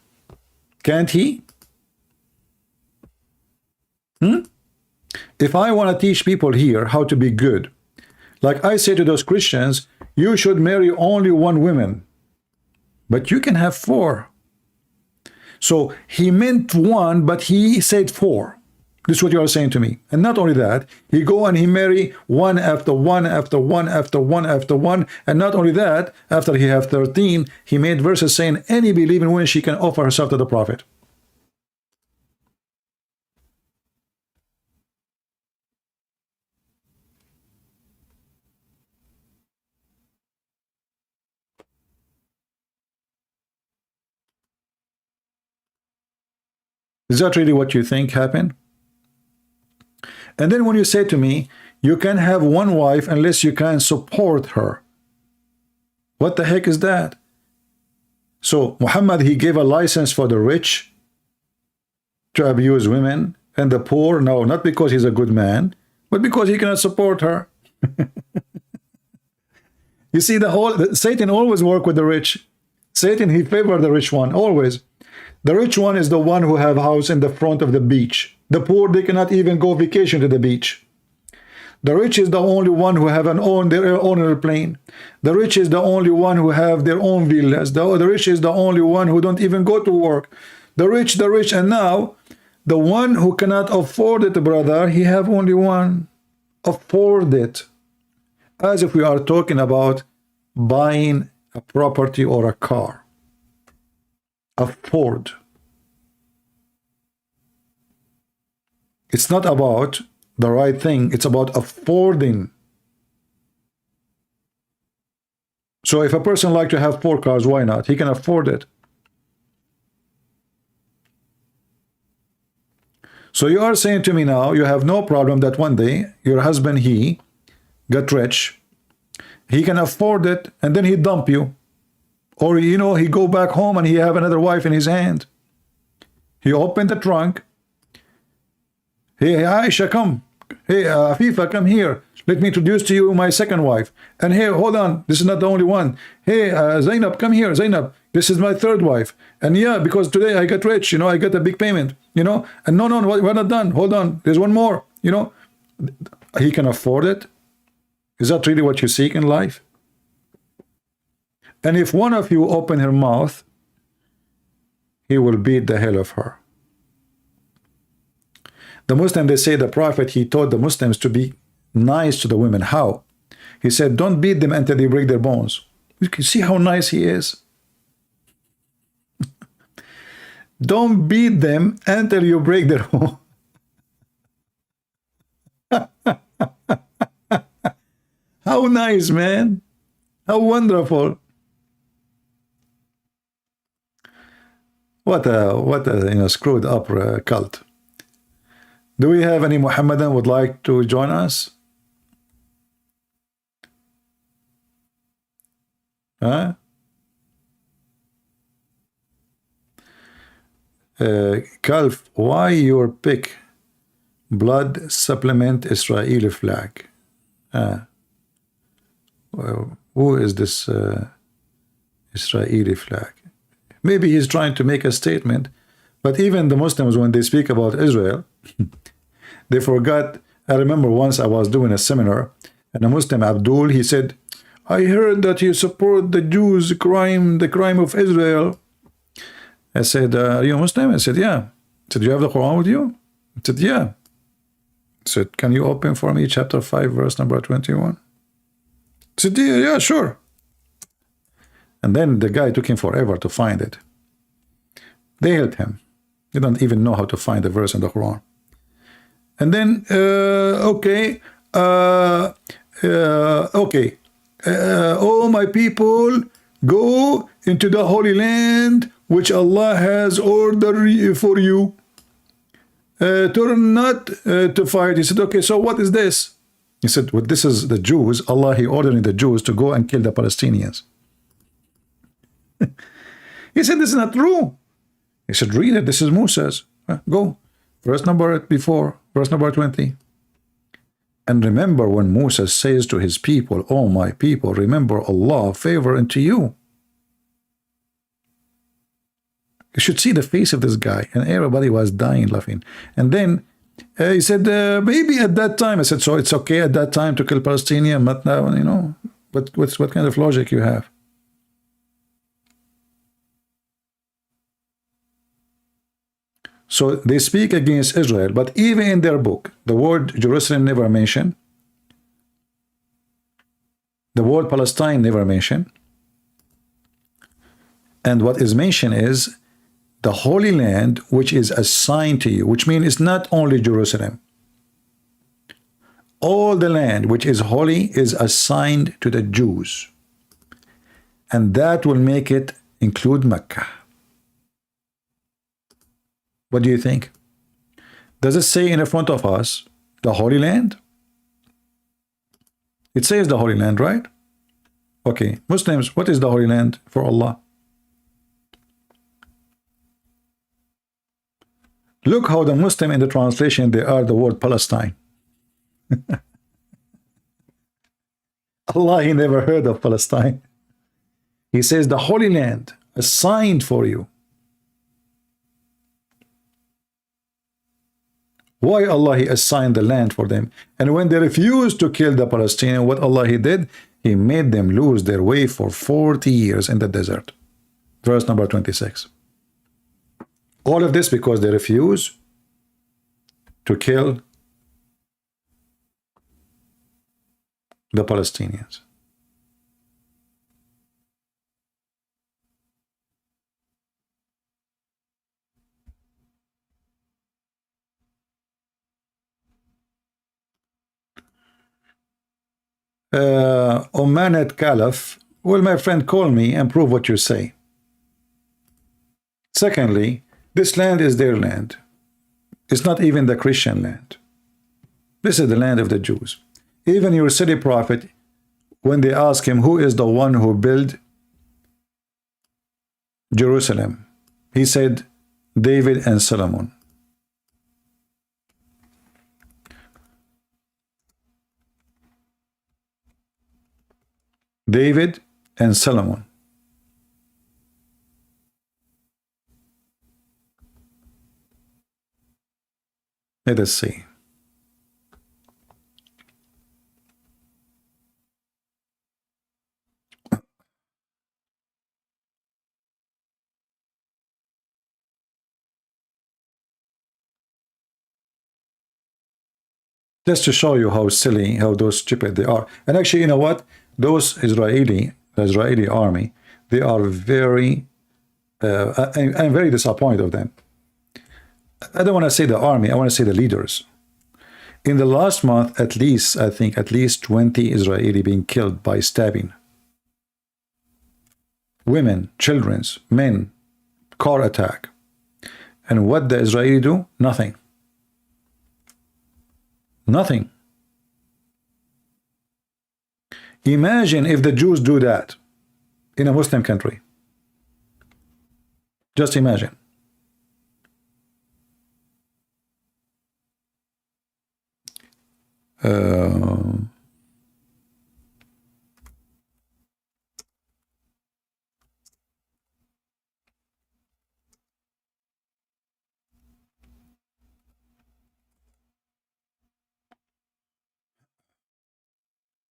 Can't he? If I want to teach people here how to be good, like I say to those Christians, you should marry only one woman, but you can have 4. So he meant 1, but he said 4. This is what you are saying to me. And not only that, he go and he marry 1 after 1 after 1 after 1 after 1. And not only that, after he have 13, he made verses saying any believing woman, she can offer herself to the Prophet. Is that really what you think happened? And then when you say to me, you can have one wife unless you can support her. What the heck is that? So Muhammad, he gave a license for the rich to abuse women, and the poor, no, not because he's a good man, but because he cannot support her. You see, Satan always work with the rich. Satan, he favored the rich one, always. The rich one is the one who have house in the front of the beach. The poor, they cannot even go vacation to the beach. The rich is the only one who have their own airplane. The rich is the only one who have their own villas. The rich is the only one who don't even go to work. The rich, and now the one who cannot afford it, brother, he have only one. afford it, as if we are talking about buying a property or a car. Afford. It's not about the right thing, it's about affording. So if a person like to have 4 cars, why not? He can afford it. So you are saying to me now, you have no problem that one day your husband, he got rich, he can afford it, and then he dump you. Or, you know, he go back home and he have another wife in his hand. He opened the trunk. Hey, Aisha, come. Hey, Afifa, come here. Let me introduce to you my second wife. And here, hold on, this is not the only one. Hey, Zainab, come here, Zainab. This is my third wife. And yeah, because today I got rich, you know, I got a big payment, you know. And no, we're not done. Hold on, there's one more, you know. He can afford it. Is that really what you seek in life? And if one of you open her mouth, he will beat the hell of her. The Muslim, they say the Prophet, he taught the Muslims to be nice to the women. How? He said, don't beat them until they break their bones. You can see how nice he is. Don't beat them until you break their bones. How nice, man. How wonderful. What a screwed up cult. Do we have any Mohammedan would like to join us? Huh? Kalf, why your pick? Blood supplement Israeli flag. Well, who is this Israeli flag? Maybe he's trying to make a statement, but even the Muslims, when they speak about Israel, they forgot. I remember once I was doing a seminar, and a Muslim, Abdul, he said, I heard that you support the Jews' the crime of Israel. I said, are you a Muslim? I said, yeah. I said, do you have the Quran with you? I said, yeah. I said, can you open for me chapter 5, verse number 21? I said, yeah, sure. And then the guy took him forever to find it. They helped him. They don't even know how to find the verse in the Quran. And then, okay, oh my people, go into the Holy Land, which Allah has ordered for you. Turn not to fight. He said, okay, so what is this? He said, well, this is the Jews. Allah, he ordering the Jews to go and kill the Palestinians. He said, this is not true. He said, read it. This is Moses. Go. Verse number 20. And remember when Moses says to his people, oh my people, remember Allah favor unto you. You should see the face of this guy. And everybody was dying laughing. And then he said, maybe at that time. I said, so it's okay at that time to kill Palestinians, but now, you know, what kind of logic you have? So they speak against Israel, but even in their book, the word Jerusalem never mentioned. The word Palestine never mentioned. And what is mentioned is the Holy Land, which is assigned to you, which means it's not only Jerusalem. All the land which is holy is assigned to the Jews. And that will make it include Mecca. What do you think? Does it say in the front of us, the Holy Land? It says the Holy Land, right? Okay, Muslims, what is the Holy Land for Allah? Look how the Muslim in the translation, they are the word Palestine. Allah, he never heard of Palestine. He says the Holy Land assigned for you. Why Allah he assigned the land for them? And when they refused to kill the Palestinians, what Allah he did? He made them lose their way for 40 years in the desert. Verse number 26. All of this because they refuse to kill the Palestinians. Omanet Caliph, well, my friend, call me and prove what you say. Secondly, this land is their land. It's not even the Christian land. This is the land of the Jews. Even your city prophet, when they ask him who is the one who built Jerusalem, he said David and Solomon. David and Solomon. Let us see. Just to show you how silly, how those stupid they are. And actually, you know what? Those Israeli army, they are very, I'm very disappointed of them. I don't want to say the army, I want to say the leaders. In the last month, at least, I think, at least 20 Israeli being killed by stabbing. Women, children, men, car attack. And what the Israeli do? Nothing. Nothing. Imagine if the Jews do that in a Muslim country. Just imagine.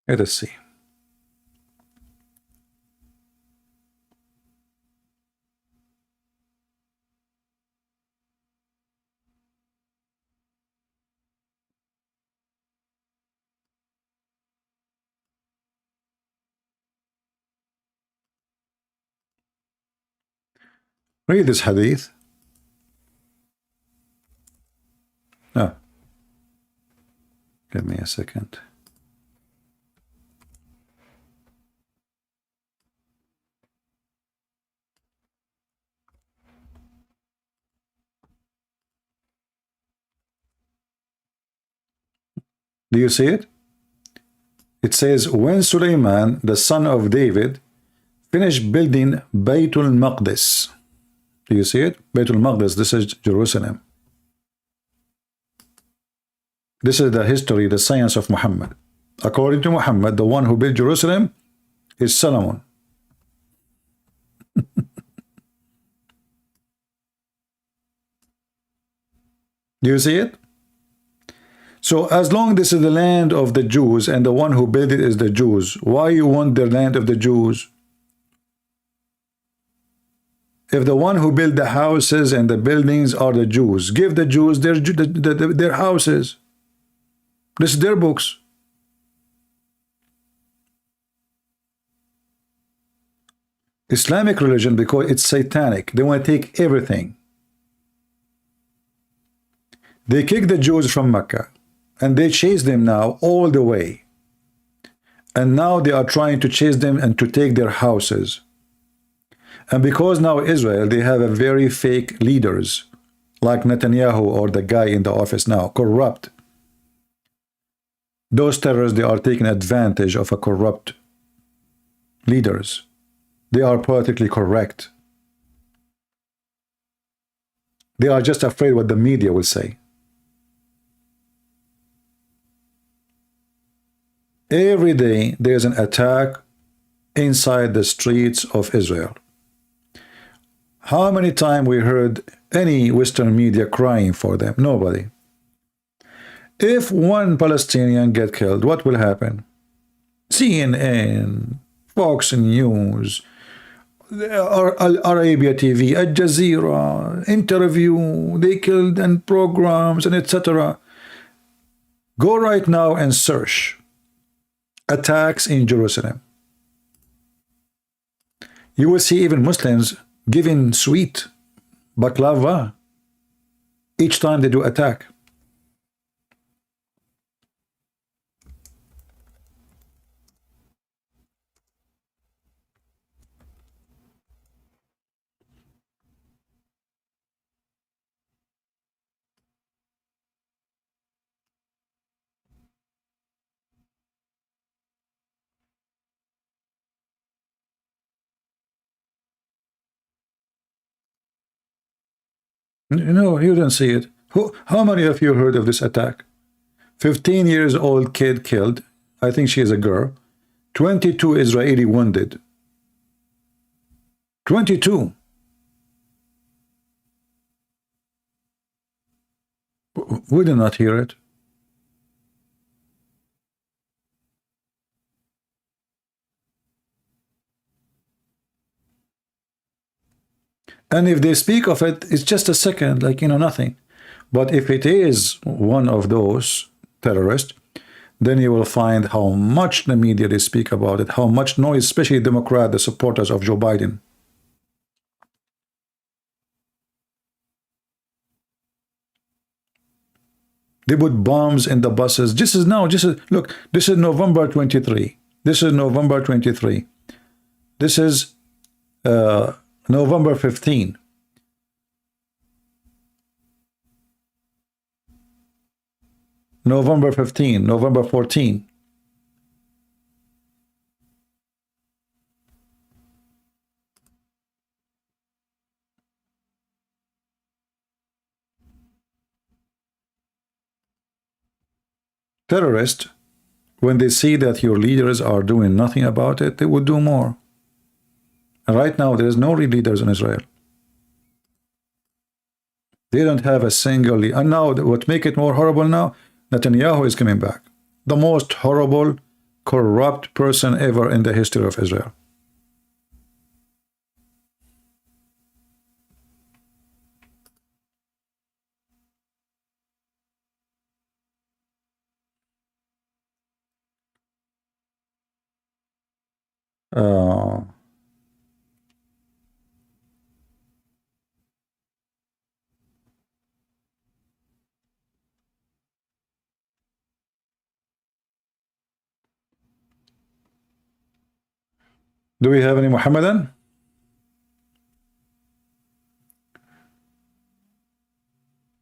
Let us see. Read this hadith. Oh, give me a second. Do you see it? It says, when Sulaiman, the son of David, finished building Baytul Maqdis. Do you see it? Baytul Maqdis, this is Jerusalem. This is the history, the science of Muhammad. According to Muhammad, the one who built Jerusalem is Solomon. Do you see it? So as long this is the land of the Jews and the one who built it is the Jews, why you want the land of the Jews? If the one who built the houses and the buildings are the Jews, give the Jews their houses. This is their books. Islamic religion, because it's satanic, they want to take everything. They kick the Jews from Mecca and they chase them now all the way. And now they are trying to chase them and to take their houses. And because now Israel, they have a very fake leaders like Netanyahu or the guy in the office now, corrupt. Those terrorists, they are taking advantage of a corrupt leaders. They are politically correct. They are just afraid what the media will say. Every day there's an attack inside the streets of Israel. How many times we heard any Western media crying for them? Nobody. If one Palestinian get killed, what will happen? CNN, Fox News, Arabia TV, Al Jazeera, interview, they killed, and programs, and etc. Go right now and search attacks in Jerusalem. You will see even Muslims giving sweet baklava each time they do attack. No, you don't see it. How many of you heard of this attack? 15 years old kid killed. I think she is a girl. 22 Israeli wounded. 22. We did not hear it. And if they speak of it, it's just a second, like, nothing. But if it is one of those terrorists, then you will find how much the media they speak about it, how much noise, especially Democrat, the supporters of Joe Biden. They put bombs in the buses. Look, this is November 23. This is November 23. This is November 15. November 15, November 14. Terrorists, when they see that your leaders are doing nothing about it, they would do more. And right now, there is no real leaders in Israel. They don't have a single leader. And now, what make it more horrible now, Netanyahu is coming back. The most horrible, corrupt person ever in the history of Israel. Do we have any Mohammedan?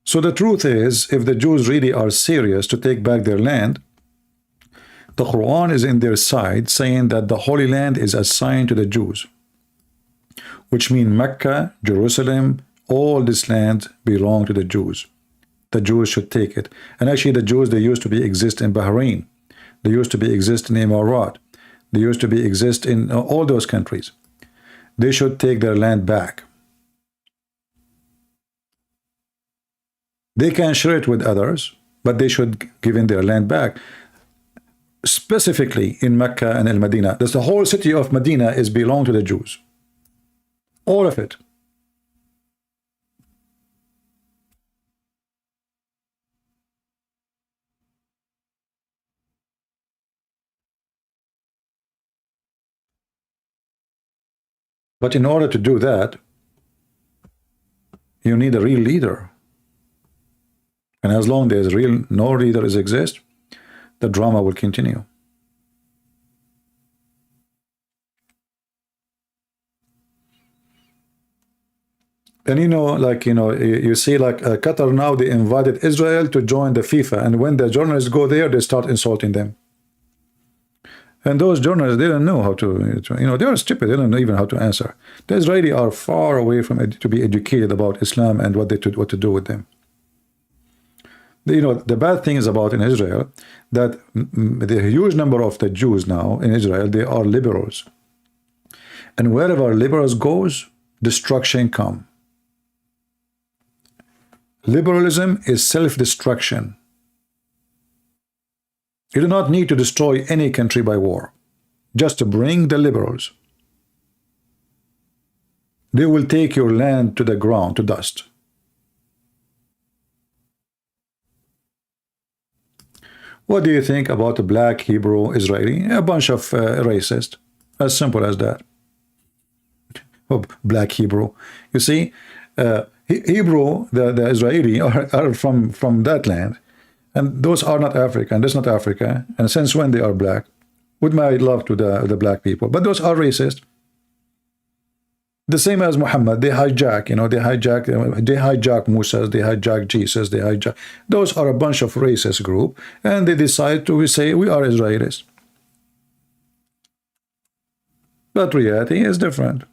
So the truth is, if the Jews really are serious to take back their land, the Quran is in their side, saying that the Holy Land is assigned to the Jews, which means Mecca, Jerusalem, all this land belong to the Jews. The Jews should take it. And actually the Jews, they used to exist in Bahrain. They used to exist in Emirat. They used to exist in all those countries. They should take their land back. They can share it with others, but they should give in their land back. Specifically in Mecca and Al-Medina. The whole city of Medina is belong to the Jews. All of it. But in order to do that, you need a real leader. And as long as no leaders exist, the drama will continue. And you see Qatar now, they invited Israel to join the FIFA, and when the journalists go there, they start insulting them. And those journalists, they don't know how to they are stupid. They don't know even how to answer. The Israelis are far away from to be educated about Islam and what to do with them. The bad thing is about in Israel that the huge number of the Jews now in Israel, they are liberals. And wherever liberals goes, destruction come. Liberalism is self-destruction. You do not need to destroy any country by war. Just to bring the liberals. They will take your land to the ground, to dust. What do you think about a black Hebrew Israeli? A bunch of racist. As simple as that. Oh, black Hebrew. You see, Hebrew, the Israeli are from that land. And those are not African. That's not Africa. And since when they are black? With my love to the black people. But those are racist. The same as Muhammad. They hijack, they hijack Musa, they hijack Jesus, they hijack. Those are a bunch of racist group. And they decide to say we are Israelis. But reality is different.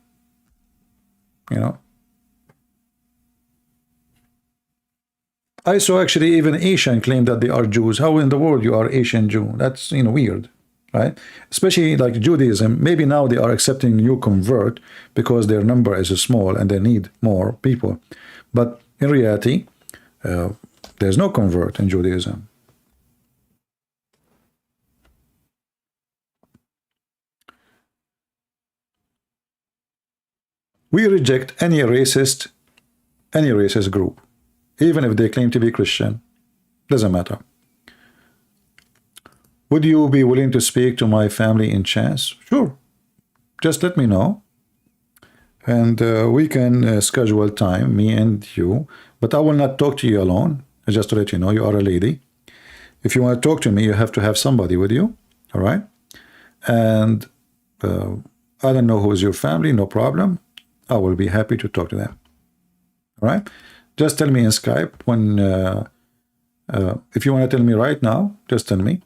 I saw actually even Asian claim that they are Jews. How in the world you are Asian Jew? That's weird, right? Especially like Judaism. Maybe now they are accepting new convert because their number is small and they need more people. But in reality, there's no convert in Judaism. We reject any racist group, even if they claim to be Christian. Doesn't matter. Would you be willing to speak to my family in chance? Sure. Just let me know. And we can schedule time, me and you. But I will not talk to you alone. Just to let you know, you are a lady. If you want to talk to me, you have to have somebody with you. All right? And I don't know who is your family, no problem. I will be happy to talk to them. All right? Just tell me in Skype when, if you want to tell me right now, just tell me.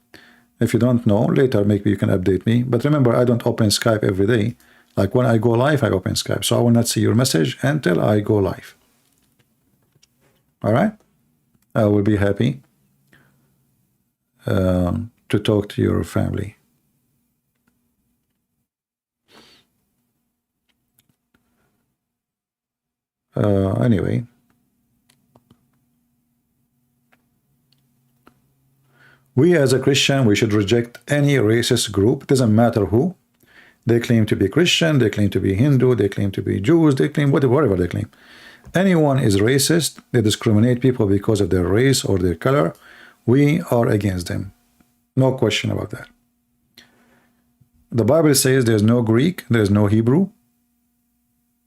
If you don't know, later maybe you can update me. But remember, I don't open Skype every day. Like when I go live, I open Skype. So I will not see your message until I go live. All right? I will be happy to talk to your family. Anyway. We as a Christian, we should reject any racist group. It doesn't matter who. They claim to be Christian, they claim to be Hindu, they claim to be Jews, they claim whatever they claim. Anyone is racist. They discriminate people because of their race or their color. We are against them. No question about that. The Bible says there's no Greek, there's no Hebrew,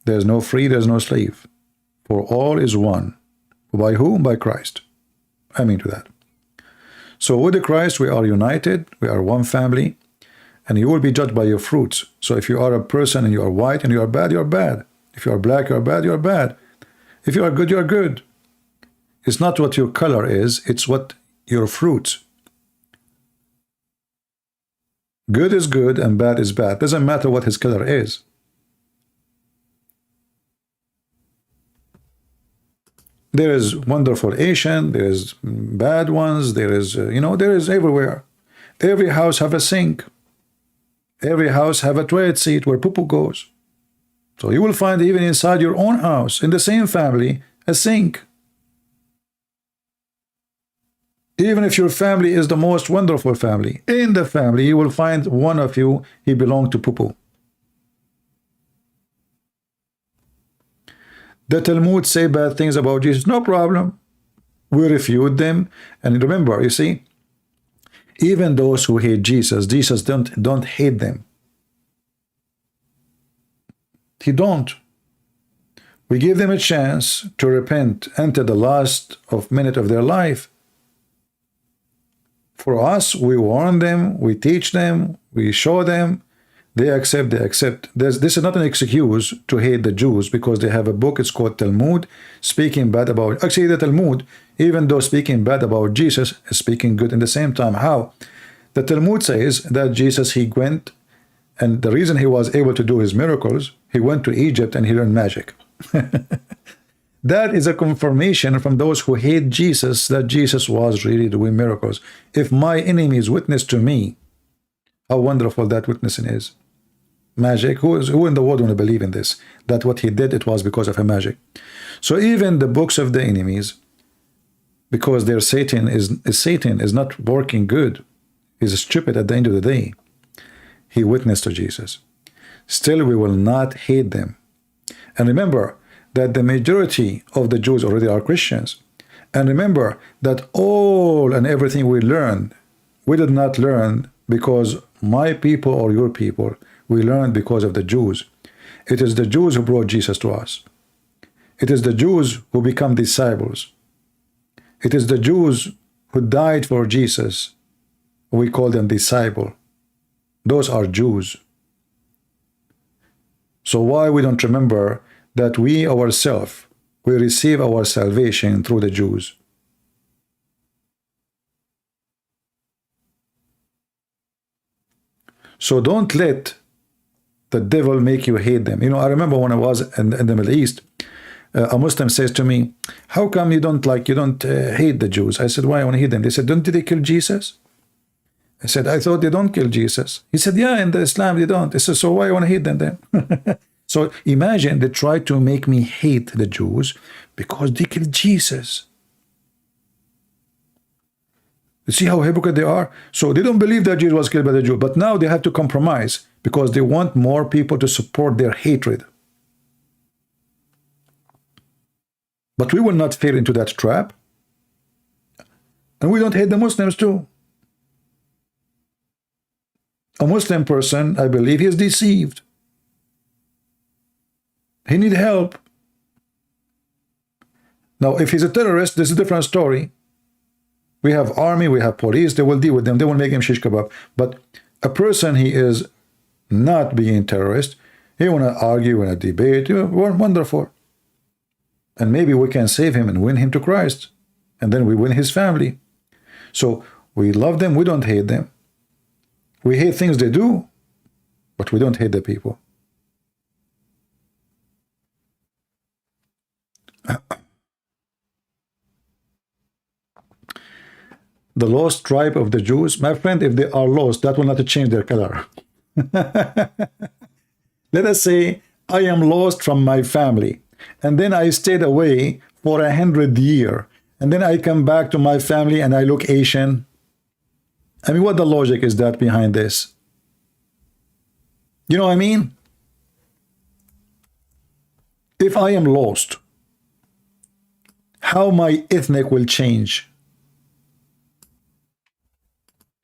there's no free, there's no slave. For all is one. By whom? By Christ. Amen to that. So with the Christ, we are united, we are one family, and you will be judged by your fruits. So if you are a person and you are white and you are bad, you are bad. If you are black, you are bad, you are bad. If you are good, you are good. It's not what your color is, it's what your fruits. Good is good and bad is bad. Doesn't matter what his color is. There is wonderful Asian, there is bad ones, there is, there is everywhere. Every house have a sink. Every house have a toilet seat where poo-poo goes. So you will find even inside your own house, in the same family, a sink. Even if your family is the most wonderful family, in the family you will find one of you, he belonged to poo-poo. The Talmud say bad things about Jesus, no problem. We refute them. And remember, you see, even those who hate Jesus, Jesus don't hate them. He don't. We give them a chance to repent until the last minute of their life. For us, we warn them, we teach them, we show them. They accept, they accept. This is not an excuse to hate the Jews because they have a book, it's called Talmud, speaking bad about, actually the Talmud, even though speaking bad about Jesus, is speaking good in the same time. How? The Talmud says that Jesus, he went, and the reason he was able to do his miracles, he went to Egypt and he learned magic. That is a confirmation from those who hate Jesus that Jesus was really doing miracles. If my enemies witness to me, how wonderful that witnessing is. Magic. Who in the world want to believe in this? That what he did, it was because of a magic. So even the books of the enemies, because their Satan is not working good, is stupid at the end of the day. He witnessed to Jesus. Still, we will not hate them. And remember that the majority of the Jews already are Christians. And remember that all and everything we learned we did not learn because my people or your people. We learned because of the Jews. It is the Jews who brought Jesus to us. It is the Jews who become disciples. It is the Jews who died for Jesus. We call them disciple. Those are Jews. So why we don't remember that we ourselves, we receive our salvation through the Jews? So don't let the devil make you hate them. You know, I remember when I was in the Middle East, a Muslim says to me, how come you don't hate the Jews? I said, why I want to hate them? They said, don't they kill Jesus? I said, I thought they don't kill Jesus. He said, yeah, in the Islam they don't. I said, so why I want to hate them then? So imagine they try to make me hate the Jews because they killed Jesus. You see how hypocrite they are? So they don't believe that Jesus was killed by the Jew, but now they have to compromise because they want more people to support their hatred. But we will not fall into that trap. And we don't hate the Muslims too. A Muslim person, I believe, he is deceived. He needs help. Now, if he's a terrorist, this is a different story. We have army, we have police, they will deal with them, they will make him shish kebab. But a person, he is not being terrorist, he want to argue, want to debate, wonderful. And maybe we can save him and win him to Christ. And then we win his family. So we love them, we don't hate them. We hate things they do, but we don't hate the people. The lost tribe of the Jews, my friend, if they are lost, that will not change their color. Let us say I am lost from my family, and then I stayed away for 100 years, and then I come back to my family and I look Asian. I mean, what the logic is that behind this? You know what I mean? If I am lost, how my ethnic will change?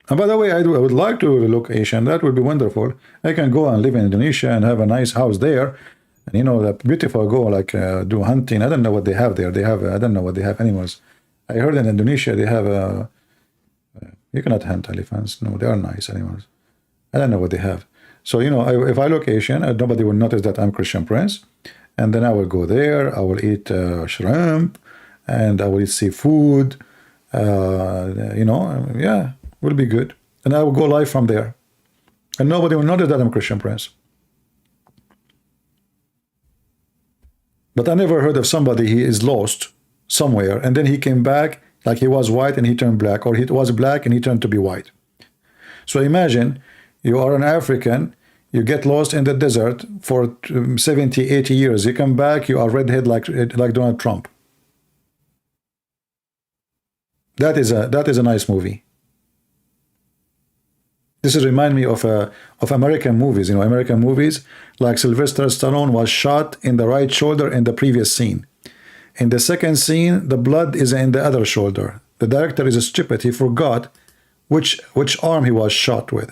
And by the way, I would like to look Asian. That would be wonderful. I can go and live in Indonesia and have a nice house there. And you know, that beautiful go like do hunting. I don't know what they have there. They have, I don't know what they have animals. I heard in Indonesia they have, you cannot hunt elephants. No, they are nice animals. I don't know what they have. So, you know, if I look Asian, nobody will notice that I'm Christian Prince. And then I will go there. I will eat shrimp. And I will eat seafood. You know, yeah. Will be good. And I will go live from there. And nobody will notice that I'm Christian Prince. But I never heard of somebody he is lost somewhere and then he came back like he was white and he turned black, or he was black and he turned to be white. So imagine you are an African, you get lost in the desert for 70, 80 years. You come back, you are redhead like Donald Trump. That is a nice movie. This is remind me of American movies. You know, American movies like Sylvester Stallone was shot in the right shoulder in the previous scene. In the second scene, the blood is in the other shoulder. The director is stupid. He forgot which arm he was shot with.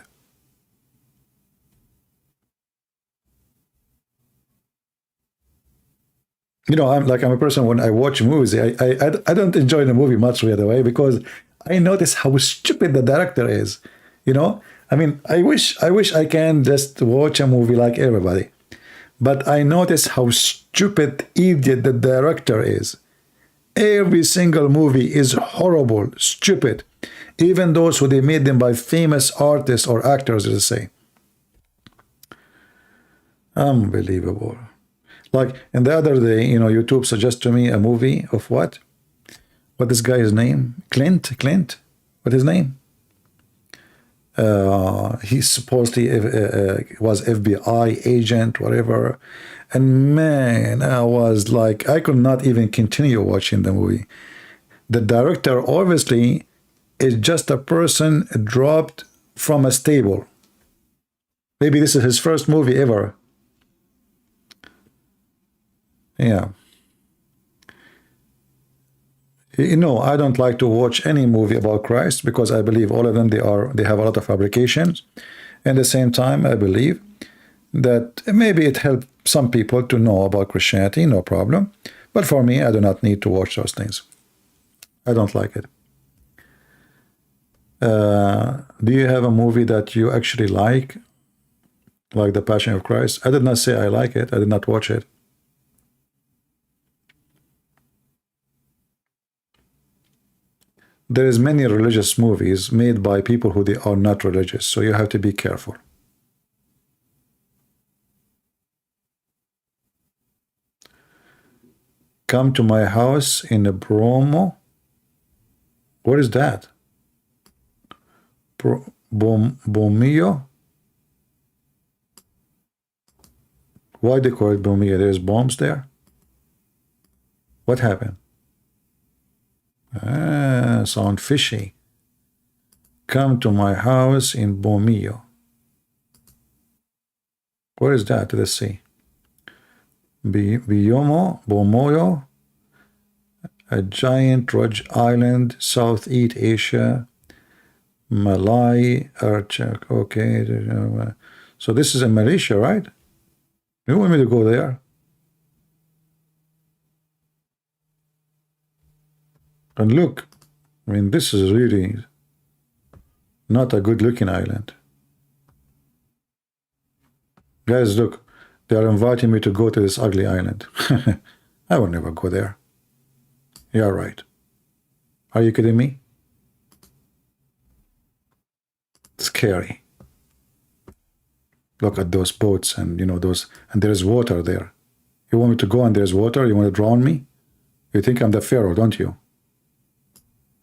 You know, I'm a person when I watch movies, I don't enjoy the movie much right away because I notice how stupid the director is. You know, I mean, I wish I can just watch a movie like everybody. But I notice how stupid idiot the director is. Every single movie is horrible, stupid. Even those who they made them by famous artists or actors, let's say. Unbelievable. Like, and the other day, you know, YouTube suggested to me a movie of what? What this guy's name? Clint? What his name? He supposedly was FBI agent, whatever. And man, I was like, I could not even continue watching the movie. The director obviously is just a person dropped from a stable. Maybe this is his first movie ever. Yeah. No, I don't like to watch any movie about Christ because I believe all of them they have a lot of fabrications. At the same time, I believe that maybe it helped some people to know about Christianity, no problem. But for me, I do not need to watch those things. I don't like it. Do you have a movie that you actually like The Passion of Christ? I did not say I like it. I did not watch it. There is many religious movies made by people who they are not religious, so you have to be careful. Come to my house in a Bromo. What is that? Bomio? Why they call it Bomio? There's bombs there? What happened? Sound fishy. Come to my house in Bomio. What is that? Let's see. Bomoyo, a giant rock island, Southeast Asia, Malay, Archak. Okay, so this is in Malaysia, right? You want me to go there? And look, I mean, this is really not a good-looking island. Guys, look, they are inviting me to go to this ugly island. I will never go there. You're right. Are you kidding me? Scary. Look at those boats and, you know, those, and there's water there. You want me to go and there's water? You want to drown me? You think I'm the Pharaoh, don't you?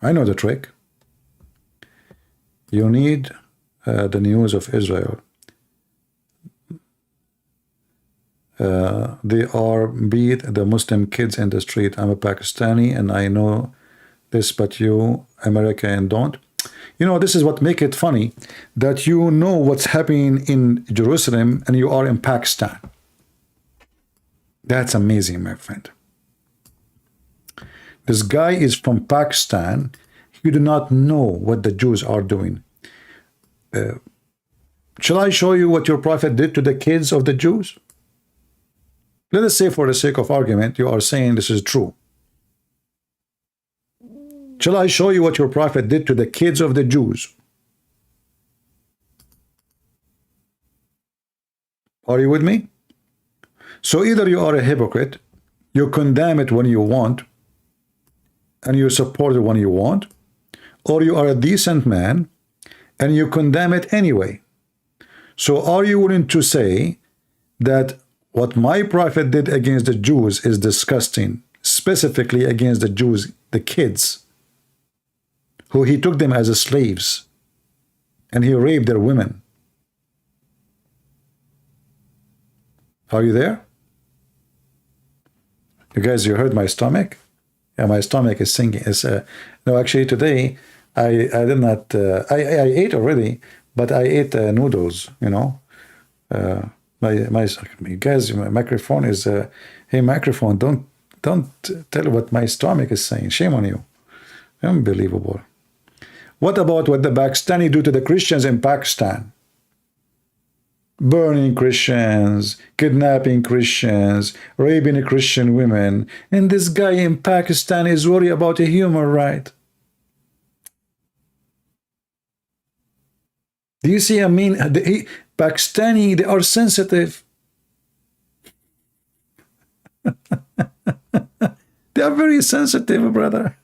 I know the trick. You need the news of Israel. They are beat the Muslim kids in the street. I'm a Pakistani and I know this, but you American don't. You know, this is what make it funny, that you know what's happening in Jerusalem and you are in Pakistan. That's amazing, my friend. This guy is from Pakistan. You do not know what the Jews are doing. Shall I show you what your prophet did to the kids of the Jews? Let us say, for the sake of argument, you are saying this is true. Shall I show you what your prophet did to the kids of the Jews? Are you with me? So either you are a hypocrite, you condemn it when you want, and you support it when you want, or you are a decent man, and you condemn it anyway. So are you willing to say that what my prophet did against the Jews is disgusting, specifically against the Jews, the kids, who he took them as slaves, and he raped their women? Are you there? You guys, you heard my stomach? Yeah, my stomach is sinking. No, actually today, I did not, I ate already, but I ate noodles, you know. You guys, my microphone is, hey, microphone, don't tell what my stomach is saying. Shame on you. Unbelievable. What about what the Pakistani do to the Christians in Pakistan? Burning Christians, kidnapping Christians, raping Christian women. And this guy in Pakistan is worried about a human right. Do you see? I mean, the Pakistani, they are sensitive. They are very sensitive, brother.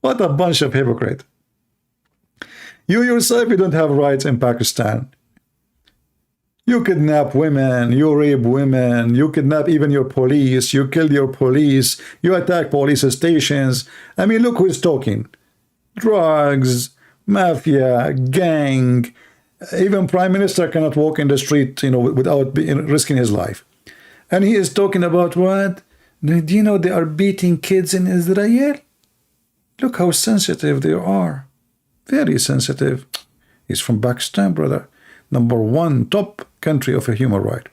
What a bunch of hypocrites. You yourself, you don't have rights in Pakistan. You kidnap women, you rape women, you kidnap even your police, you kill your police, you attack police stations. I mean, look who's talking. Drugs, mafia, gang. Even Prime Minister cannot walk in the street, you know, without risking his life. And he is talking about what? Do you know they are beating kids in Israel? Look how sensitive they are. Very sensitive. He's from Pakistan, brother. #1 top country of a human right.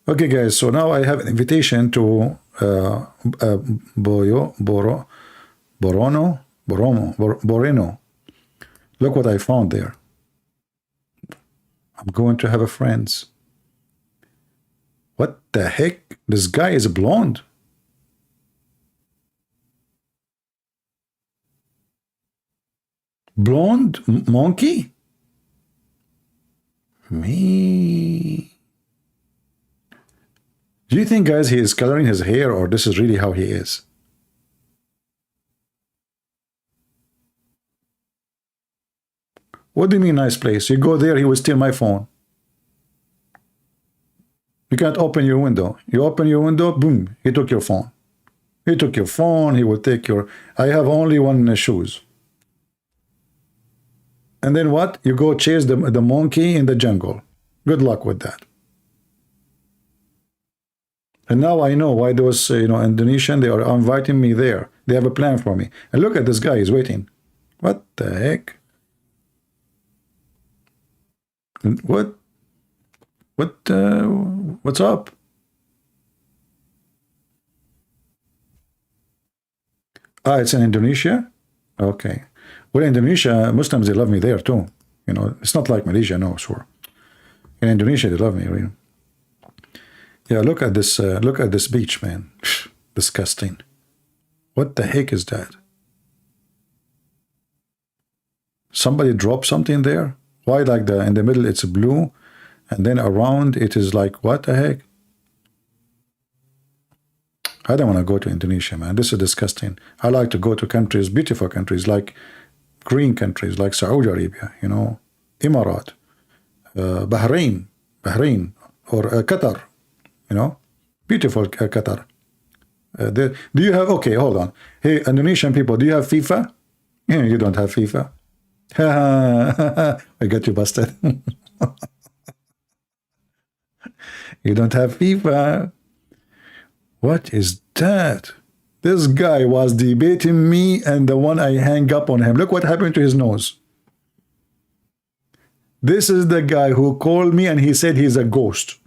Okay, guys, so now I have an invitation to Boreno. Look what I found there. I'm going to have a friends. What the heck? This guy is blonde. Blonde monkey? Me. Do you think, guys, he is coloring his hair, or this is really how he is? What do you mean nice place? You go there, he will steal my phone. You can't open your window. You open your window, boom, he took your phone. He took your phone, he will take your... I have only one shoes. And then what? You go chase the monkey in the jungle. Good luck with that. And now I know why those, Indonesian, they are inviting me there. They have a plan for me. And look at this guy, he's waiting. What the heck? What's up? Ah, it's in Indonesia? Okay. Well, Indonesia, Muslims, they love me there too. It's not like Malaysia, no, sure. In Indonesia, they love me, really. Yeah, look at this beach, man. Disgusting. What the heck is that? Somebody dropped something there? Why like in the middle it's blue, and then around it is like, what the heck? I don't want to go to Indonesia, man. This is disgusting. I like to go to countries, beautiful countries, like green countries, like Saudi Arabia, Emirat, Bahrain, or Qatar, beautiful Qatar. Do you have, okay, hold on. Hey, Indonesian people, do you have FIFA? You don't have FIFA. I got you busted. You don't have FIFA. What is that? This guy was debating me, and the one I hang up on him. Look what happened to his nose. This is the guy who called me and he said he's a ghost.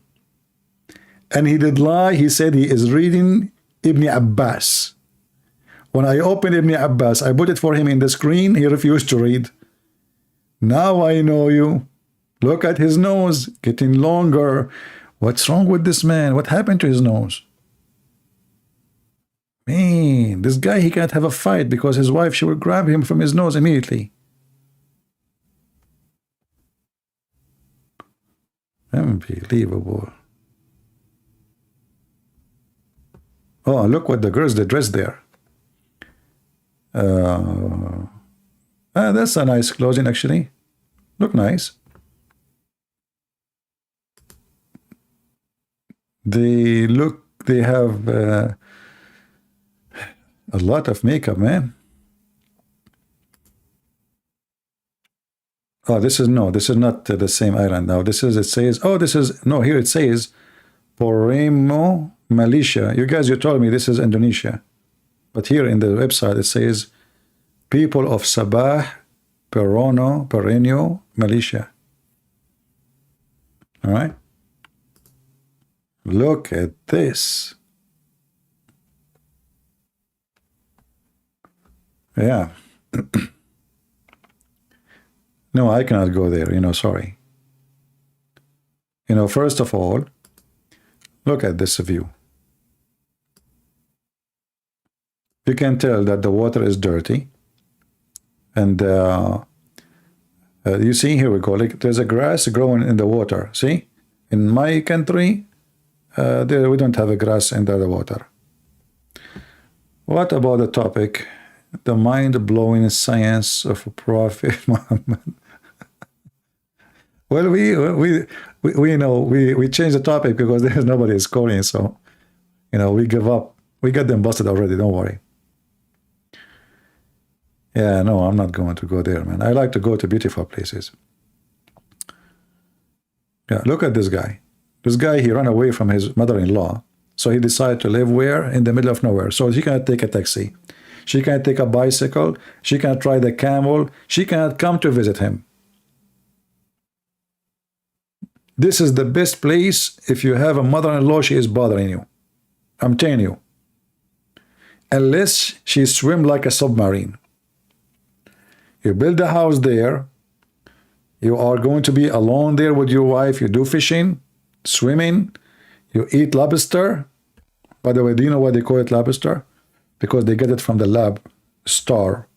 And he did lie. He said he is reading Ibn Abbas. When I opened Ibn Abbas, I put it for him in the screen. He refused to read. Now I know you. Look at his nose, getting longer. What's wrong with this man? What happened to his nose? Man, this guy, he can't have a fight because his wife, she will grab him from his nose immediately. Unbelievable. Oh, look what the girls, they dress there. That's a nice clothing, actually. Look nice. They have a lot of makeup, man. Oh, this is not the same island now. Here it says Poremo, Malaysia. You told me this is Indonesia. But here in the website, it says people of Sabah, Perenno, Malaysia. All right. Look at this. Yeah. No, I cannot go there, sorry. First of all, look at this view. You can tell that the water is dirty. And you see, here we go. Like, there's a grass growing in the water. See? In my country, we don't have a grass in the water. What about the topic? The mind-blowing science of Prophet Muhammad. Well, we changed the topic because there's nobody scoring, so we give up. We got them busted already. Don't worry. Yeah, no, I'm not going to go there, man. I like to go to beautiful places. Yeah, look at this guy. This guy, he ran away from his mother-in-law, so he decided to live where? In the middle of nowhere. So he cannot take a taxi. She can't take a bicycle. She can't ride a camel. She cannot come to visit him. This is the best place if you have a mother-in-law, she is bothering you. I'm telling you. Unless she swim like a submarine. You build a house there. You are going to be alone there with your wife. You do fishing, swimming. You eat lobster. By the way, do you know why they call it lobster? Because they get it from the lab star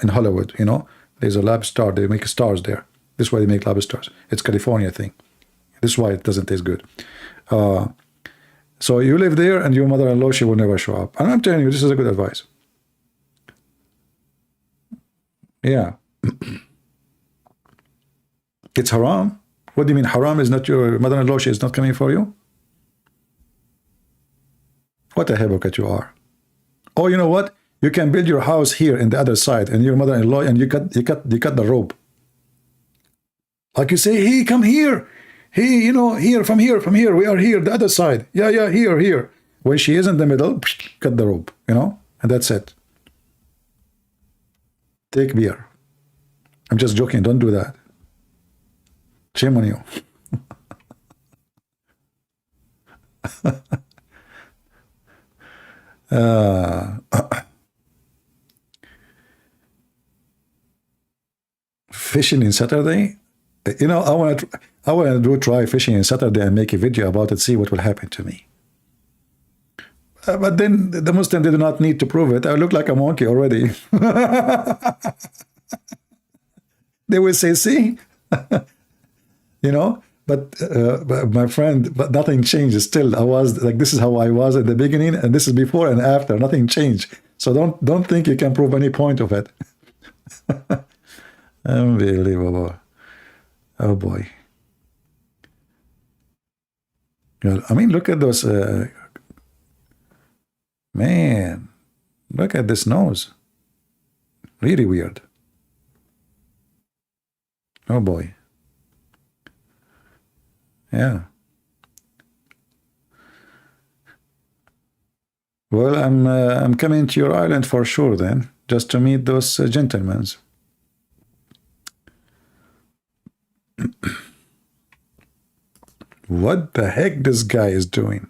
in Hollywood, you know. There's a lab star. They make stars there. This is why they make lobsters. It's California thing. This is why it doesn't taste good. So you live there and your mother-in-law, she will never show up. And I'm telling you, this is a good advice. Yeah. It's haram. What do you mean haram is not your mother-in-law, she is not coming for you? What a hypocrite you are. Oh, you know what? You can build your house here in the other side and your mother-in-law and you cut the rope. Like you say, hey, come here. Hey, you know, from here. We are here, the other side. Yeah, here. When she is in the middle, cut the rope, you know, and that's it. Take beer. I'm just joking. Don't do that. Shame on you. Fishing in Saturday. You know, I want to try fishing in Saturday and make a video about it, see what will happen to me. But then the Muslim did not need to prove it. I look like a monkey already. They will say, see? You know? But my friend, but nothing changed. Still, I was like, this is how I was at the beginning, and this is before and after. Nothing changed. So don't think you can prove any point of it. Unbelievable. Oh boy. I mean, look at those. Man, look at this nose. Really weird. Oh boy. Yeah. Well, I'm coming to your island for sure then, just to meet those gentlemen. What the heck this guy is doing?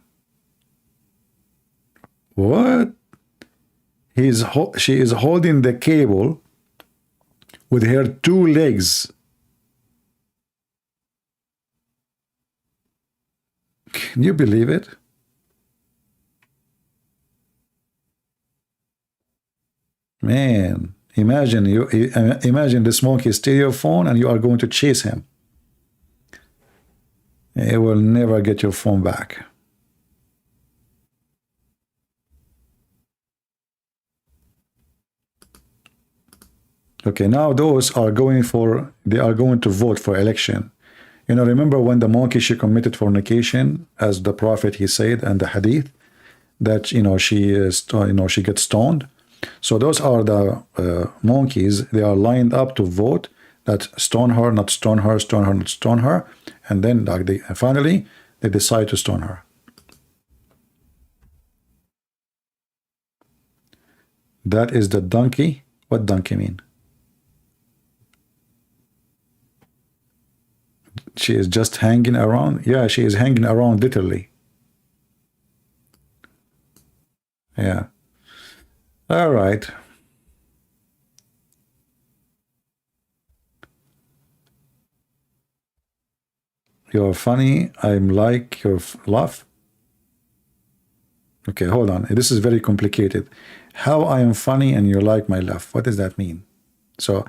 What? She is holding the cable with her two legs. Can you believe it? Man, imagine this monkey steal your phone and you are going to chase him. He will never get your phone back. Okay, now those are going to vote for election. You know, remember when the monkey, she committed fornication, as the prophet he said, and the hadith, that, you know, she gets stoned. So those are the monkeys. They are lined up to vote that stone her, not stone her, stone her, not stone her. And then like finally, they decide to stone her. That is the donkey. What donkey mean? She is just hanging around. Yeah, she is hanging around literally. Yeah. All right. You're funny. I'm like your laugh. Okay, hold on. This is very complicated. How I am funny and you like my laugh. What does that mean? So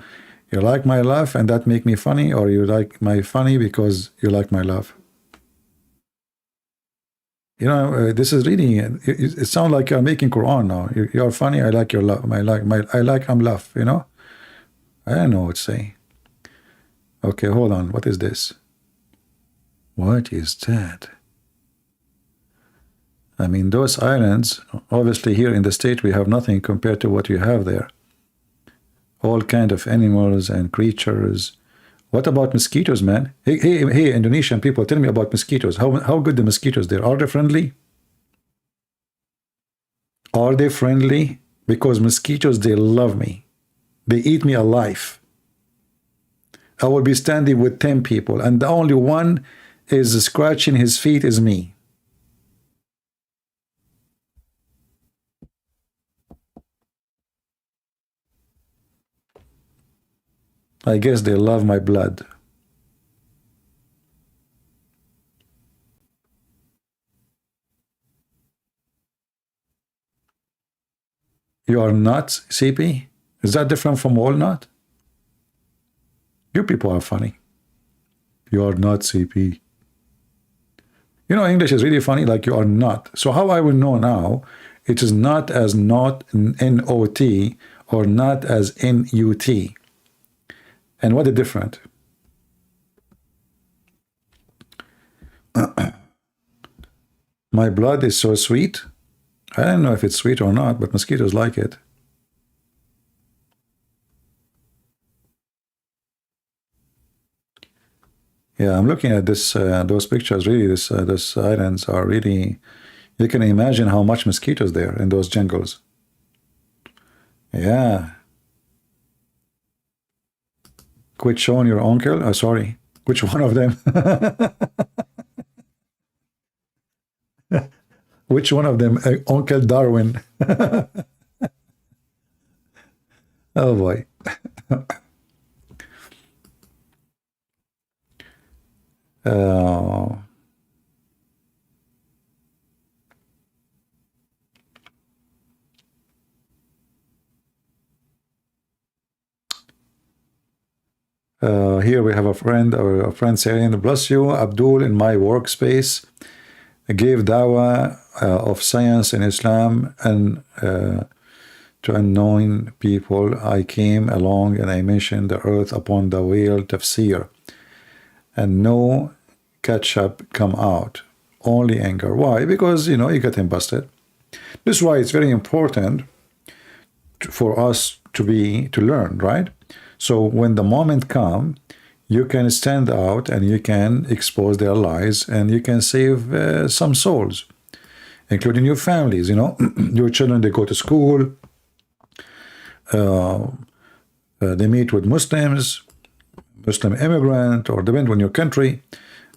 you like my laugh and that make me funny, or you like my funny because you like my laugh? You know, this is really, it sounds like you're making Quran now. You're funny, I like your laugh. I'm laugh, you know? I don't know what to say. Okay, hold on. What is this? What is that? I mean, those islands, obviously here in the state, we have nothing compared to what you have there. All kind of animals and creatures. What about mosquitoes, man? Hey, Indonesian people, tell me about mosquitoes. How good the mosquitoes there? Are they friendly? Are they friendly? Because mosquitoes, they love me. They eat me alive. I will be standing with 10 people, and the only one is scratching his feet is me. I guess they love my blood. You are nuts, CP? Is that different from walnut? You people are funny. You are not CP. You know, English is really funny, like you are not. So how I will know now, it is not as not N-O-T or not as N-U-T. And what is different? My blood is so sweet. I don't know if it's sweet or not, but mosquitoes like it. Yeah, I'm looking at this. Those pictures. Really, those islands are really. You can imagine how much mosquitoes there in those jungles. Yeah. Quit showing your uncle. Oh, sorry. Which one of them? Which one of them? Uncle Darwin. Oh boy. Here we have a friend saying, bless you, Abdul, in my workspace, gave dawah of science in Islam and to unknown people. I came along and I mentioned the earth upon the whale tafsir, and no ketchup come out, only anger. Why? Because, you know, you get him busted. This is why it's very important for us to learn, right? So when the moment comes, you can stand out and you can expose their lies and you can save some souls, including your families. You know, your children, they go to school, they meet with Muslims, Muslim immigrant, or depend on your country.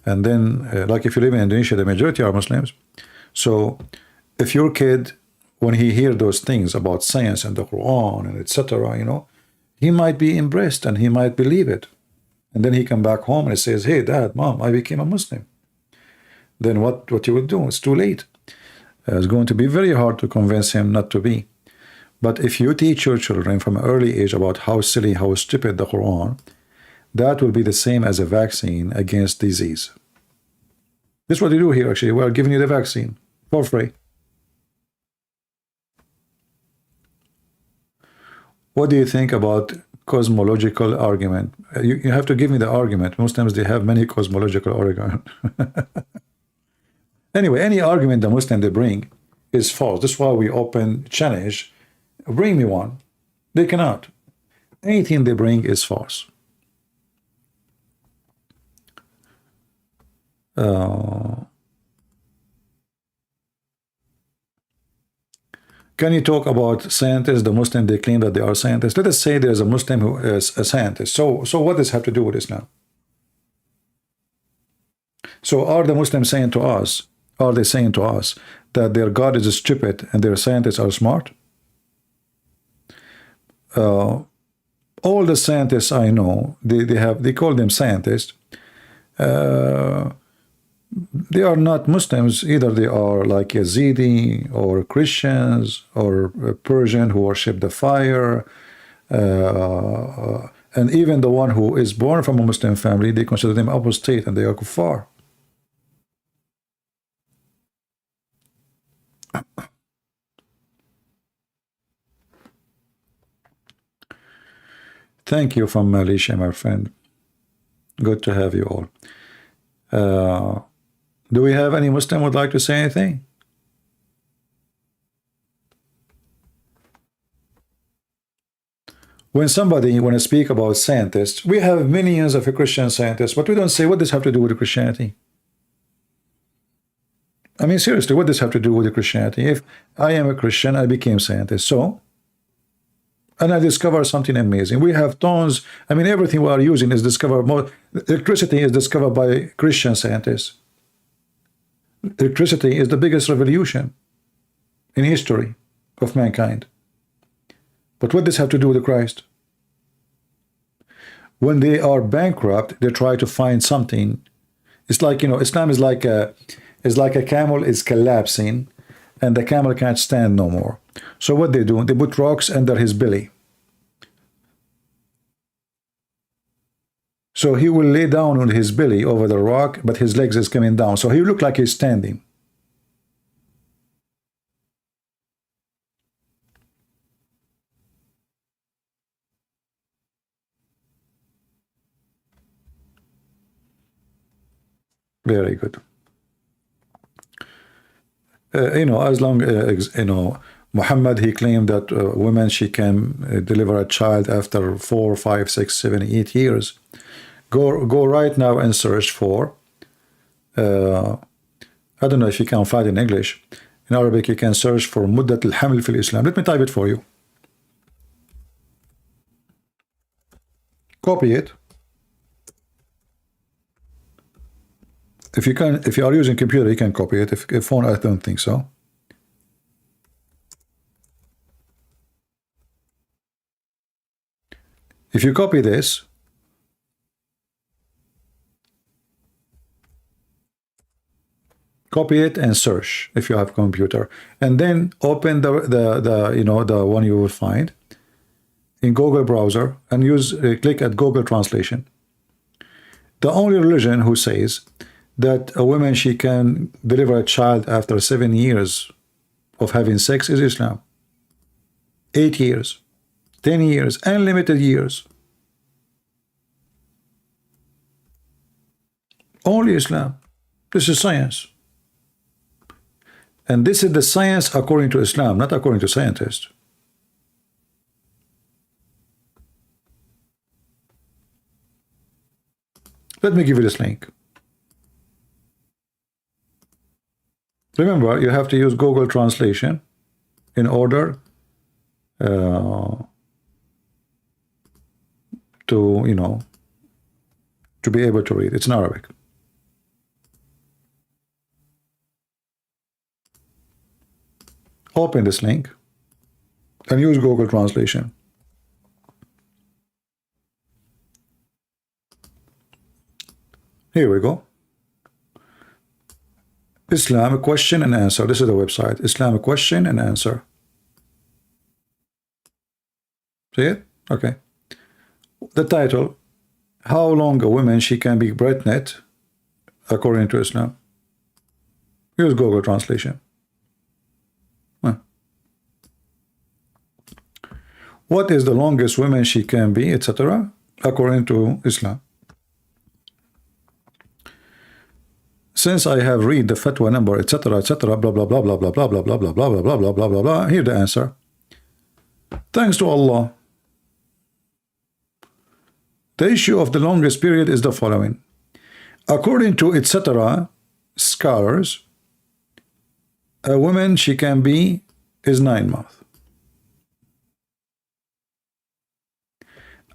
And then, like if you live in Indonesia, the majority are Muslims. So if your kid, when he hears those things about science and the Quran and etc., you know, he might be impressed and he might believe it. And then he come back home and he says, hey, Dad, Mom, I became a Muslim. Then what you will do? It's too late. It's going to be very hard to convince him not to be. But if you teach your children from an early age about how silly, how stupid the Quran, that will be the same as a vaccine against disease. This is what you do here, actually. We are giving you the vaccine for free. What do you think about cosmological argument? You have to give me the argument. Muslims, they have many cosmological arguments. Anyway, any argument the Muslim they bring is false. That's why we open challenge. Bring me one. They cannot. Anything they bring is false. Can you talk about scientists, the Muslim, they claim that they are scientists? Let us say there's a Muslim who is a scientist. So what does this have to do with Islam? So are the Muslims saying to us, are they saying to us that their God is stupid and their scientists are smart? All the scientists I know, they call them scientists. They are not Muslims either. They are like Yazidi or Christians or Persian who worship the fire, and even the one who is born from a Muslim family, they consider them apostate and they are kuffar. Thank you from Malaysia, my friend. Good to have you all. Do we have any Muslim who would like to say anything? When I speak about scientists, we have millions of Christian scientists, but we don't say what does have to do with Christianity. I mean, seriously, what does have to do with Christianity? If I am a Christian, I became scientist. So, And I discovered something amazing. We have tons. I mean, everything we are using is discovered more. Electricity is discovered by Christian scientists. Electricity is the biggest revolution in history of mankind. But what does this have to do with Christ? When they are bankrupt, they try to find something. It's like, you know, Islam is like a camel is collapsing, and the camel can't stand no more. So what they do? They put rocks under his belly. So he will lay down on his belly over the rock, but his legs is coming down. So he look like he's standing. Very good. You know, as long as, you know, Mohammed, he claimed that women, she can deliver a child after 4, 5, 6, 7, 8 years. Go right now and search for, I don't know if you can find it in English. In Arabic, you can search for Muddat al-Haml fil Islam. Let me type it for you. Copy it. If you can, if you are using computer, you can copy it. If phone, I don't think so. If you copy this, copy it and search if you have a computer, and then open the you know, the one you will find in Google browser and use click at Google translation. The only religion who says that a woman, she can deliver a child after 7 years of having sex is Islam. 8 years, 10 years, unlimited years. Only Islam. This is science. And this is the science according to Islam, not according to scientists. Let me give you this link. Remember, you have to use Google translation in order to, you know, to be able to read. It's in Arabic. Open this link and use Google translation. Here we go. Islam question and answer. This is the website. Islam question and answer. See it? Okay. The title: how long a woman she can be pregnant according to Islam. Use Google translation. What is the longest woman she can be, etc., according to Islam? Since I have read the fatwa number, etc., blah blah blah blah blah blah blah blah blah blah blah blah blah blah blah blah. Here the answer. Thanks to Allah. The issue of the longest period is the following. According to etc. scholars, a woman she can be is 9 months.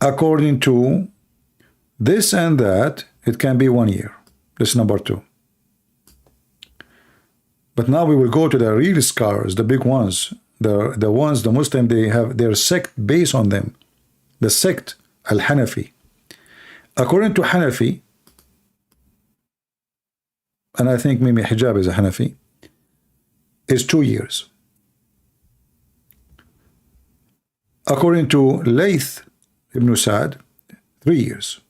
According to this and that, it can be 1 year. This is number 2. But now we will go to the real scholars, the big ones, the ones, the Muslim, they have their sect based on them. The sect, Al-Hanafi. According to Hanafi, and I think maybe Hijab is a Hanafi, is 2 years. According to Layth Ibn Sa'd, 3 years.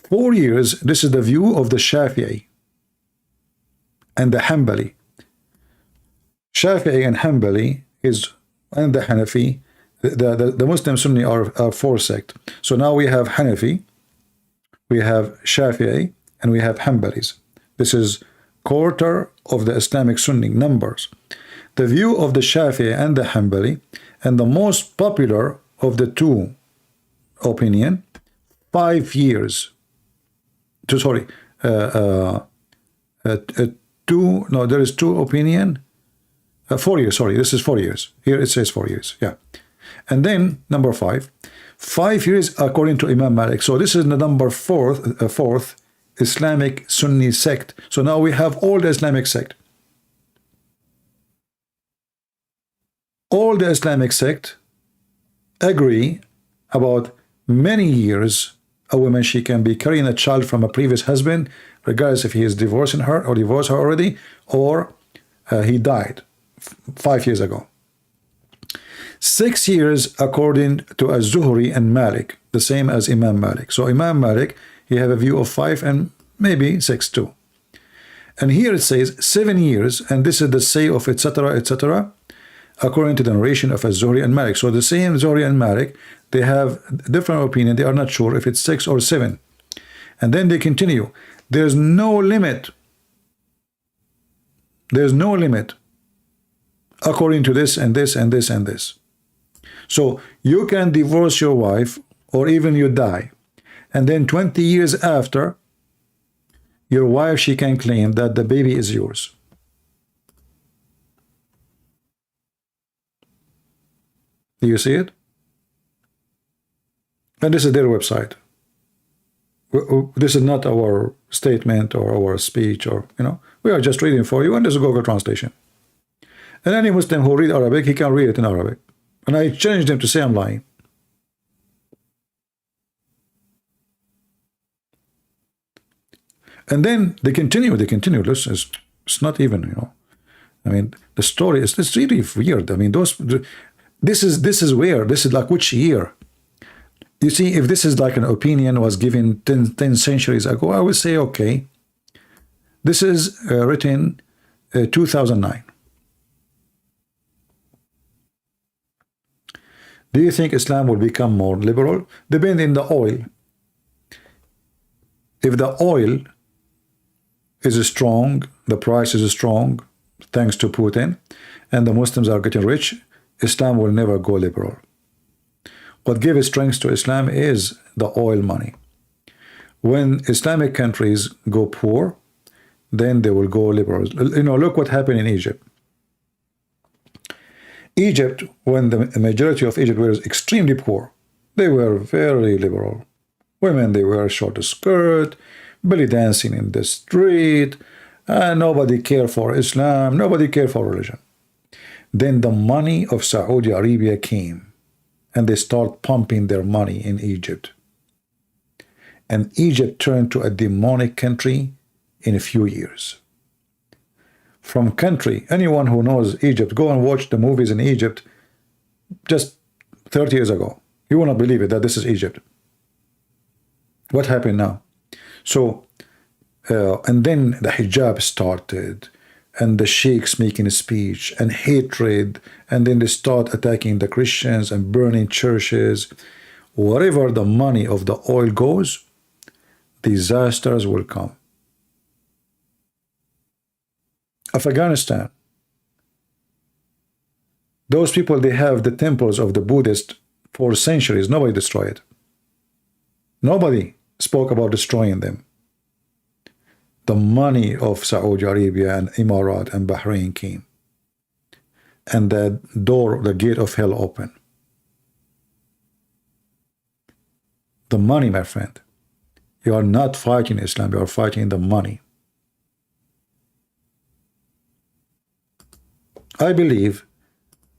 4 years, this is the view of the Shafi'i and the Hanbali. Shafi'i and Hanbali is, and the Hanafi, the Muslim Sunni are 4 sects. So now we have Hanafi, we have Shafi'i, and we have Hanbalis. This is quarter of the Islamic Sunni numbers. The view of the Shafi'i and the Hanbali, and the most popular of the 2 opinion, 5 years. Sorry, there is 2 opinion. 4 years, sorry, this is 4 years. Here it says 4 years, yeah. And then number 5, 5 years according to Imam Malik. So this is the number fourth Islamic Sunni sect. So now we have all the Islamic sect. All the Islamic sect agree about many years a woman, she can be carrying a child from a previous husband, regardless if he is divorcing her or divorced her already, or he died 5 years ago. 6 years according to Az-Zuhri and Malik, the same as Imam Malik. So Imam Malik, he have a view of 5 and maybe 6 too. And here it says 7 years, and this is the say of etc., etc., according to the narration of Az-Zuhri and Malik. So the same Zuhri and Malik, they have different opinion. They are not sure if it's 6 or 7. And then they continue. There's no limit. There's no limit according to this and this and this and this. So you can divorce your wife, or even you die, and then 20 years after, your wife, she can claim that the baby is yours. Do you see it? And this is their website. This is not our statement or our speech, or, you know, we are just reading for you, and this is Google translation. And any Muslim who read Arabic, he can read it in Arabic. And I challenge them to say I'm lying. And then they continue. Listen, it's not even, you know, I mean, the story is, it's really weird. I mean, this is where, this is like which year? You see, if this is like an opinion was given 10 centuries ago, I would say, okay, this is written 2009. Do you think Islam will become more liberal? Depending on the oil. If the oil is strong, the price is strong, thanks to Putin, and the Muslims are getting rich, Islam will never go liberal. What gives strength to Islam is the oil money. When Islamic countries go poor, then they will go liberal. You know, look what happened in Egypt. Egypt, when the majority of Egypt was extremely poor, they were very liberal. Women, they wear short skirt, belly dancing in the street, and nobody cared for Islam, nobody cared for religion. Then the money of Saudi Arabia came, and they start pumping their money in Egypt. And Egypt turned to a demonic country in a few years. From country, anyone who knows Egypt, go and watch the movies in Egypt just 30 years ago. You will not believe it that this is Egypt. What happened now? So, and then the hijab started, and the sheikhs making a speech, and hatred, and then they start attacking the Christians and burning churches. Wherever the money of the oil goes, disasters will come. Afghanistan, those people, they have the temples of the Buddhists for centuries. Nobody destroyed it. Nobody spoke about destroying them. The money of Saudi Arabia and Emirat and Bahrain came, and the door, the gate of hell opened. The money, my friend. You are not fighting Islam, you are fighting the money. I believe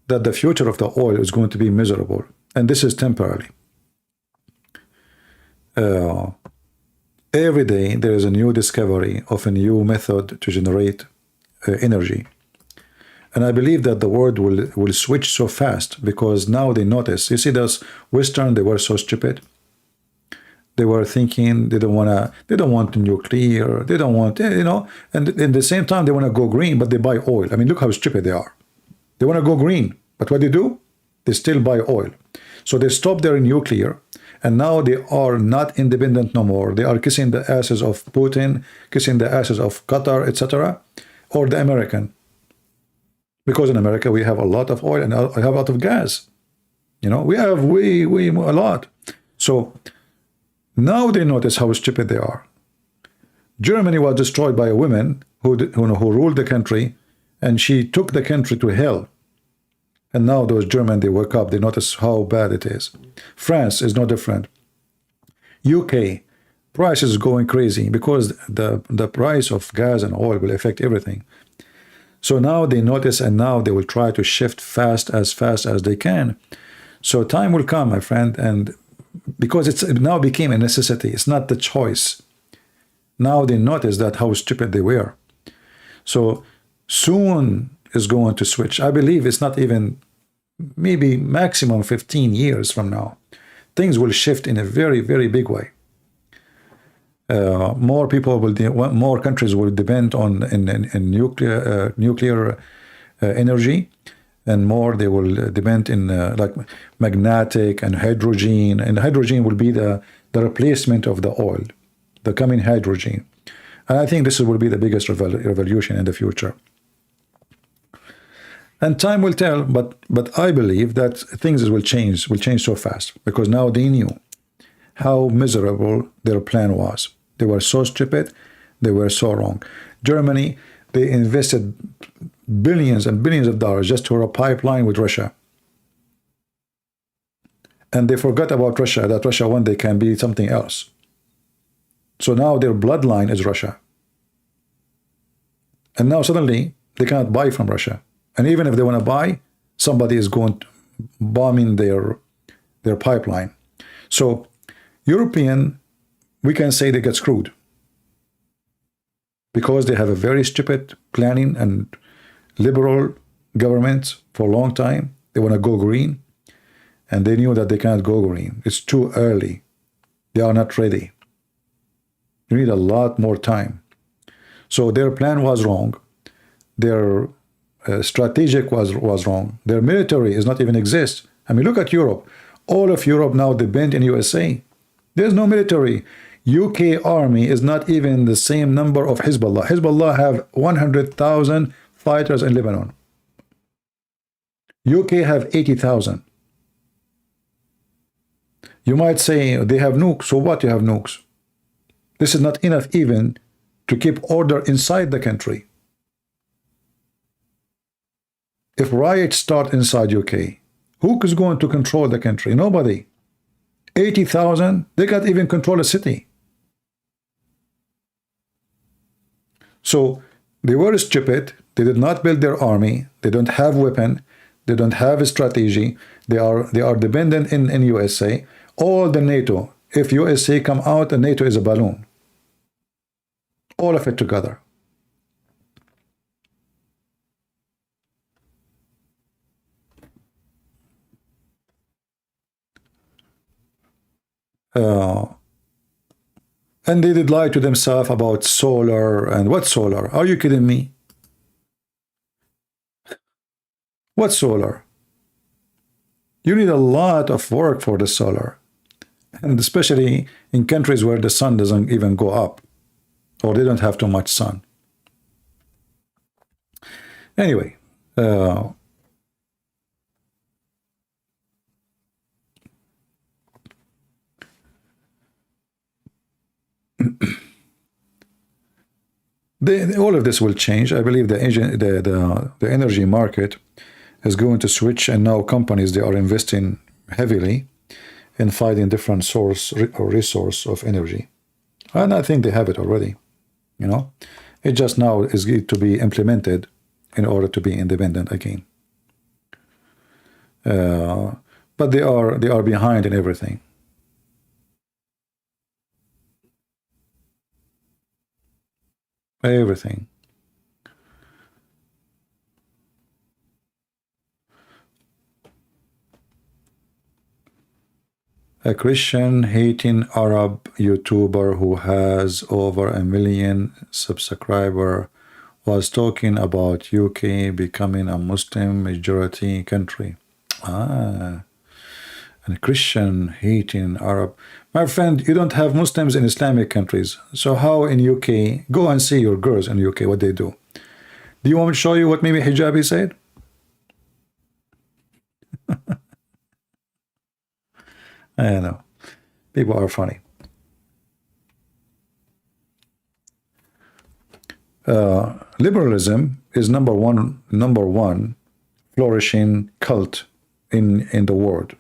that the future of the oil is going to be miserable, and this is temporary. Every day there is a new discovery of a new method to generate energy. And I believe that the world will switch so fast, because now they notice. You see, those Western, they were so stupid. They were thinking they don't want nuclear, they don't want, you know, and at the same time they want to go green, but they buy oil. I mean, look how stupid they are. They want to go green, but what they do? They still buy oil. So they stop their nuclear, and now they are not independent no more. They are kissing the asses of Putin, kissing the asses of Qatar, etc., or the American. Because in America we have a lot of oil and I have a lot of gas. You know, we have way a lot. So now they notice how stupid they are. Germany was destroyed by a woman who ruled the country, and she took the country to hell. And now those Germans, they wake up, they notice how bad it is. France is no different. UK, price is going crazy because the price of gas and oil will affect everything. So now they notice, and now they will try to shift fast as they can. So time will come, my friend, and because it now became a necessity, it's not the choice. Now they notice that how stupid they were. So soon is going to switch. I believe it's not even, maybe maximum 15 years from now. Things will shift in a very, very big way. More people will, more countries will depend on in nuclear energy, and more they will depend in like magnetic and hydrogen. And hydrogen will be the replacement of the oil, the coming hydrogen. And I think this will be the biggest revolution in the future. And time will tell, but I believe that things will change so fast, because now they knew how miserable their plan was. They were so stupid, they were so wrong. Germany, they invested billions and billions of dollars just for a pipeline with Russia. And they forgot about Russia, that Russia one day can be something else. So now their bloodline is Russia. And now suddenly they cannot buy from Russia. And even if they want to buy, somebody is going to bombing their pipeline. So European, we can say they get screwed, because they have a very stupid planning and liberal government for a long time. They want to go green, and they knew that they cannot go green. It's too early. They are not ready. You need a lot more time. So their plan was wrong. Their strategic was wrong. Their military is not even exist. I mean, look at Europe. All of Europe now depend in USA. There's no military. UK army is not even the same number of Hezbollah. Hezbollah have 100,000 fighters in Lebanon. UK have 80,000. You might say they have nukes. So what, you have nukes? This is not enough even to keep order inside the country. If riots start inside UK, who is going to control the country? Nobody. 80,000, they can't even control a city. So they were stupid. They did not build their army. They don't have weapon. They don't have a strategy. They are dependent in USA. All the NATO. If USA come out, the NATO is a balloon. All of it together. And they did lie to themselves about solar. And what solar? Are you kidding me? What solar? You need a lot of work for the solar. And especially in countries where the sun doesn't even go up, or they don't have too much sun. Anyway, all of this will change. I believe the energy market is going to switch, and now companies, they are investing heavily in finding different source or resource of energy. And I think they have it already. You know, it just now is going to be implemented in order to be independent again. But they are behind in everything. Everything. A Christian hating Arab YouTuber who has over 1 million subscribers was talking about UK becoming a Muslim majority country. And a Christian hating Arab. My friend, you don't have Muslims in Islamic countries. So how in UK? Go and see your girls in UK, what they do. Do you want me to show you what maybe Hijabi said? I know. People are funny. Liberalism is number one flourishing cult in the world.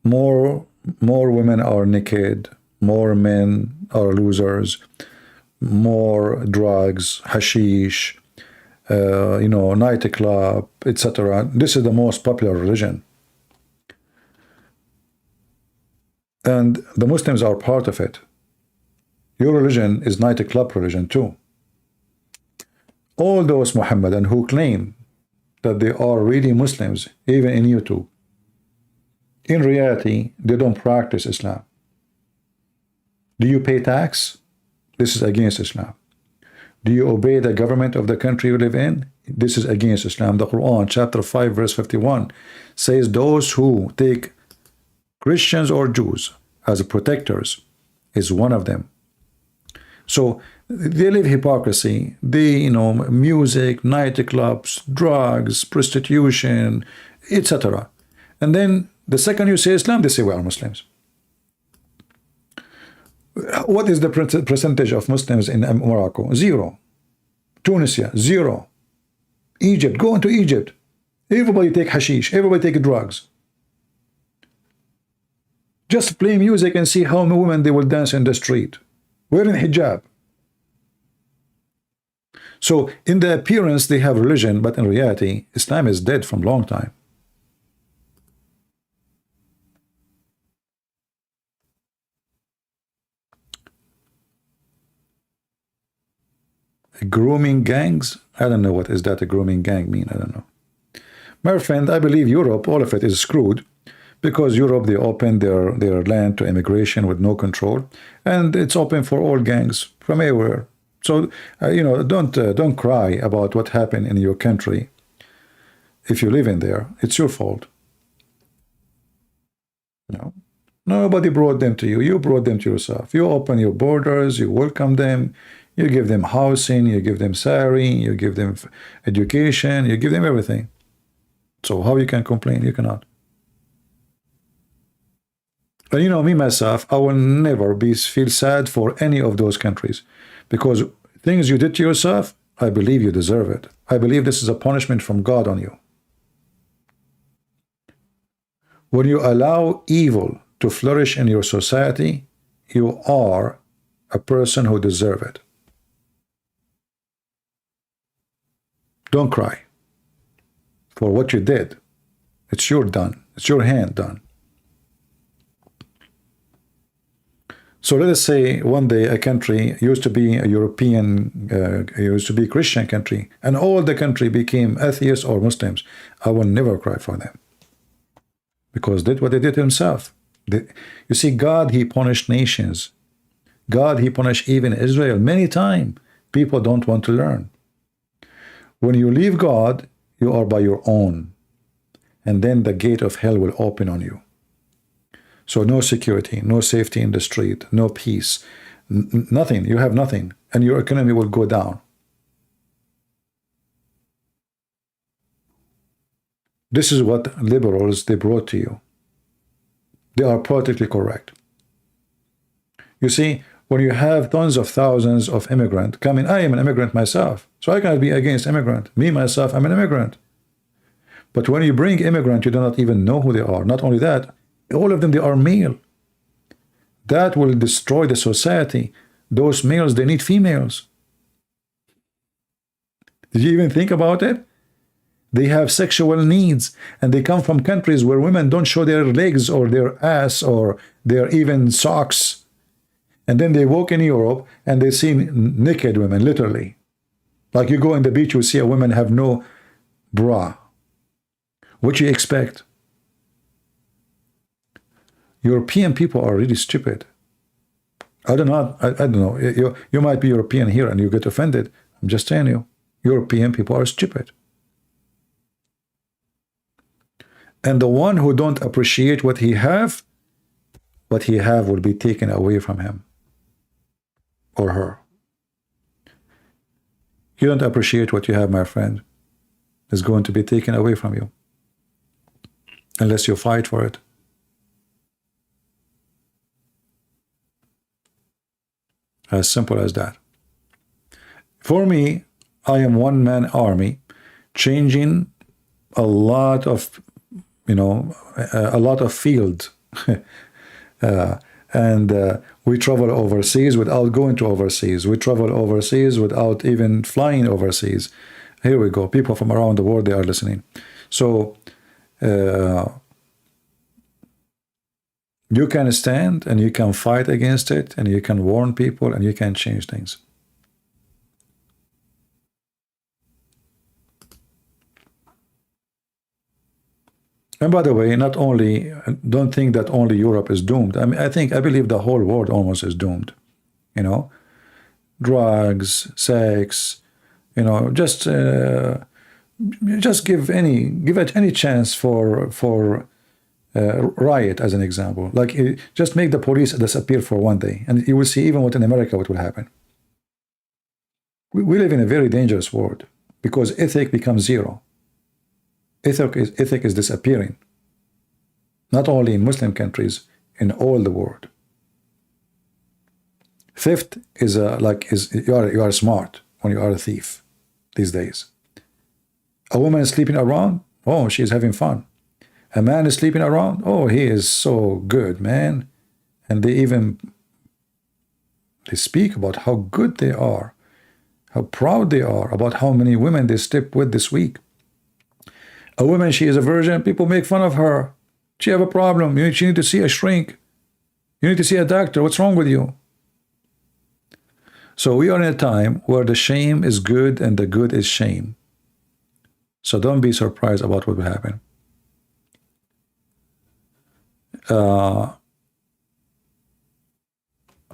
More women are naked, more men are losers, more drugs, hashish, nightclub, etc. This is the most popular religion. And the Muslims are part of it. Your religion is nightclub religion too. All those Mohammedan who claim that they are really Muslims, even in YouTube, in reality, they don't practice Islam. Do you pay tax? This is against Islam. Do you obey the government of the country you live in? This is against Islam. The Quran, chapter 5, verse 51, says those who take Christians or Jews as protectors is one of them. So they live hypocrisy. They, music, nightclubs, drugs, prostitution, etc. And then the second you say Islam, they say we are Muslims. What is the percentage of Muslims in Morocco? 0. Tunisia, 0. Egypt, go into Egypt. Everybody take hashish, everybody take drugs. Just play music and see how many women they will dance in the street, wearing hijab. So in the appearance they have religion, but in reality Islam is dead from long time. Grooming gangs? I don't know what is that a grooming gang mean. I don't know. My friend, I believe Europe, all of it is screwed, because Europe, they opened their land to immigration with no control, and it's open for all gangs from everywhere. So don't cry about what happened in your country. If you live in there, it's your fault. Nobody brought them to you. You brought them to yourself. You open your borders, you welcome them, you give them housing, you give them salary, you give them education, you give them everything. So how you can complain? You cannot. And me myself, I will never feel sad for any of those countries, because things you did to yourself, I believe you deserve it. I believe this is a punishment from God on you. When you allow evil to flourish in your society, you are a person who deserves it. Don't cry for what you did. It's your done. It's your hand done. So let us say one day a country used to be a European, used to be a Christian country, and all the country became atheists or Muslims. I will never cry for them, because did what they did to himself. You see, God, he punished nations. God, he punished even Israel many times. People don't want to learn. When you leave God, you are by your own, and then the gate of hell will open on you. So no security, no safety in the street, no peace, nothing. You have nothing, and your economy will go down. This is what liberals, they brought to you. They are politically correct. You see, when you have tons of thousands of immigrants coming, I am an immigrant myself, so I cannot be against immigrant. Me, myself, I'm an immigrant. But when you bring immigrant, you do not even know who they are. Not only that, all of them, they are male. That will destroy the society. Those males, they need females. Did you even think about it? They have sexual needs, and they come from countries where women don't show their legs or their ass or their even socks. And then they walk in Europe and they see naked women, literally. Like you go on the beach, you see a woman have no bra. What you expect? European people are really stupid. I don't know. You might be European here and you get offended. I'm just telling you, European people are stupid. And the one who don't appreciate what he have will be taken away from him or her. You don't appreciate what you have, my friend, it's going to be taken away from you unless you fight for it. As simple as that. For me, I am one-man army, changing a lot of, a lot of field. And we travel overseas without going to overseas. We travel overseas without even flying overseas. Here we go. People from around the world, they are listening. So you can stand and you can fight against it, and you can warn people, and you can change things. And by the way, not only, don't think that only Europe is doomed. I mean, I believe the whole world almost is doomed. Drugs, sex, just give it any chance for riot, as an example. Like, just make the police disappear for one day, and you will see even what in America what will happen. We live in a very dangerous world because ethic becomes zero. Ethic is disappearing, not only in Muslim countries, in all the world. Theft is you are smart when you are a thief these days. A woman is sleeping around, oh, she's having fun. A man is sleeping around, oh, he is so good, man. And they speak about how good they are, how proud they are, about how many women they slept with this week. A woman, she is a virgin, people make fun of her. She have a problem. She need to see a shrink. You need to see a doctor. What's wrong with you? So we are in a time where the shame is good and the good is shame. So don't be surprised about what will happen.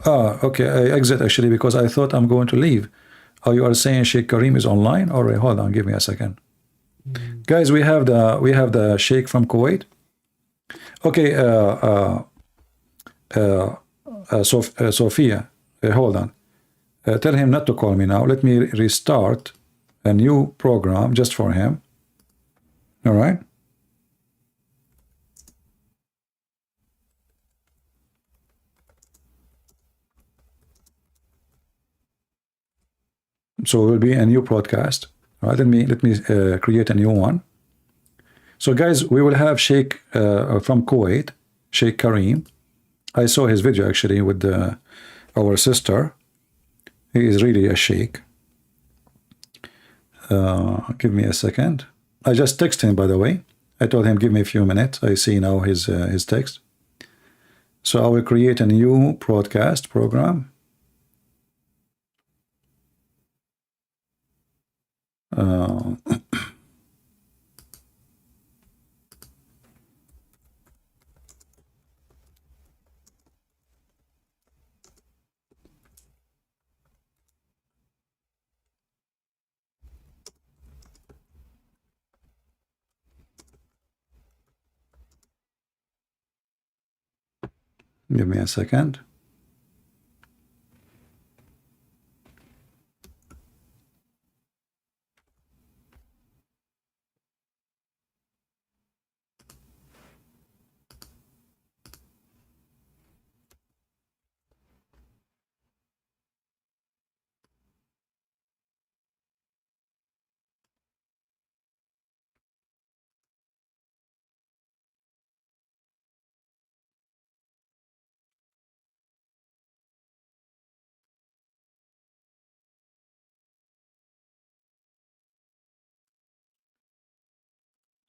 Okay, I exit actually because I thought I'm going to leave. Oh, you are saying Sheikh Karim is online? All right, hold on, give me a second. Guys, we have the Sheikh from Kuwait. Okay, Sophia, hold on. Tell him not to call me now. Let me restart a new program just for him. All right. So it will be a new broadcast. All right, let me create a new one. So guys, we will have Sheikh from Kuwait, Sheikh Karim. I saw his video actually with our sister. He is really a sheikh. Give me a second. I just texted him, by the way. I told him give me a few minutes. I see now his text. So I will create a new broadcast program. Give me a second.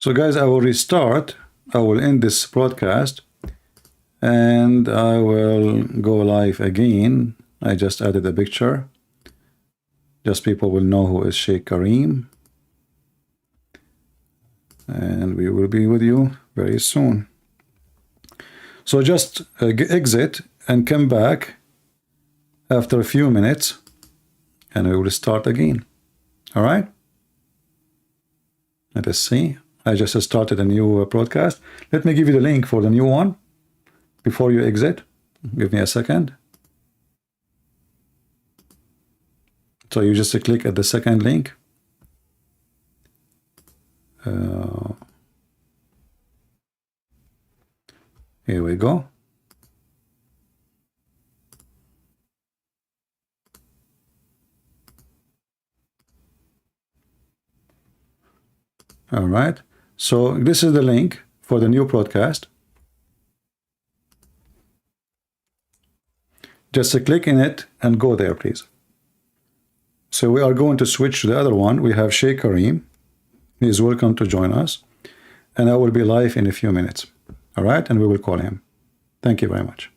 So guys, I will restart. I will end this broadcast and I will go live again. I just added a picture. Just people will know who is Sheikh Karim. And we will be with you very soon. So just exit and come back after a few minutes and we will start again. All right? Let us see. I just started a new broadcast. Let me give you the link for the new one before you exit. Give me a second. So you just click at the second link. Here we go. All right. So this is the link for the new broadcast. Just click in it and go there, please. So we are going to switch to the other one. We have Sheikh Kareem. He is welcome to join us. And I will be live in a few minutes. All right. And we will call him. Thank you very much.